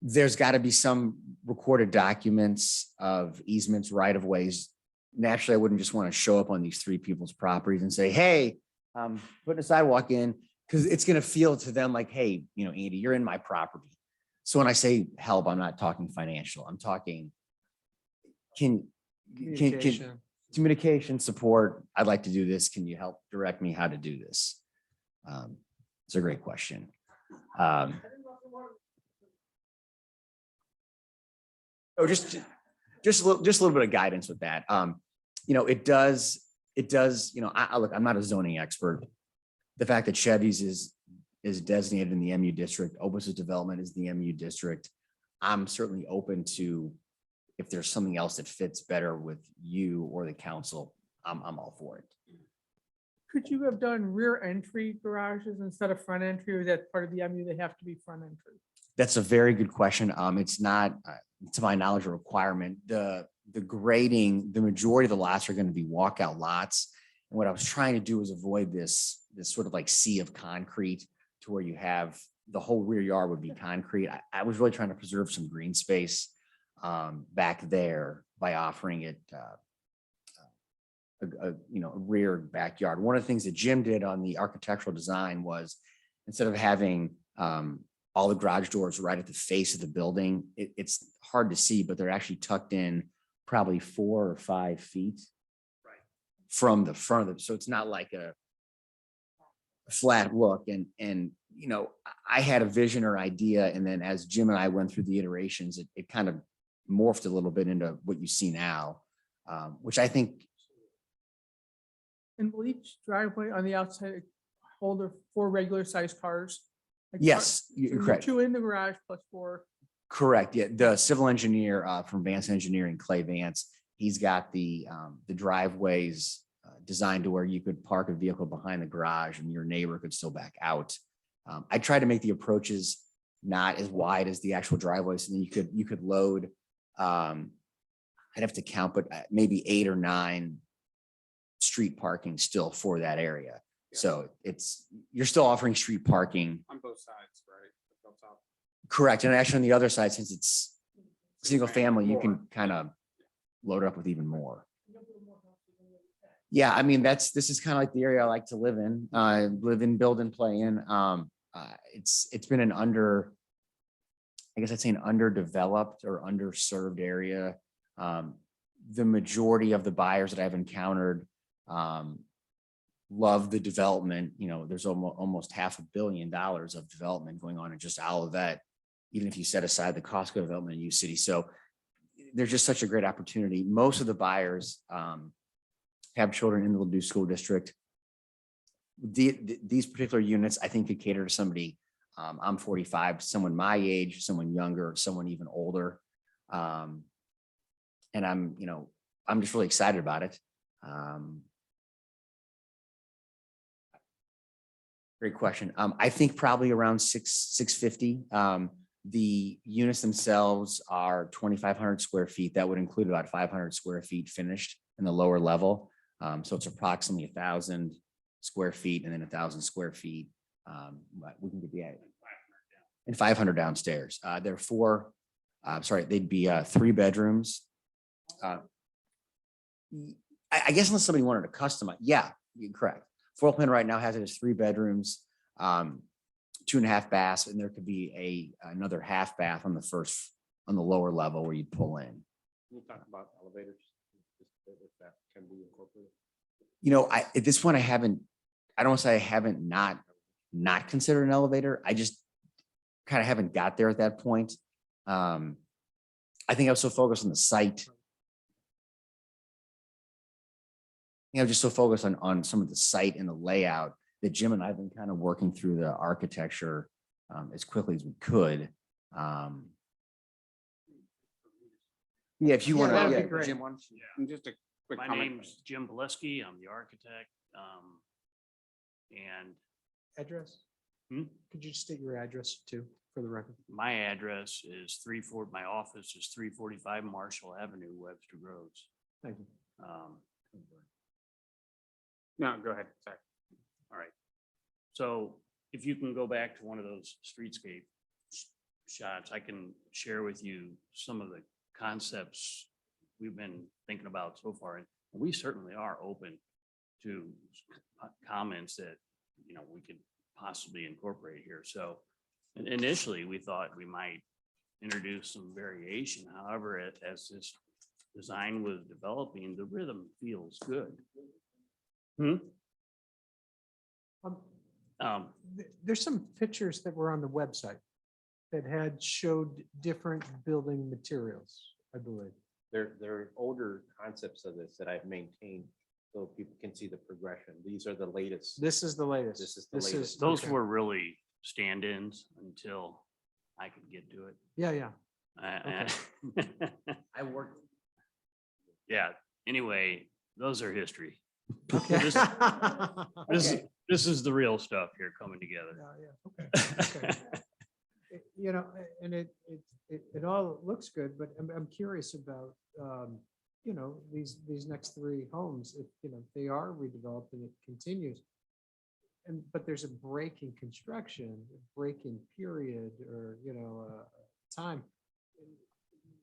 There's got to be some recorded documents of easements, right of ways. Naturally, I wouldn't just want to show up on these 3 people's properties and say, hey, putting a sidewalk in, because it's going to feel to them like, hey, Andy, you're in my property. So when I say help, I'm not talking financial. I'm talking communication support. I'd like to do this. Can you help direct me how to do this? It's a great question. Just a little bit of guidance with that. It does, look, I'm not a zoning expert. The fact that Chevy's is designated in the MU district, Opus's development is the MU district. I'm certainly open to, if there's something else that fits better with you or the council, I'm all for it. Could you have done rear entry garages instead of front entry, or is that part of the MU, they have to be front entry? That's a very good question. It's not, to my knowledge, a requirement. The grading, the majority of the lots are going to be walkout lots. And what I was trying to do is avoid this sort of like sea of concrete, to where you have the whole rear yard would be concrete. I was really trying to preserve some green space back there by offering it a rear backyard. One of the things that Jim did on the architectural design was, instead of having all the garage doors right at the face of the building, it's hard to see, but they're actually tucked in probably 4 or 5 feet from the front of it. So it's not like a flat look. And I had a vision or idea, and then as Jim and I went through the iterations, it kind of morphed a little bit into what you see now, which I think. And will each driveway on the outside hold 4 regular sized cars? Like Yes, so you're you have correct. 2 in the garage plus 4. Correct. Yeah, the civil engineer from Vance Engineering, Clay Vance, he's got the driveways designed to where you could park a vehicle behind the garage and your neighbor could still back out. I tried to make the approaches not as wide as the actual driveways, and then you could load. I'd have to count, but maybe 8 or 9 street parking still for that area. So you're still offering street parking. On both sides, right? Correct. And actually on the other side, since it's single family, you can kind of load it up with even more. Yeah, I mean, this is kind of like the area I like to live in. Live in, build and play in. It's been an I guess I'd say an underdeveloped or underserved area. The majority of the buyers that I've encountered love the development. You know, there's almost $500 million of development going on in just Olivet, even if you set aside the Costco development in U City. So there's just such a great opportunity. Most of the buyers have children in the Ladue School District. These particular units, I think, could cater to somebody. I'm 45, someone my age, someone younger, someone even older. And I'm just really excited about it. Great question. I think probably around 650. The units themselves are 2,500 square feet. That would include about 500 square feet finished in the lower level. So it's approximately 1,000 square feet and then 1,000 square feet. We can get the and 500 downstairs. There are they'd be 3 bedrooms. I guess unless somebody wanted to customize, yeah, you're correct. Floor plan right now has it as 3 bedrooms, 2.5 baths, and there could be another half bath on the lower level where you'd pull in. Can you talk about elevators? If that can be incorporated. You know, at this point, I don't want to say I haven't not considered an elevator. I just kind of haven't got there at that point. I think I was so focused on the site. Just so focused on some of the site and the layout that Jim and I have been kind of working through the architecture as quickly as we could. Yeah, if you want that'd be to, great. Jim, And just a quick My comment. name's Jim Boleski. I'm the architect. And Address? Hmm? Could you state your address too, for the record? my address is my office is 345 Marshall Avenue, Webster Groves. Thank you. No, go ahead. Sorry. All right. So if you can go back to one of those streetscape shots, I can share with you some of the concepts we've been thinking about so far. And we certainly are open to comments that, we could possibly incorporate here. So initially we thought we might introduce some variation. However, as this design was developing, the rhythm feels good. There's some pictures that were on the website that showed different building materials, I believe. There are older concepts of this that I've maintained so people can see the progression. These are the latest. This is the latest. This is the latest. Those were really stand-ins until I could get to it. Yeah. I worked. Yeah, anyway, those are history. Okay. This is the real stuff here coming together. Okay. And it all looks good, but I'm curious about, these next 3 homes, if, they are redeveloped and it continues. But there's a break in construction, a break in period, or, time.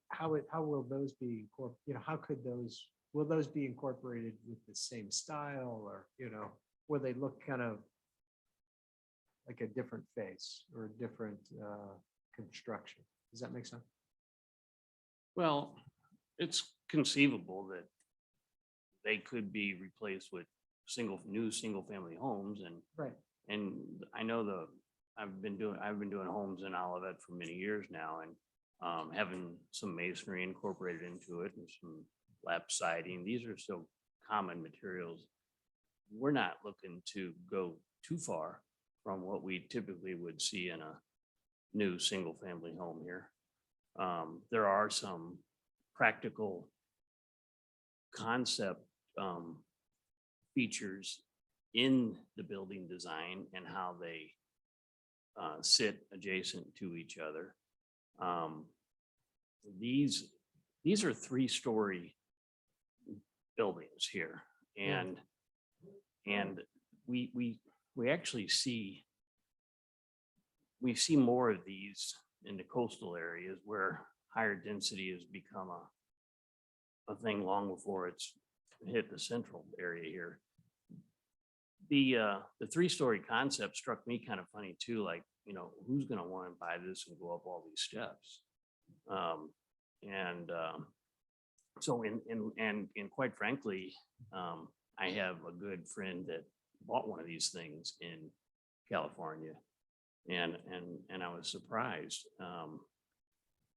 How will those be, will those be incorporated with the same style, or, will they look kind of like a different face or a different construction? Does that make sense? Well, it's conceivable that they could be replaced with new single family homes, and Right. And I know I've been doing homes in Olivet for many years now, and having some masonry incorporated into it and some lap siding. These are so common materials. We're not looking to go too far from what we typically would see in a new single family home here. There are some practical concept features in the building design and how they sit adjacent to each other. These are 3-story buildings here, and we actually see more of these in the coastal areas where higher density has become a thing long before it's hit the central area here. The 3-story concept struck me kind of funny too. Like, you know, who's gonna want to buy this and go up all these steps? So and quite frankly, I have a good friend that bought one of these things in California, and I was surprised.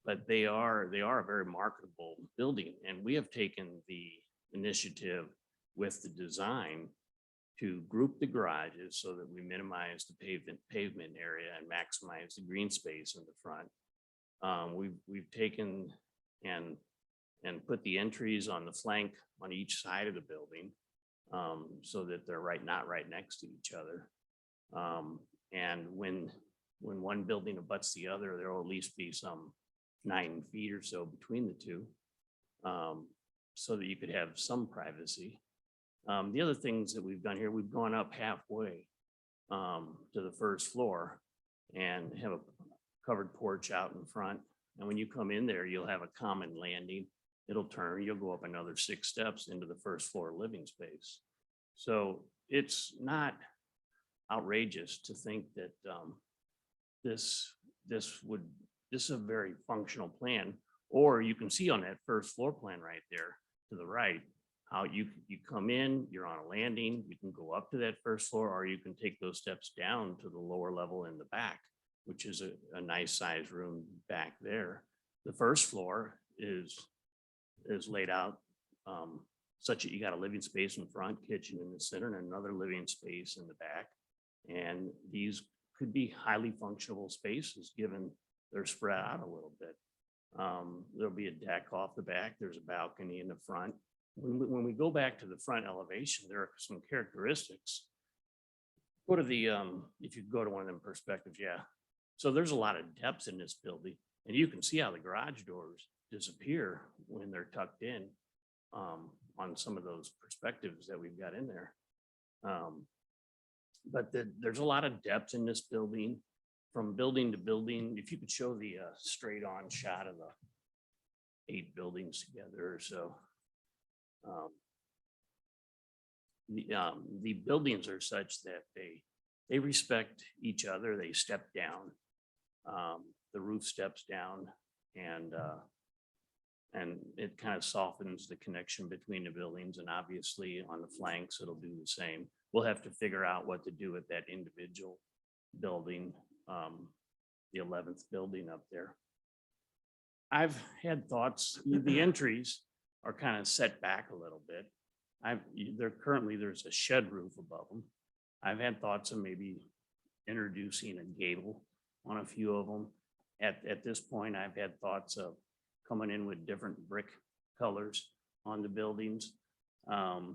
But they are a very marketable building, and we have taken the initiative with the design to group the garages so that we minimize the pavement area and maximize the green space in the front. We've taken and put the entries on the flank on each side of the building, so that they're not right next to each other. And when one building abuts the other, there will at least be some 9 feet or so between the two, so that you could have some privacy. The other things that we've done here, we've gone up halfway to the first floor and have a covered porch out in front. And when you come in there, you'll have a common landing. It'll turn, you'll go up another 6 steps into the first floor living space. So it's not outrageous to think that this is a very functional plan. Or you can see on that first floor plan right there to the right, how you come in, you're on a landing, you can go up to that first floor, or you can take those steps down to the lower level in the back, which is a nice sized room back there. The first floor is laid out such that you got a living space in front, kitchen in the center, and another living space in the back. And these could be highly functional spaces given they're spread out a little bit. There'll be a deck off the back. There's a balcony in the front. When we go back to the front elevation, there are some characteristics. Go to the, if you go to one of them perspectives, yeah. So there's a lot of depth in this building, and you can see how the garage doors disappear when they're tucked in on some of those perspectives that we've got in there. But there's a lot of depth in this building from building to building. If you could show the straight on shot of the 8 buildings together or so. The buildings are such that they respect each other. They step down. The roof steps down, and it kind of softens the connection between the buildings. And obviously on the flanks, it'll do the same. We'll have to figure out what to do with that individual building, the 11th building up there. I've had thoughts. The entries are kind of set back a little bit. There's a shed roof above them. I've had thoughts of maybe introducing a gable on a few of them. At this point, I've had thoughts of coming in with different brick colors on the buildings. And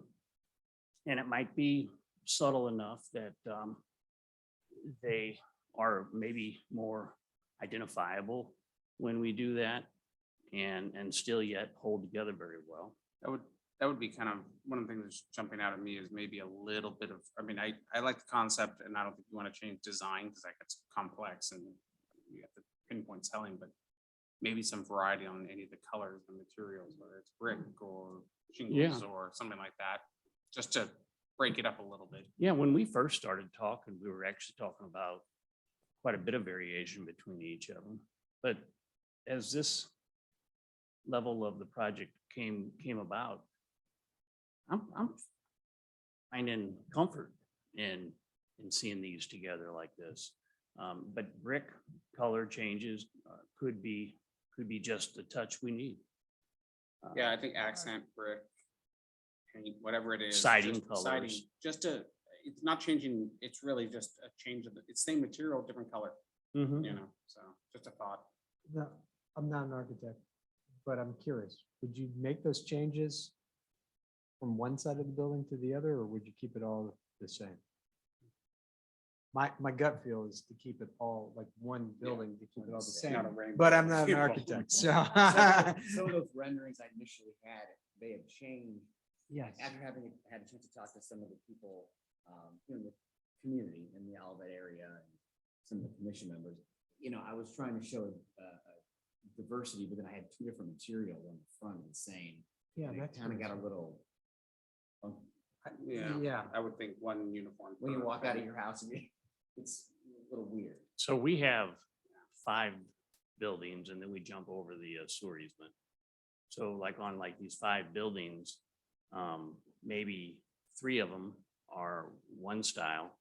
it might be subtle enough that they are maybe more identifiable when we do that, and still yet hold together very well. That would be kind of one of the things that's jumping out at me is maybe a little bit of, I mean, I like the concept, and I don't think you want to change design because that gets complex and you have to pinpoint selling, but maybe some variety on any of the colors and materials, whether it's brick or shingles or something like that, just to break it up a little bit. Yeah, when we first started talking, we were actually talking about quite a bit of variation between each of them. But as this level of the project came about, I'm finding comfort in seeing these together like this. But brick color changes could be just the touch we need. Yeah, I think accent brick, paint, whatever it is. Siding just colors. It's not changing, it's really just a change of it's same material, different color, you know, so just a thought. No, I'm not an architect, but I'm curious. Would you make those changes from one side of the building to the other, or would you keep it all the same? My gut feel is to keep it all like one building, to keep it all the same, Not a rainbow. but I'm not an architect, so. Some of those renderings I initially had, they have changed. Yes. After having had a chance to talk to some of the people in the community in the Olivet area and some of the commission members, I was trying to show diversity, but then I had 2 different materials on the front and saying, Yeah, it that's kind of got a little. Yeah, I would think one uniform. When you walk out of your house, it's a little weird. So we have 5 buildings and then we jump over the sewer easement. So like on like these 5 buildings, maybe 3 of them are one style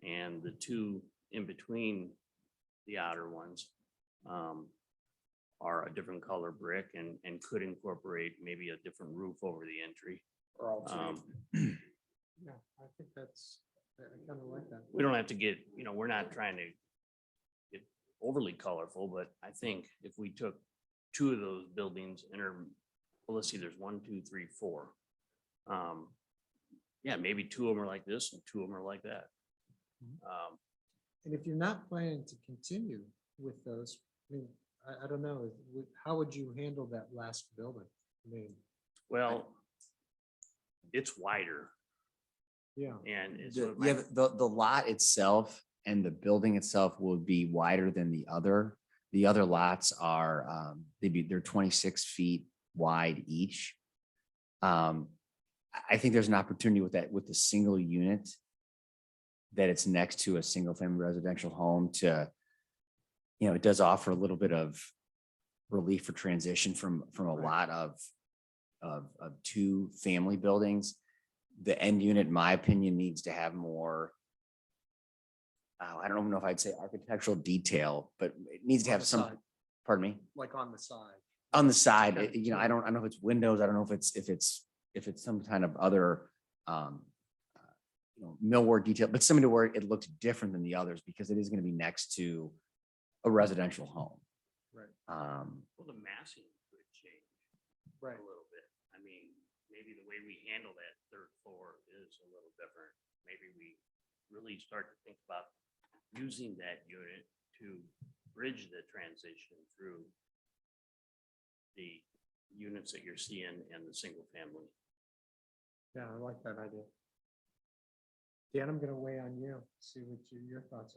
and the 2 in between the outer ones are a different color brick and could incorporate maybe a different roof over the entry. Yeah, I think that's, I kind of like that. We don't have to get, we're not trying to get overly colorful, but I think if we took 2 of those buildings and well, let's see, there's 1, 2, 3, 4. Yeah, maybe 2 of them are like this and 2 of them are like that. And if you're not planning to continue with those, I mean, I don't know, how would you handle that last building? I mean, Well, it's wider yeah. and it's. Yeah, the lot itself and the building itself will be wider than the other. The other lots are, they're 26 feet wide each. I think there's an opportunity with that, with the single unit, that it's next to a single family residential home to, it does offer a little bit of relief for transition from a lot of 2 family buildings. The end unit, in my opinion, needs to have more, I don't know if I'd say architectural detail, but it needs to On have the some, side. pardon me, Like on the side. on the side, Okay. I don't know if it's windows. I don't know if it's some kind of other, millwork detail, but something to where it looks different than the others because it is going to be next to a residential home. Right. Well, the massing could change Right. a little bit. I mean, maybe the way we handle that 3rd floor is a little different. Maybe we really start to think about using that unit to bridge the transition through the units that you're seeing and the single family. Yeah, I like that idea. Dan, I'm gonna weigh on you, see what your thoughts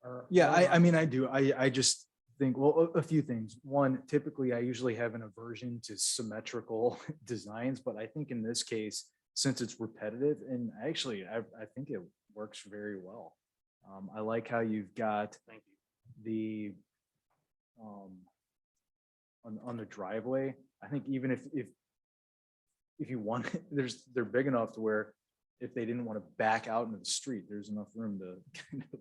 are. Yeah, I mean, I do. I just think, well, a few things. One, typically I usually have an aversion to symmetrical designs, but I think in this case, since it's repetitive, and actually, I think it works very well. I like how you've got Thank you. the on the driveway. I think even if you want, they're big enough to where if they didn't want to back out into the street, there's enough room to kind of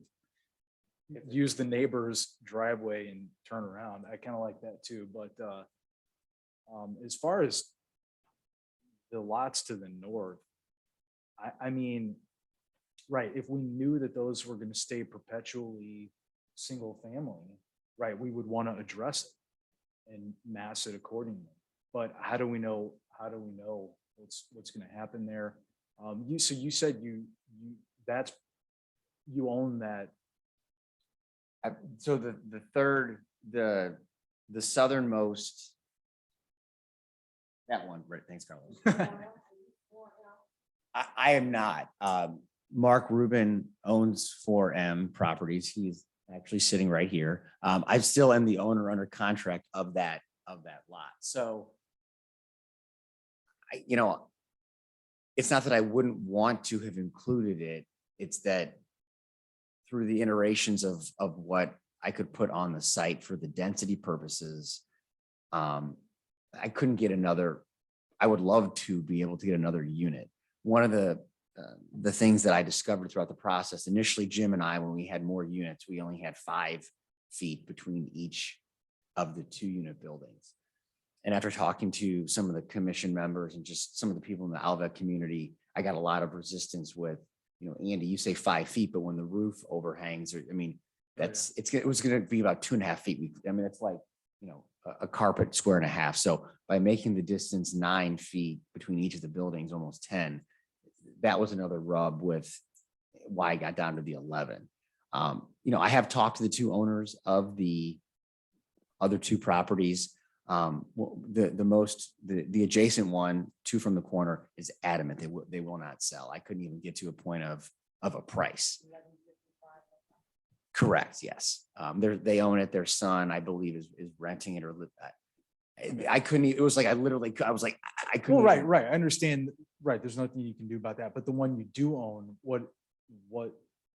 use the neighbor's driveway and turn around. I kind of like that too. But as far as the lots to the north, I mean, right, if we knew that those were going to stay perpetually single family, right, we would want to address it and mass it accordingly. But how do we know what's going to happen there? You said you own that. So the third, the southernmost, that one, right? Thanks, Carlos. I am not. Mark Rubin owns 4M Properties. He's actually sitting right here. I still am the owner under contract of that lot. So it's not that I wouldn't want to have included it. It's that through the iterations of what I could put on the site for the density purposes, I couldn't get another. I would love to be able to get another unit. One of the things that I discovered throughout the process, initially, Jim and I, when we had more units, we only had 5 feet between each of the 2 unit buildings. And after talking to some of the commission members and just some of the people in the Alva community, I got a lot of resistance with, Andy, you say 5 feet, but when the roof overhangs, it was going to be about 2.5 feet. It's like, a carpet square and a half. So by making the distance 9 feet between each of the buildings, almost 10, that was another rub with why I got down to the 11. I have talked to the 2 owners of the other 2 properties. The adjacent one, 2 from the corner, is adamant they will not sell. I couldn't even get to a point of a price. Correct. Yes. They own it. Their son, I believe, is renting it or I couldn't. It was like I was like I couldn't. Well, right. I understand. Right. There's nothing you can do about that. But the one you do own, what?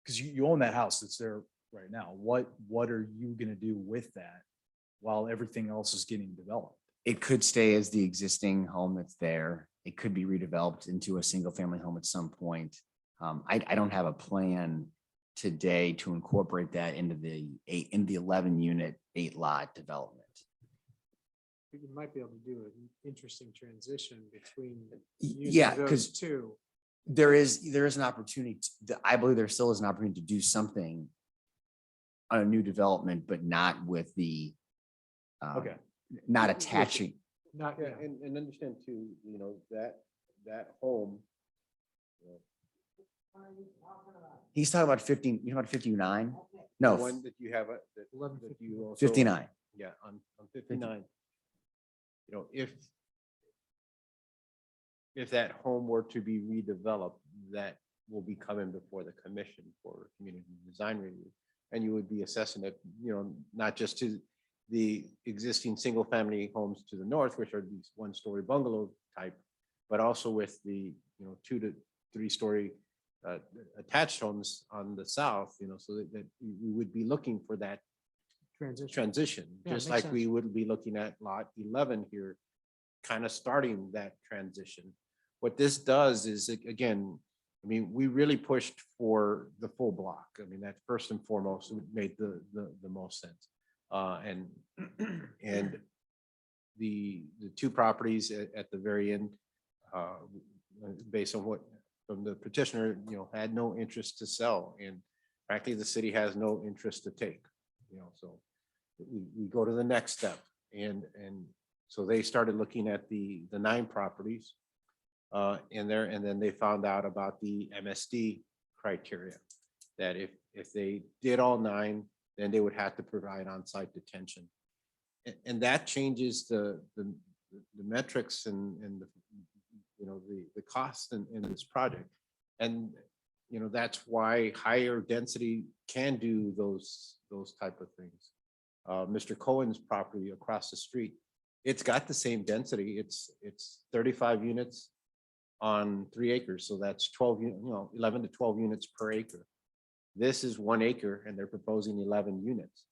Because you own that house. It's there right now. What are you gonna do with that while everything else is getting developed? It could stay as the existing home that's there. It could be redeveloped into a single family home at some point. I don't have a plan today to incorporate that into the 11 unit, 8 lot development. You might be able to do an interesting transition between. Yeah, using those because two. there is an opportunity. I believe there still is an opportunity to do something on a new development, but not with the Okay. not attaching. Not, Yeah, and understand too, you know, that home. He's talking about 15, you know, about 59? The No, one that you have, that you also. 59. Yeah, on 59. You know, if that home were to be redeveloped, that will be coming before the commission for community design review. And you would be assessing it, you know, not just to the existing single family homes to the north, which are these 1-story bungalow type, but also with the, you know, 2 to 3 story attached homes on the south, you know, so that we would be looking for that transition, Yeah, just makes like we would be looking at lot 11 here, kind of starting that transition. What this does is, again, I mean, we really pushed for the full block. I mean, that first and foremost made the most sense. And the 2 properties at the very end, based on what from the petitioner, you know, had no interest to sell, and frankly, the city has no interest to take. You know, so we go to the next step, and so they started looking at the 9 properties in there, and then they found out about the MSD criteria, that if they did all 9, then they would have to provide on-site detention, and that changes the metrics and the, you know, the cost in this project. And you know, that's why higher density can do those type of things. Mr. Cohen's property across the street, it's got the same density. It's 35 units on 3 acres, so that's 12, you know, 11 to 12 units per acre. This is 1 acre and they're proposing 11 units,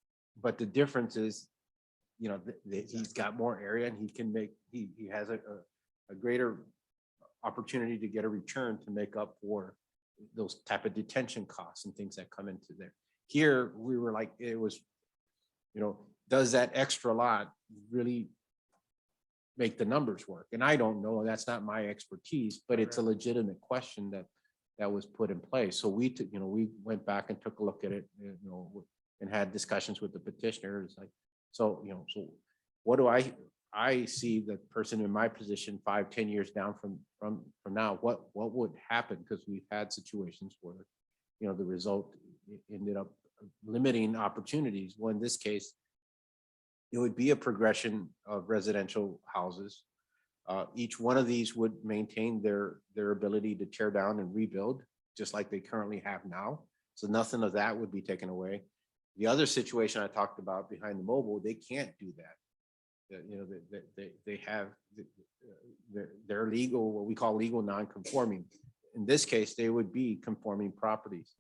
but the difference is, you know, he's got more area, and he can make, he has a greater opportunity to get a return to make up for those type of detention costs and things that come into there. Here, we were like, it was, you know, does that extra lot really make the numbers work? And I don't know, that's not my expertise, but it's a legitimate question that was put in place. So we took, you know, we went back and took a look at it, you know, and had discussions with the petitioner. It's like, so, you know, so what do I see the person in my position 5-10 years down from now, what would happen? Because we've had situations where, you know, the result ended up limiting opportunities. Well, in this case, it would be a progression of residential houses. Each one of these would maintain their ability to tear down and rebuild, just like they currently have now. So nothing of that would be taken away. The other situation I talked about behind the mobile, they can't do that. You know, they have, they're legal, what we call legal non-conforming. In this case, they would be conforming properties.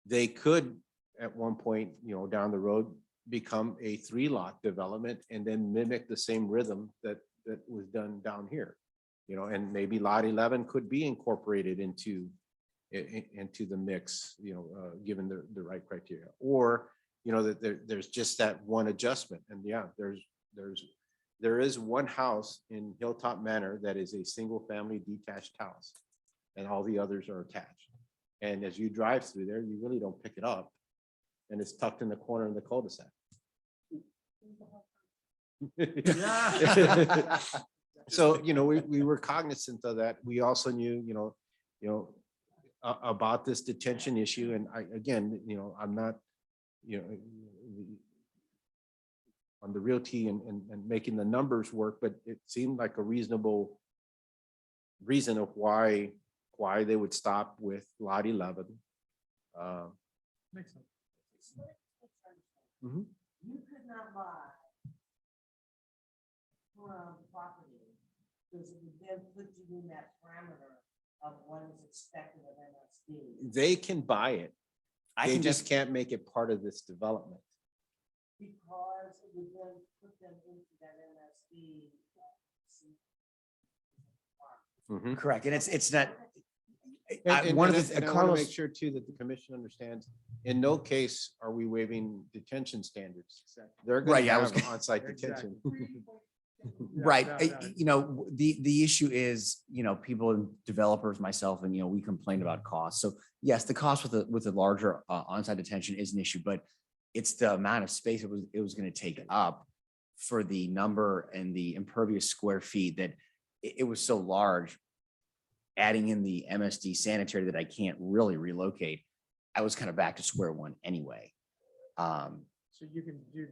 They could, at one point, you know, down the road, become a 3-lot development and then mimic the same rhythm that was done down here. You know, and maybe lot 11 could be incorporated into the mix, you know, given the right criteria, or, you know, that there's just that one adjustment. And yeah, there is one house in Hilltop Manor that is a single family detached house, and all the others are attached. And as you drive through there, you really don't pick it up, and it's tucked in the corner of the cul-de-sac. So, you know, we were cognizant of that. We also knew, you know, about this detention issue. And again, you know, I'm not, you know, on the realty and making the numbers work, but it seemed like a reasonable reason of why they would stop with lot 11. Makes sense. Mhm. You could not buy property because it would then put you in that parameter of what is expected of MSD. They can buy it I They can just just, can't make it part of this development. Because it would then put them into that MSD. correct, and it's not. One of the the, and I want to make sure too that the commission understands, in no case are we waiving detention standards. They're going Right, to yeah, I was have gonna- on-site detention. Right, you know, the issue is, you know, people, developers, myself, and, you know, we complain about costs. So yes, the cost with the larger on-site detention is an issue, but it's the amount of space it was gonna take up for the number and the impervious square feet that it was so large. Adding in the MSD sanitary that I can't really relocate, I was kind of back to square one anyway. So you can do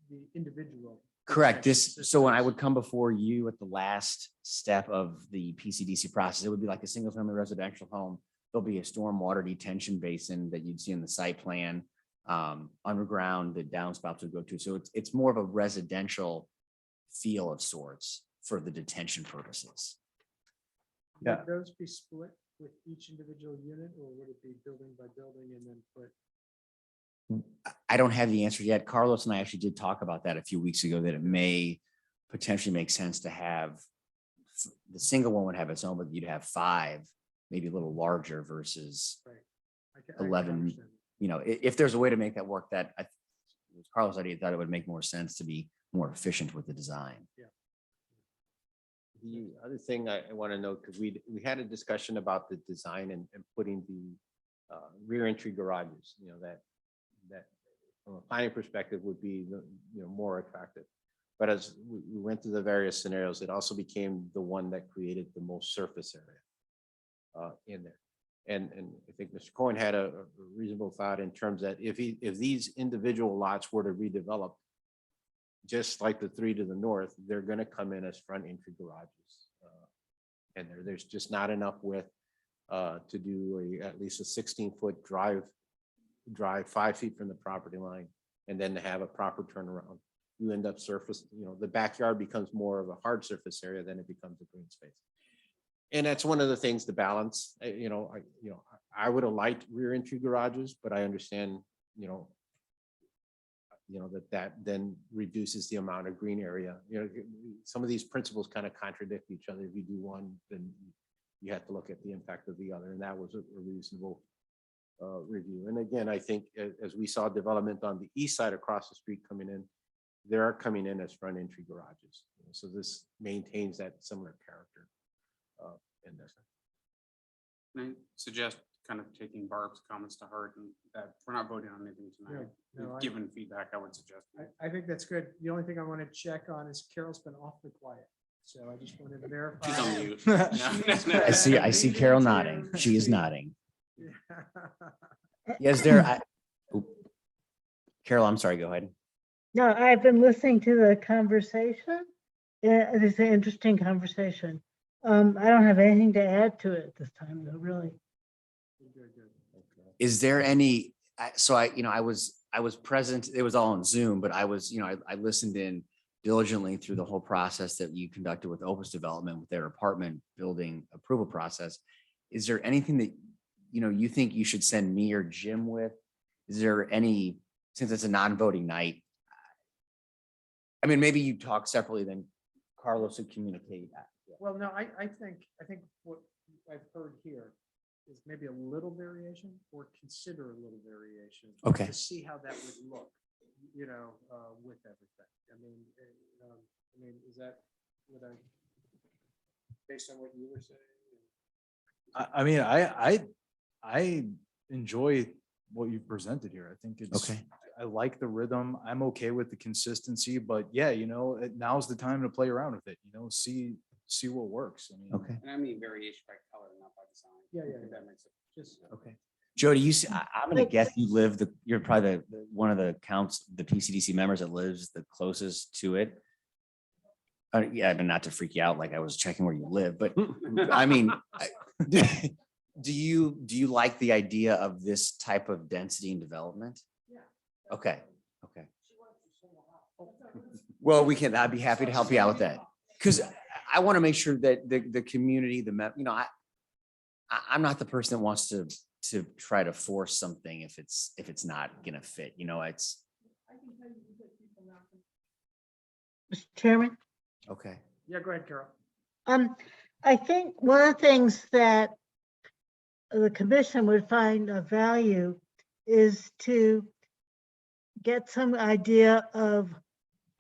the individual. Correct. detention So when I systems. would come before you at the last step of the PCDC process, it would be like a single family residential home. There'll be a stormwater detention basin that you'd see in the site plan. Underground, the downspouts would go to. So it's more of a residential feel of sorts for the detention purposes. Would those be split with each individual unit, or would it be building by building and then put? I don't have the answer yet. Carlos and I actually did talk about that a few weeks ago, that it may potentially make sense to have the single one would have its own, but you'd have 5, maybe a little larger versus I can 11. understand. You know, if there's a way to make that work, that it was Carlos' idea, thought it would make more sense to be more efficient with the design. The other thing I want to note, because we had a discussion about the design and putting the rear entry garages, you know, that from a planning perspective would be, you know, more attractive. But as we went through the various scenarios, it also became the one that created the most surface area in there. And I think Mr. Cohen had a reasonable thought in terms that if these individual lots were to redevelop, just like the 3 to the north, they're going to come in as front entry garages. And there's just not enough width to do at least a 16-foot drive 5 feet from the property line, and then to have a proper turnaround. You end up surface, you know, the backyard becomes more of a hard surface area than it becomes a green space. And that's one of the things to balance. I would have liked rear entry garages, but I understand, that then reduces the amount of green area. Some of these principles kind of contradict each other. If you do one, then you have to look at the impact of the other, and that was a reasonable review. And again, I think as we saw development on the east side across the street coming in, they are coming in as front entry garages. So this maintains that similar character in this. And I suggest kind of taking Barb's comments to heart, and that we're not voting on anything tonight. No, We've given feedback, I would suggest. I think that's good. The only thing I want to check on is Carol's been awfully quiet. So I just wanted to verify. She's on mute. I see Carol nodding. She is nodding. Yes, there. Carol, I'm sorry. Go ahead. No, I've been listening to the conversation. Yeah, it is an interesting conversation. I don't have anything to add to it this time, though, really. Is there any, so I was present, it was all on Zoom, but I was, I listened in diligently through the whole process that you conducted with Opus Development with their apartment building approval process. Is there anything that, you think you should send me or Jim with? Is there any, since it's a non-voting night? I mean, maybe you talk separately, then Carlos would communicate that. Well, no, I think what I've heard here is maybe a little variation, or consider a little variation. Okay. To see how that would look, with everything. I mean, is that what based on what you were saying? I mean, I enjoy what you presented here. I think it's, Okay. I like the rhythm. I'm okay with the consistency, but yeah, now's the time to play around with it, see what works. I mean, Okay. And I mean variation by color, not by design. Yeah. If that makes it. Just, Okay. Jody, I'm gonna guess you're probably one of the PCDC members that lives the closest to it. Yeah, but not to freak you out, like I was checking where you live, but I mean, do you like the idea of this type of density and development? Yeah. Okay. Well, I'd be happy to help you out with that. Because I want to make sure that the community, I'm not the person that wants to to try to force something if it's not gonna fit, you know, it's, Mr. Chairman? okay. Yeah, go ahead, Carol. I think one of the things that the commission would find of value is to get some idea of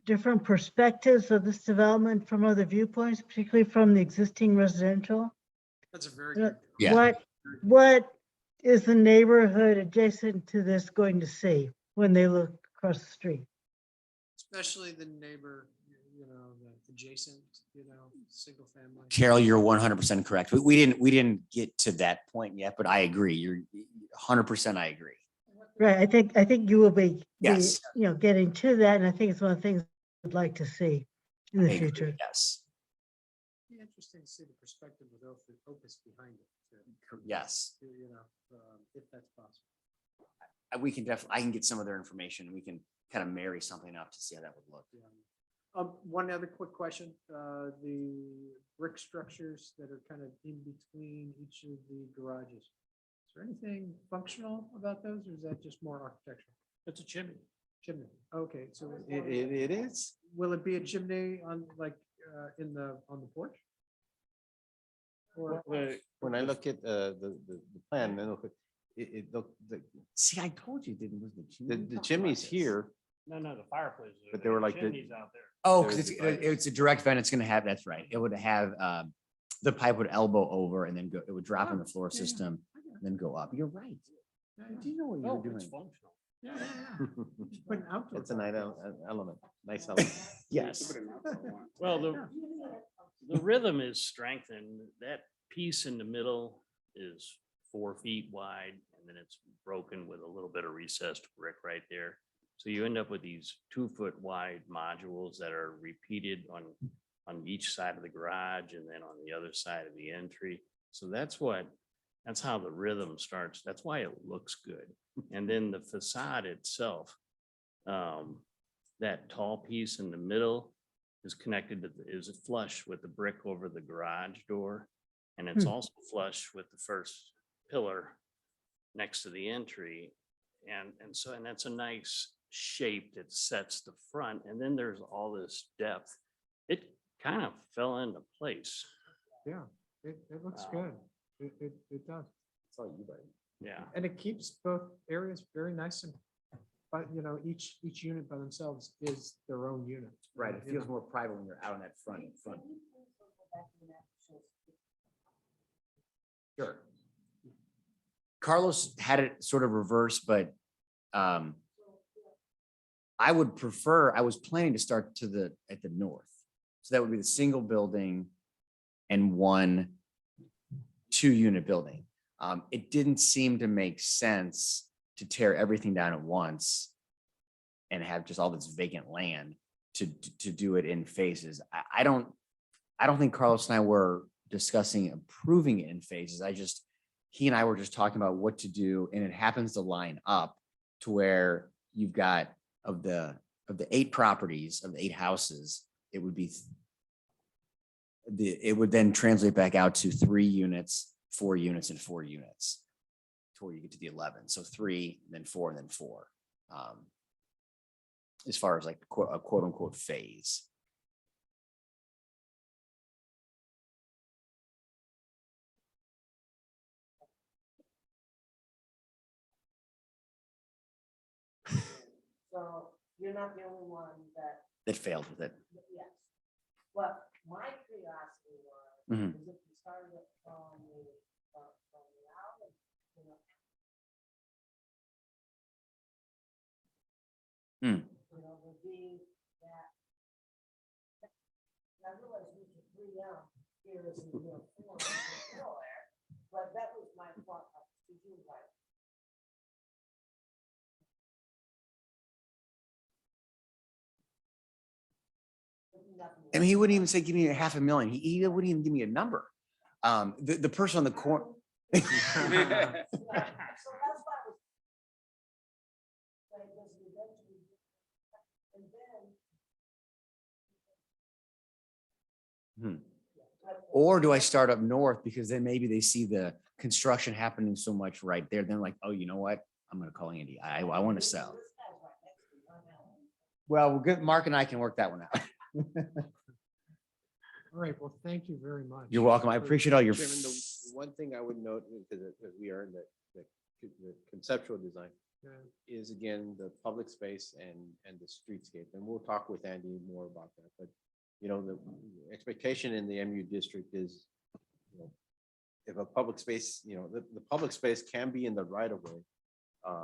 different perspectives of this development from other viewpoints, particularly from the existing residential. That's a very Uh, good. Yeah. What is the neighborhood adjacent to this going to see when they look across the street? Especially the neighbor, you know, the adjacent, you know, single family. Carol, you're 100% correct. We didn't get to that point yet, but I agree. You're 100%. I agree. Right, I think you will be, Yes. you know, getting to that, and I think it's one of the things I'd like to see in the I agree, future. yes. Be interesting to see the perspective with Opus behind it. too. Yes. You know, if that's possible. We can definitely, I can get some of their information. We can kind of marry something up to see how that would look. One other quick question, the brick structures that are kind of in between each of the garages. Is there anything functional about those, or is that just more architectural? It's a chimney. Chimney, okay, so. It is. Will it be a chimney on, like, on the porch? Or, When I look at the plan, then look at See, I told you it didn't was the chimney's here, No, the fireplace. but they were like the- Chimney's out there. Oh, because There's- it's a direct vent. It's gonna have, that's right. It would have, the pipe would elbow over and then go, it would drop in the floor system, and then go up. You're right. Do you know what No, you're it's doing? functional. Just put an outdoor. It's a nice element, nice element. Yes. Well, the rhythm is strengthened. That piece in the middle is 4 feet wide, and then it's broken with a little bit of recessed brick right there. So you end up with these 2-foot wide modules that are repeated on each side of the garage and then on the other side of the entry. So that's how the rhythm starts. That's why it looks good. And then the facade itself, that tall piece in the middle is connected to, is flush with the brick over the garage door. And it's also flush with the first pillar next to the entry. And that's a nice shape that sets the front. And then there's all this depth. It kind of fell into place. Yeah, it looks good. It does. It's all you, buddy. Yeah. And it keeps both areas very nice and, but you know, each unit by themselves is their own unit. Right. It You feels know? more private when you're out on that front. Sure. Carlos had it sort of reversed, but I would prefer, I was planning to start at the north. So that would be the single building and 1 2-unit building. It didn't seem to make sense to tear everything down at once and have just all this vacant land to do it in phases. I don't think Carlos and I were discussing approving it in phases. He and I were just talking about what to do, and it happens to line up to where you've got of the 8 properties, of the 8 houses, it would be it would then translate back out to 3 units, 4 units, and 4 units to where you get to the 11. So 3, then 4, and then 4. As far as like a quote unquote phase. So you're not the only one That failed with it. yes. What my curiosity was, Mhm. is if you started it from the alley, you know. You know, would be that. I realize we can 3 out here is in the middle 4, but that was my thought, to do right. I mean, he wouldn't even say, give me $500,000. He wouldn't even give me a number. The person on the corner. So that's why I was. But does it eventually, and then. Or do I start up north because then maybe they see the construction happening so much right there, then like, oh, you know what? I'm gonna call Andy. I want to sell. Well, we're good. Mark and I can work that one out. All right, well, thank you very much. You're welcome. I appreciate all your. Chairman, the one thing I would note, because we are in the conceptual design, is again, the public space and the streetscape. And we'll talk with Andy more about that. But, you know, the expectation in the MU district is, you know, if a public space, you know, the public space can be in the right of way,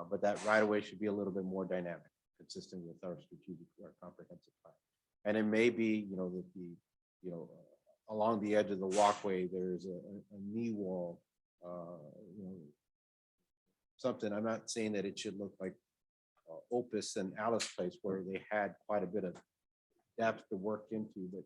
but that right of way should be a little bit more dynamic, consistent with our strategic, our comprehensive plan. And it may be, you know, that you know, along the edge of the walkway, there's a knee wall, you know, something. I'm not saying that it should look like Opus and Alice Place where they had quite a bit of depth to work into, but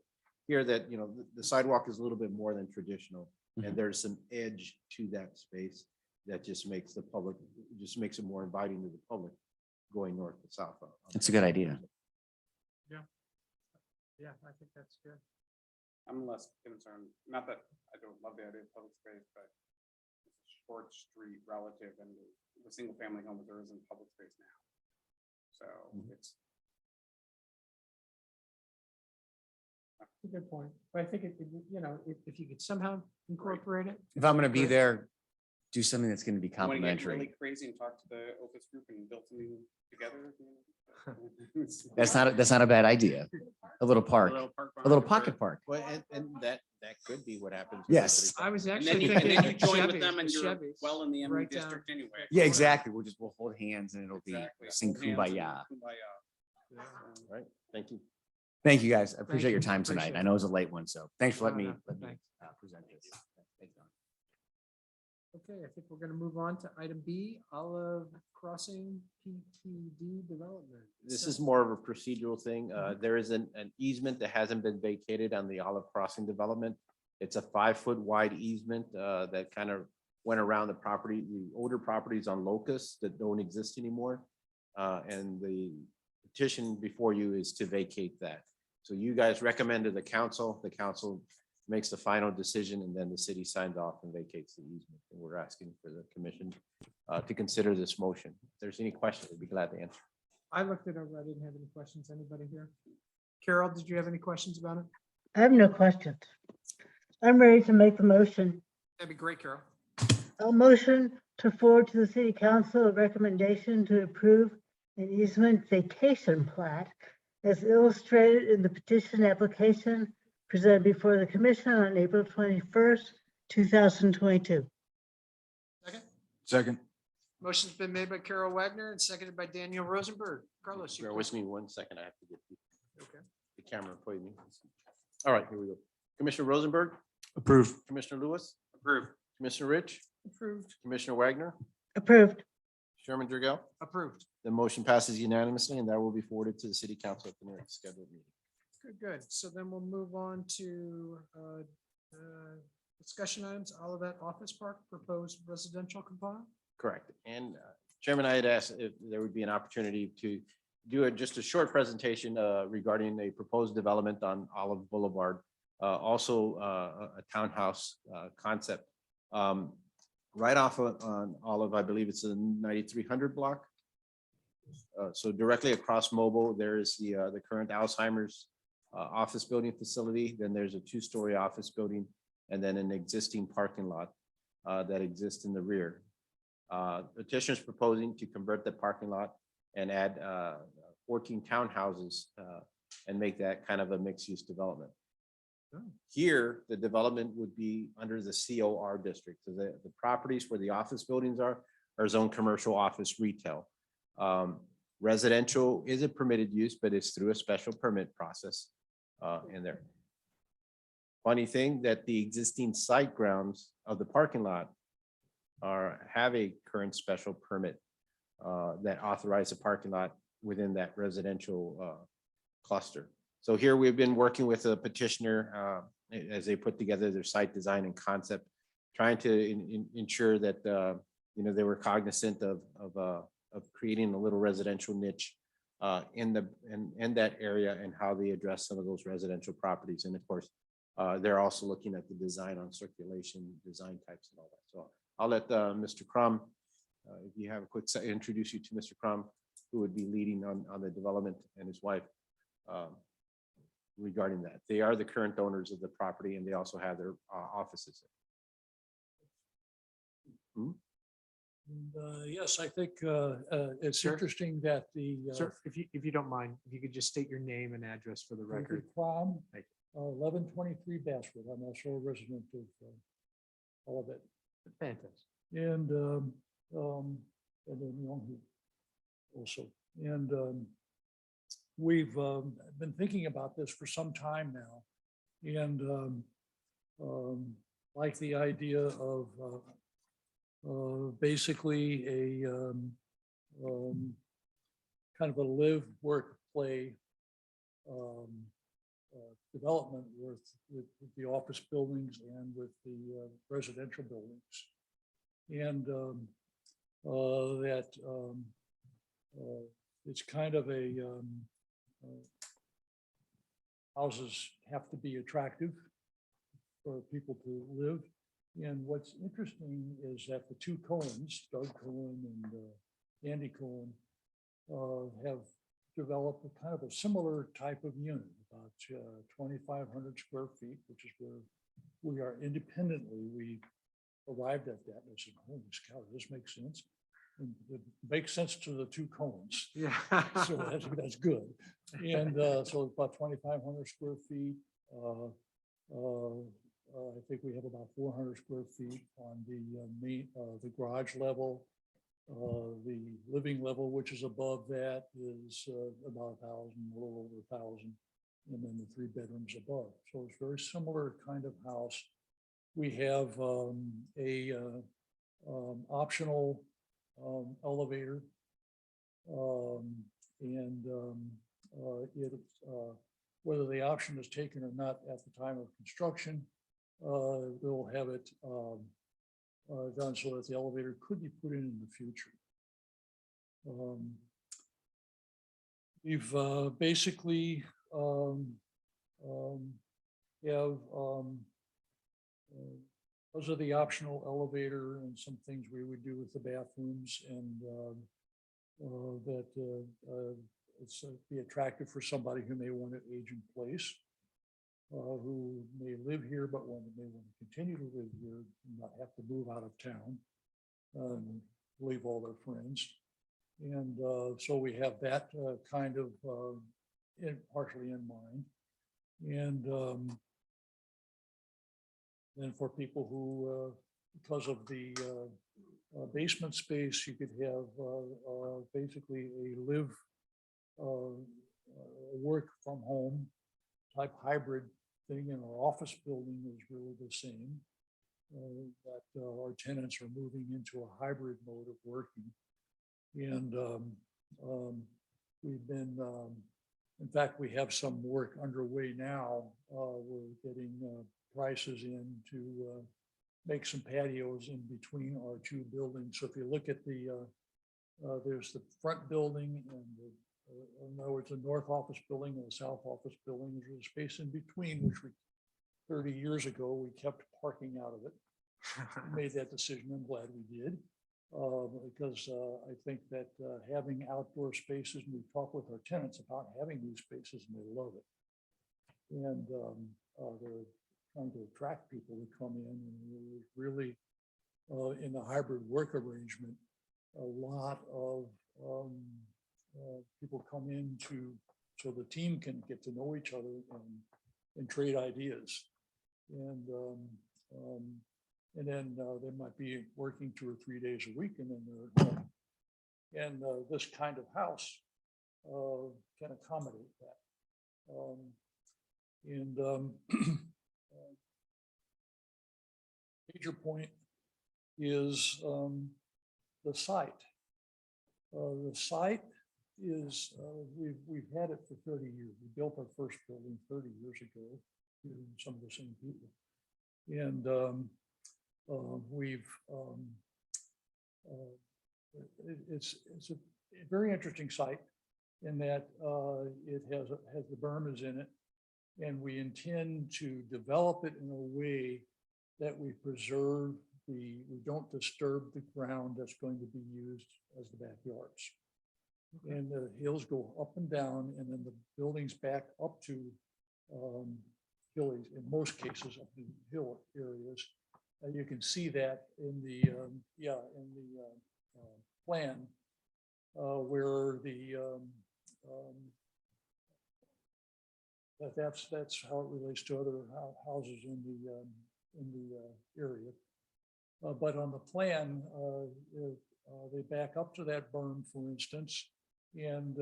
here that, you know, the sidewalk is a little bit more than traditional, and there's some edge to that space that just makes the public, just makes it more inviting to the public going north to south. It's a good idea. Yeah, I think that's good. I'm less concerned, not that I don't love the idea of public space, but it's a short street relative and the single family home there isn't public space now. So it's. A good point. But I think you know, if you could somehow incorporate it. If I'm gonna be Great. there, do something that's gonna be Want to get really complimentary. crazy and talk to the Opus group and build something together? That's not a bad idea. A little park, a little pocket park. Well, and that could be what happens. Yes. I was And actually then you thinking. join Chevy, with them and the you're Chevys, well in the MU right down. district anyway. Yeah, exactly. We'll hold hands and it'll be Exactly. sing Hold hands and kumbaya. kumbaya. Right, thank you. Thank you, guys. I appreciate you. your time tonight. Appreciate I know it was a late one, so thanks for letting me No, thanks. present this. Thanks, Don. Okay, I think we're gonna move on to item B, Olive Crossing PTD development. This is more of a procedural thing. There is an easement that hasn't been vacated on the Olive Crossing development. It's a 5-foot wide easement that kind of went around the property, the older properties on Locust that don't exist anymore. And the petition before you is to vacate that. So you guys recommend to the council makes the final decision, and then the city signs off and vacates the easement. And we're asking for the commission to consider this motion. If there's any questions, I'd be glad to answer. I looked it over. I didn't have any questions. Anybody here? Carol, did you have any questions about it? I have no questions. I'm ready to make the motion. That'd be great, Carol. A motion to forward to the city council a recommendation to approve an easement vacation plat as illustrated in the petition application presented before the commission on April 21st, 2022. Second, Second. motion's been made by Carol Wagner and seconded by Daniel Rosenberg. Carlos, you Bear with me 1 second. I have to get okay? the camera for me. All right, here we go. Commissioner Rosenberg, Approved. Commissioner Lewis, Approved. Commissioner Rich, Approved. Commissioner Wagner, Approved. Chairman Dragell. Approved. The motion passes unanimously, and that will be forwarded to the city council at the next scheduled meeting. Good, good. So then we'll move on to discussion items, Olivet Office Park, proposed residential component. Correct. And Chairman, I had asked if there would be an opportunity to do just a short presentation regarding a proposed development on Olive Boulevard. Also a townhouse concept. Right off on Olive, I believe it's a 9300 block. So directly across Mobile, there is the current Alzheimer's office building facility. Then there's a 2-story office building, and then an existing parking lot that exists in the rear. Petitioners proposing to convert the parking lot and add 14 townhouses and make that kind of a mixed-use development. Here, the development would be under the COR district. So the properties where the office buildings are zoned commercial office retail. Residential is a permitted use, but it's through a special permit process in there. Funny thing that the existing site grounds of the parking lot have a current special permit that authorize a parking lot within that residential cluster. So here we've been working with a petitioner as they put together their site design and concept, trying to ensure that they were cognizant of creating a little residential niche in that area and how they address some of those residential properties. And of course, they're also looking at the design on circulation, design types and all that. So I'll let Mr. Crum, if you have a quick, introduce you to Mr. Crum, who would be leading on the development, and his wife regarding that. They are the current owners of the property, and they also have their offices. Yes, I think it's Sure. interesting that the. Sir, if you don't mind, if you could just state your name and address for the record. Prom, Thank 1123 Basswood. I'm also a resident of all of it. Fantastic. And then Longview also. And we've been thinking about this for some time now. And like the idea of basically a kind of a live, work, play development with the office buildings and with the residential buildings. And that it's kind of a houses have to be attractive for people to live. And what's interesting is that the two Cohens, Doug Cohen and Andy Cohen, have developed a kind of a similar type of unit, about 2,500 square feet, which is where we are independently. We arrived at that and I said, holy cow, this makes sense. And it makes sense to the two Cohens. Yeah. So that's good. And so it's about 2,500 square feet. I think we have about 400 square feet on the main, the garage level. The living level, which is above that, is about 1,000, a little over 1,000, and then the 3 bedrooms above. So it's very similar kind of house. We have a optional elevator, and whether the option is taken or not at the time of construction, we'll have it done so that the elevator could be put in the future. We've basically have those are the optional elevator and some things we would do with the bathrooms, and that it's be attractive for somebody who may want to age in place, who may live here but may want to continue to live here and not have to move out of town, leave all their friends. And so we have that kind of partially in mind. And then for people who, because of the basement space, you could have basically a live, work from home type hybrid thing. In our office building is really the same. That our tenants are moving into a hybrid mode of working. And we've been, in fact, we have some work underway now. We're getting prices in to make some patios in between our 2 buildings. So if you look at the, there's the front building and in other words, the north office building and the south office building. There's a space in between, which we 30 years ago, we kept parking out of it. We made that decision. I'm glad we did. Because I think that having outdoor spaces, and we talk with our tenants about having these spaces and they love it. And they're trying to attract people to come in, and really in the hybrid work arrangement, a lot of people come in so the team can get to know each other and trade ideas. And then they might be working 2 or 3 days a week, and then they're home. And this kind of house can accommodate that. Major point is the site. The site is, we've had it for 30 years. We built our first building 30 years ago, some of the same people. And it's a very interesting site in that it has the berm is in it, and we intend to develop it in a way that we preserve we don't disturb the ground that's going to be used as the backyards. And the hills go up and down, and then the buildings back up to hillies, in most cases, up in hill areas. You can see that in the, plan where the, that's how it relates to other houses in the area. But on the plan, they back up to that berm, for instance, and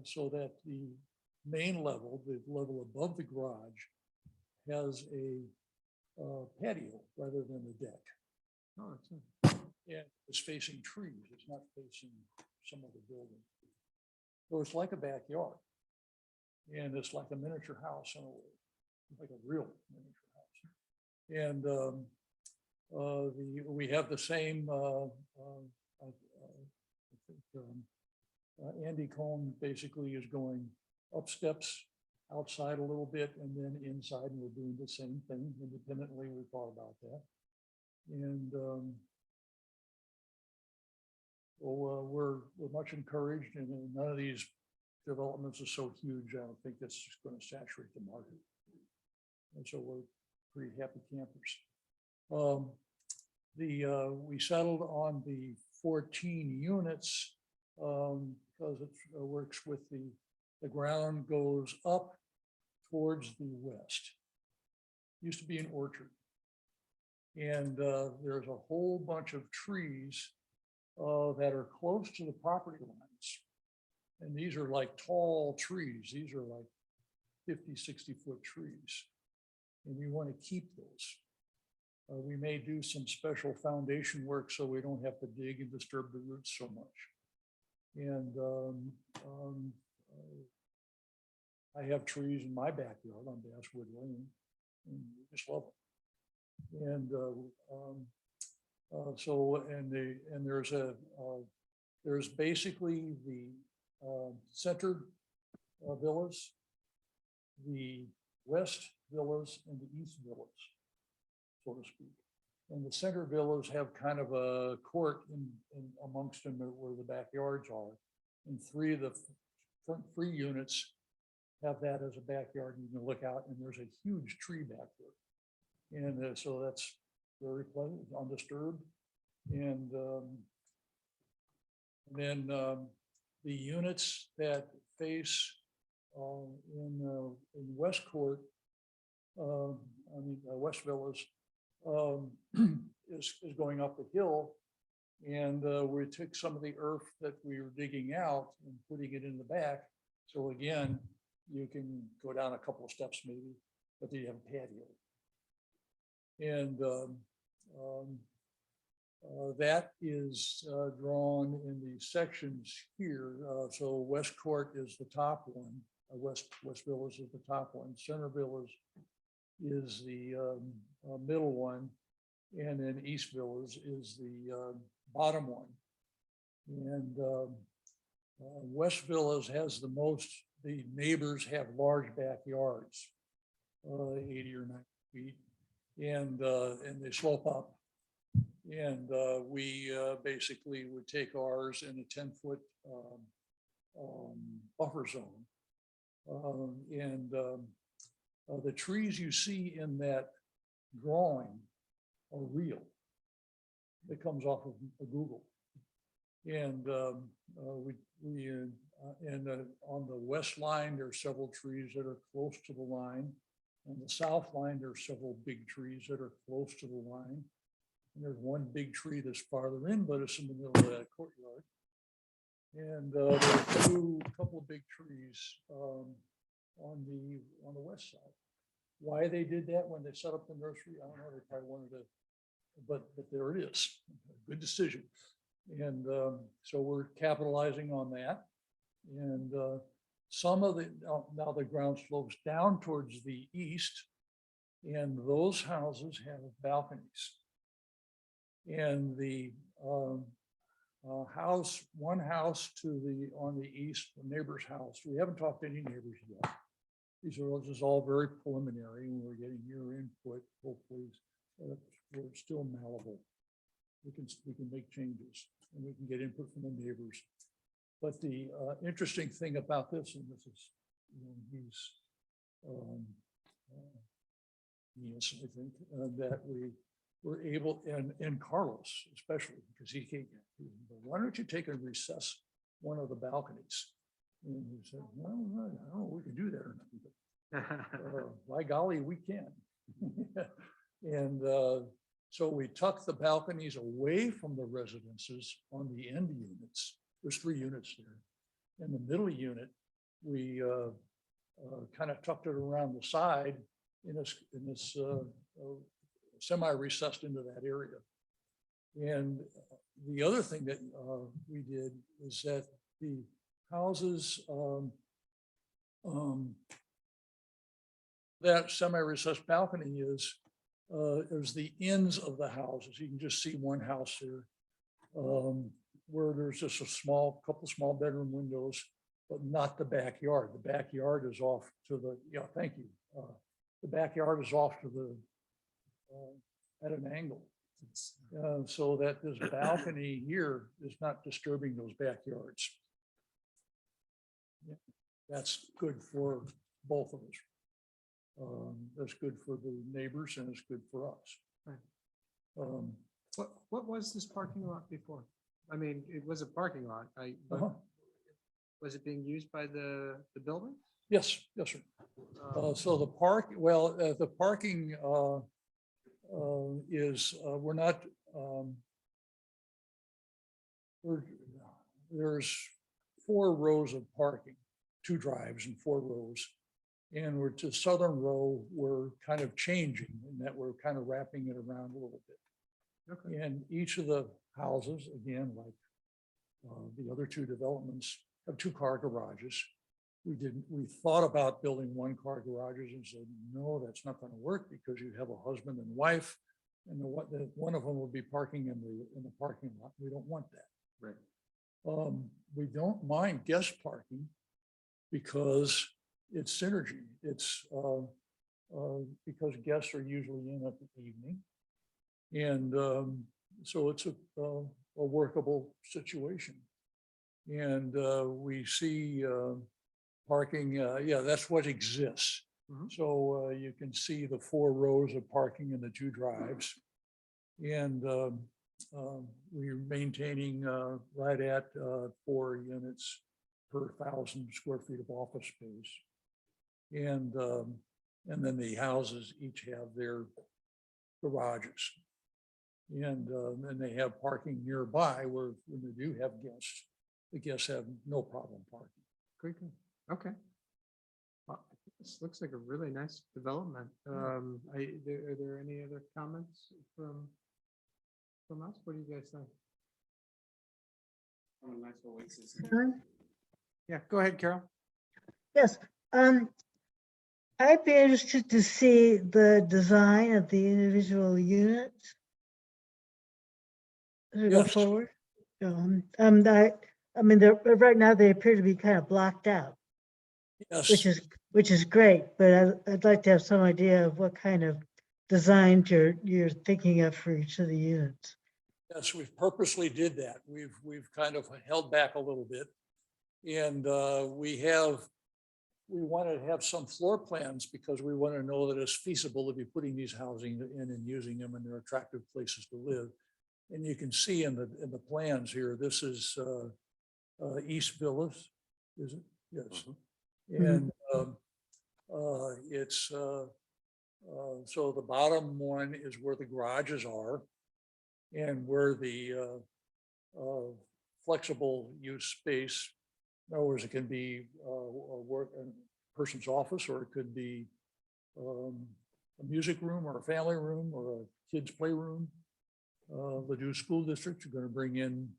so that the main level, the level above the garage, has a patio rather than a deck. Yeah, it's facing trees. It's not facing some other building. So it's like a backyard. And it's like a miniature house in a way, like a real miniature house. And we have the same, I think, Andy Cohn basically is going up steps, outside a little bit, and then inside, and we're doing the same thing independently. We thought about that. And we're much encouraged, and none of these developments are so huge, I don't think that's just going to saturate the market. And so we're pretty happy campers. We settled on the 14 units because it works with the ground goes up towards the west. Used to be an orchard. And there's a whole bunch of trees that are close to the property lines. And these are like tall trees. These are like 50, 60-foot trees. And we want to keep those. We may do some special foundation work so we don't have to dig and disturb the roots so much. And I have trees in my backyard on Basswood Lane, and we just love them. And there's basically the center villas, the west villas, and the east villas, so to speak. And the center villas have kind of a court in amongst them where the backyards are. And three of the front 3 units have that as a backyard. You can look out and there's a huge tree back there. And so that's very pleasant, undisturbed. And then the units that face in West Court, West Villas, is going up the hill. And we took some of the earth that we were digging out and putting it in the back. So again, you can go down a couple of steps maybe, but then you have a patio. And that is drawn in the sections here. So West Court is the top one. West Villas is the top one. Center Villas is the middle one. And then East Villas is the bottom one. And West Villas has the most, the neighbors have large backyards, 80 or 90 feet, and they slope up. And we basically would take ours in a 10-foot buffer zone. The trees you see in that drawing are real. It comes off of Google. And on the west line, there are several trees that are close to the line. On the south line, there are several big trees that are close to the line. And there's one big tree that's farther in, but it's in the middle of that courtyard. And there are a couple of big trees on the west side. Why they did that when they set up the nursery, I don't know. They probably wanted to, but there it is. Good decision. And so we're capitalizing on that. And some of the, now the ground slopes down towards the east, and those houses have balconies. And the one house on the east, the neighbor's house, we haven't talked to any neighbors yet. This is all very preliminary, and we're getting your input, hopefully we're still malleable. We can make changes and we can get input from the neighbors. But the interesting thing about this, and this is, he's, yes, I think, that we were able, and Carlos especially, because he can't, why don't you take and recess one of the balconies? And he said, well, I don't know, we can do that or not. By golly, we can. And so we tucked the balconies away from the residences on the end units. There's 3 units there. In the middle unit, we kind of tucked it around the side in this semi-recessed into that area. And the other thing that we did is that the houses that semi-recessed balcony is the ends of the houses. You can just see one house here where there's just a couple small bedroom windows, but not the backyard. The backyard is off to the, thank you. The backyard is off to the, at an angle. So that this balcony here is not disturbing those backyards. That's good for both of us. That's good for the neighbors and it's good for us. Right. What was this parking lot before? I mean, it was a parking lot. But was it being used by the building? Yes, yes, sir. So the parking is, we're not, there's 4 rows of parking, 2 drives and 4 rows. And we're to southern row, we're kind of changing in that we're kind of wrapping it around a little bit. Okay. And each of the houses, again, like the other 2 developments, have 2-car garages. We thought about building 1-car garages and said, no, that's not going to work because you have a husband and wife, and one of them will be parking in the parking lot. We don't want that. Right. We don't mind guest parking because it's synergy. It's because guests are usually in at the evening, and so it's a workable situation. And we see parking. Yeah, that's what exists. So you can see the 4 rows of parking in the 2 drives, and we're maintaining right at 4 units per 1,000 square feet of office space. And then the houses each have their garages. And they have parking nearby where when they do have guests, the guests have no problem parking. Great. Okay. This looks like a really nice development. Are there any other comments from us? What do you guys think? A nice oasis. Yeah, go ahead, Carol. Yes, I'd be interested to see the design of the individual units. As we go Yes. forward. I mean, right now they appear to be kind of blocked out, Yes. which is great, but I'd like to have some idea of what kind of designs you're thinking of for each of the units. Yes, we've purposely did that. We've kind of held back a little bit. And we want to have some floor plans because we want to know that it's feasible to be putting these housing in and using them, and they're attractive places to live. And you can see in the plans here, this is East Villas, is it? Yes. And it's so the bottom one is where the garages are and where the flexible use space. In other words, it can be a person's office, or it could be a music room or a family room or a kid's playroom. The new school districts are going to bring in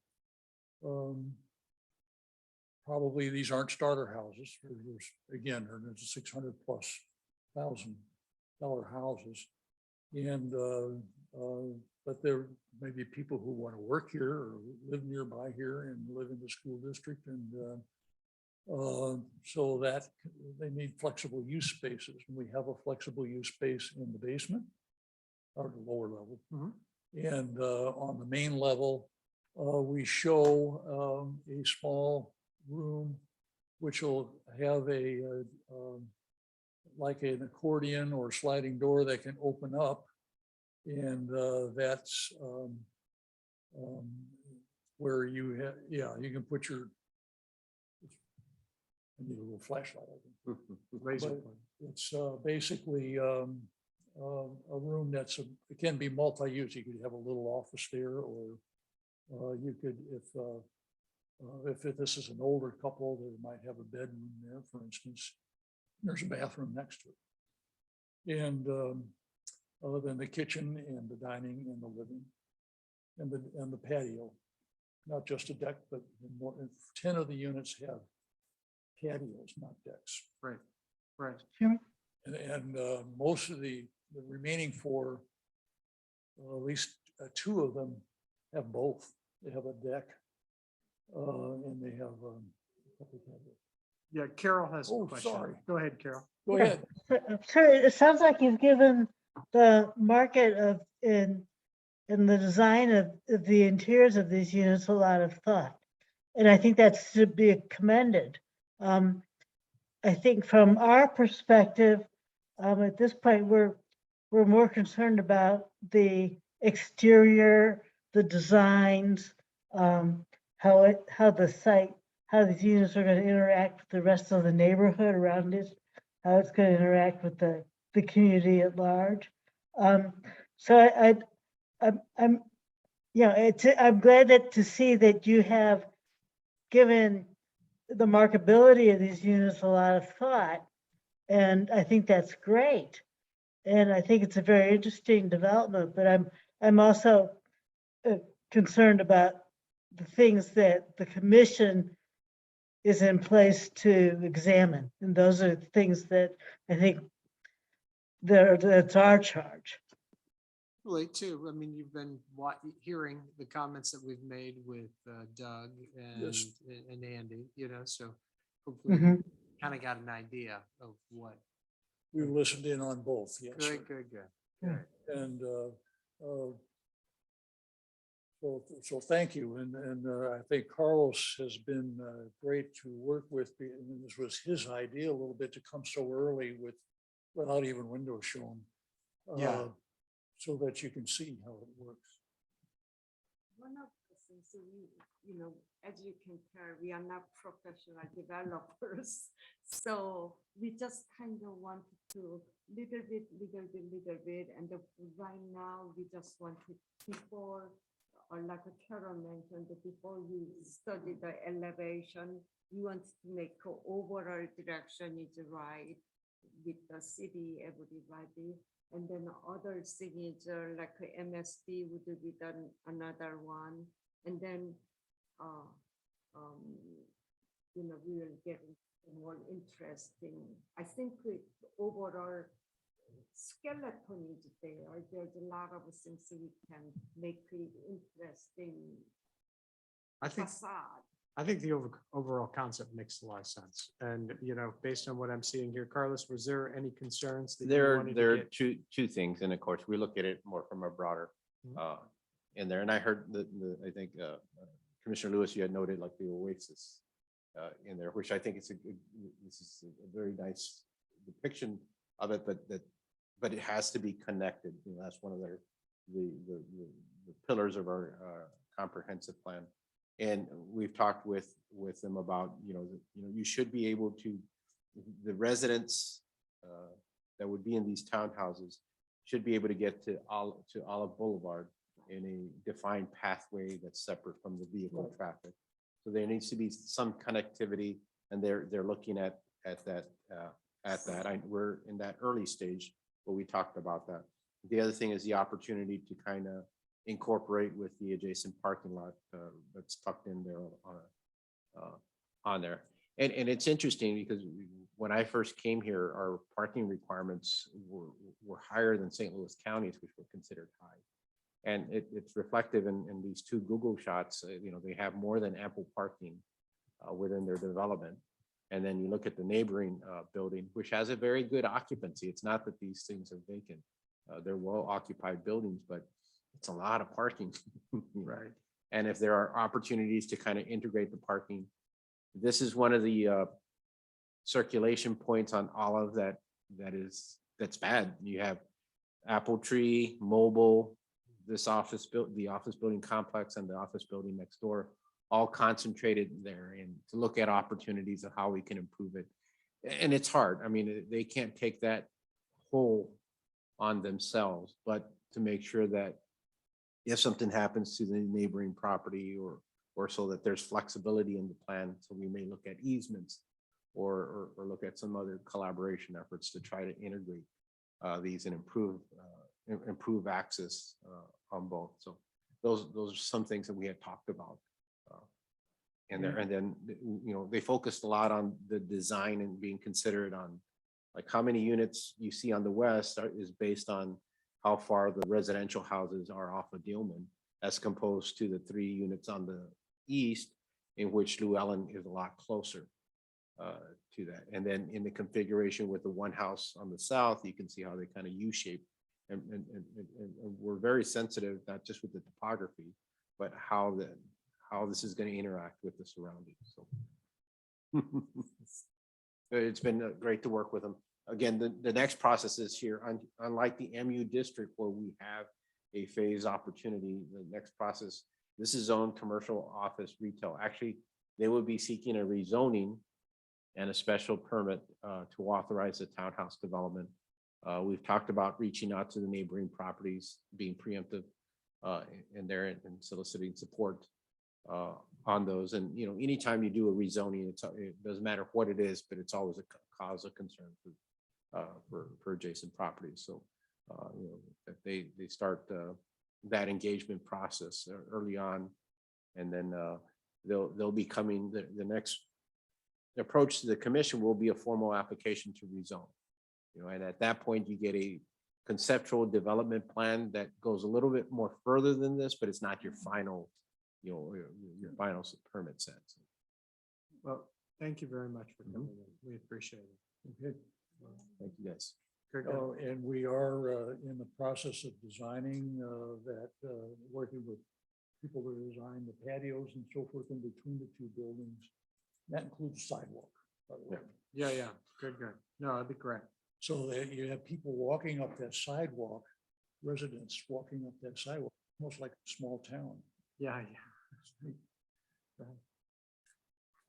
probably these aren't starter houses. Again, there's $600,000+ houses, and but there may be people who want to work here or live nearby here and live in the school district, and so that they need flexible use spaces. And we have a flexible use space in the basement, or the lower level. And on the main level, we show a small room which will have like an accordion or sliding door that can open up. And that's where you have, you can put your, I need a little flashlight. I think. But it's basically a room it can be multi-use. You could have a little office there, or you could, if this is an older couple, they might have a bedroom there, for instance. There's a bathroom next to it. And other than the kitchen and the dining and the living and the patio, not just a deck, but 10 of the units have patios, not decks. Right, right. And most of the remaining 4, at least 2 of them have both. They have a deck and they have a couple of patios. Yeah, Carol has a Oh, question. sorry. Go ahead, Carol. Go ahead. Sure, it sounds like you've given the market in the design of the interiors of these units a lot of thought. And I think that's to be commended. I think from our perspective, at this point, we're more concerned about the exterior, the designs, how these units are going to interact with the rest of the neighborhood around it, how it's going to interact with the community at large. So I'm glad to see that you have given the marketability of these units a lot of thought, and I think that's great. And I think it's a very interesting development, but I'm also concerned about the things that the commission is in place to examine. And those are things that I think that's our charge. Really too. I mean, you've been hearing the comments that we've made with Doug Yes. and Andy, so hopefully Mhm. kind of got an idea of what. We listened in on both, yes. sir. Good. Yeah. And so thank you. And I think Carlos has been great to work with. And this was his idea a little bit to come so early without even windows shown. Yeah. So that you can see how it works. One of the things that as you can tell, we are not professional developers. So we just kind of wanted to little bit. And right now we just wanted before, or like a Carol mentioned, that before you study the elevation, you want to make an overall direction is right with the city, everybody. And then other signature like MSD would be done another one. And then, we will get more interesting. I think the overall skeleton is there. There's a lot of things we can make it interesting facade. I think the overall concept makes a lot of sense. And, based on what I'm seeing here, Carlos, was there any concerns that you wanted There to are get? two things, and of course, we look at it more from a broader in there. And I heard I think Commissioner Lewis, you had noted like the Oasis in there, which I think this is a very nice depiction of it, but it has to be connected. That's one of the pillars of our comprehensive plan. And we've talked with them about, you should be able to, the residents that would be in these townhouses should be able to get to Olive Boulevard in a defined pathway that's separate from the vehicle traffic. So there needs to be some connectivity, and they're looking at that. We're in that early stage, but we talked about that. The other thing is the opportunity to kind of incorporate with the adjacent parking lot that's tucked in there on there. And it's interesting because when I first came here, our parking requirements were higher than St. Louis counties, which were considered high. And it's reflective in these two Google shots. They have more than ample parking within their development. And then you look at the neighboring building, which has a very good occupancy. It's not that these things are vacant. They're well occupied buildings, but it's a lot of parking. Right. And if there are opportunities to kind of integrate the parking, this is one of the circulation points on Olive that's bad. You have Apple Tree, Mobile, this office the office building complex and the office building next door, all concentrated there, and to look at opportunities of how we can improve it. And it's hard. I mean, they can't take that whole on themselves, but to make sure that if something happens to the neighboring property or so that there's flexibility in the plan. So we may look at easements or look at some other collaboration efforts to try to integrate these and improve access on both. So those are some things that we had talked about. And then, you know, they focused a lot on the design and being considerate on like how many units you see on the west is based on how far the residential houses are off of Dillman, as opposed to the 3 units on the east, in which Llewellyn is a lot closer to that. And then in the configuration with the one house on the south, you can see how they kind of U-shape. And we're very sensitive, not just with the topography, but how this is going to interact with the surroundings. So it's been great to work with them. Again, the next process is here, unlike the MU district where we have a phase opportunity, the next process, this is zoned commercial office retail. Actually, they will be seeking a rezoning and a special permit to authorize the townhouse development. We've talked about reaching out to the neighboring properties, being preemptive in there and soliciting support on those. And, you know, anytime you do a rezoning, it doesn't matter what it is, but it's always a cause of concern for adjacent properties. So, you know, that they start that engagement process early on, and then they'll be coming, the next approach to the commission will be a formal application to rezone. You know, and at that point you get a conceptual development plan that goes a little bit more further than this, but it's not your final, you know, your final permit set. Well, thank you very much for coming in. We appreciate it. Okay. Thank you guys. And we are in the process of designing that, working with people to design the patios and so forth in between the 2 buildings. That includes sidewalk, by the way. Yeah. Good. No, that'd be great. So that you have people walking up that sidewalk, residents walking up that sidewalk, almost like a small town. Yeah.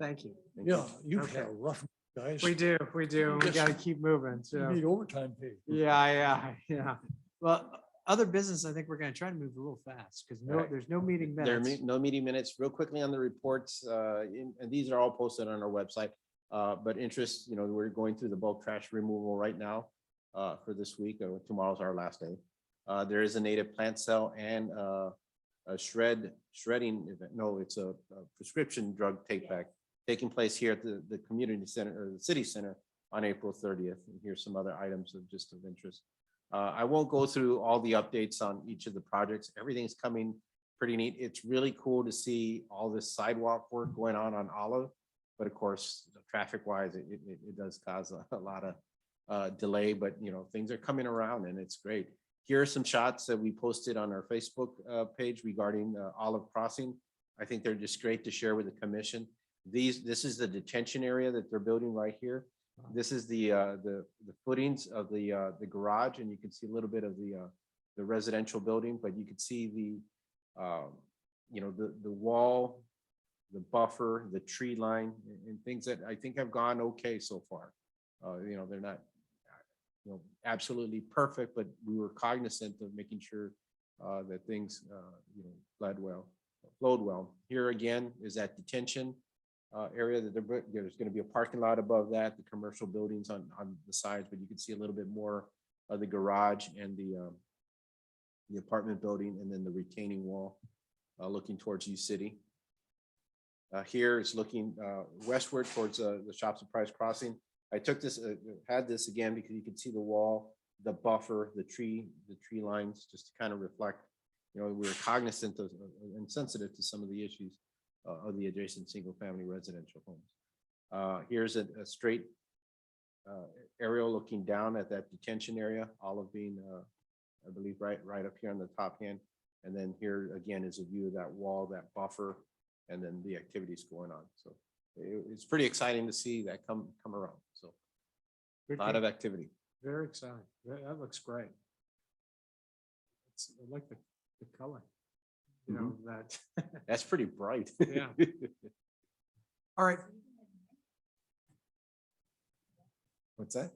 Thank you. Yeah, you've Okay. had a rough, guys. We do. We got to keep moving. You So need overtime pay. yeah. Well, other business, I think we're going to try to move a little fast because Right. there's no meeting There are minutes. no meeting minutes. Real quickly on the reports, and these are all posted on our website. But interest, you know, we're going through the bulk trash removal right now for this week. Tomorrow's our last day. There is a native plant sale and a shredding event. No, it's a prescription drug take back taking place here at the community center or the city center on April 30th. And here's some other items of interest. I won't go through all the updates on each of the projects. Everything's coming pretty neat. It's really cool to see all this sidewalk work going on Olive, but of course, traffic wise, it does cause a lot of delay, but you know, things are coming around and it's great. Here are some shots that we posted on our Facebook page regarding Olive Crossing. I think they're just great to share with the commission. This is the detention area that they're building right here. This is the footings of the garage, and you can see a little bit of the residential building, but you can see you know, the wall, the buffer, the tree line, and things that I think have gone okay so far. You know, they're not, you know, absolutely perfect, but we were cognizant of making sure that things, you know, flowed well. Here again is that detention area that there's going to be a parking lot above that, the commercial buildings on the sides, but you can see a little bit more of the garage and the apartment building, and then the retaining wall looking towards U City. Here is looking westward towards the Shop Surprise Crossing. I took this, had this again because you can see the wall, the buffer, the tree lines, just to kind of reflect, you know, we were cognizant of and sensitive to some of the issues of the adjacent single-family residential homes. Here's a straight aerial looking down at that detention area, Olive being I believe, right up here on the top hand. And then here again is a view of that wall, that buffer, and then the activities going on. So it's pretty exciting to see that come around. So a lot of activity. Very exciting. That looks great. I like the color. You know, that. That's pretty bright. Yeah. All right, What's that?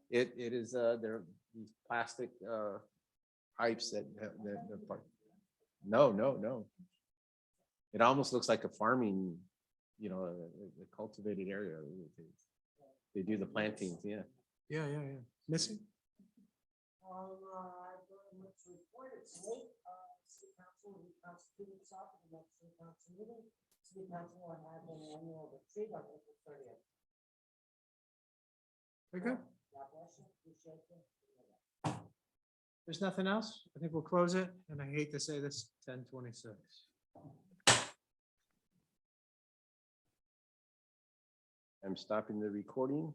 It is, there are these plastic pipes that, no. It almost looks like a farming, you know, a cultivated area. They do the plantings, yeah. yeah. Missy? Very good. There's nothing else? I think we'll close it, and I hate to say this, 10:26. I'm stopping the recording.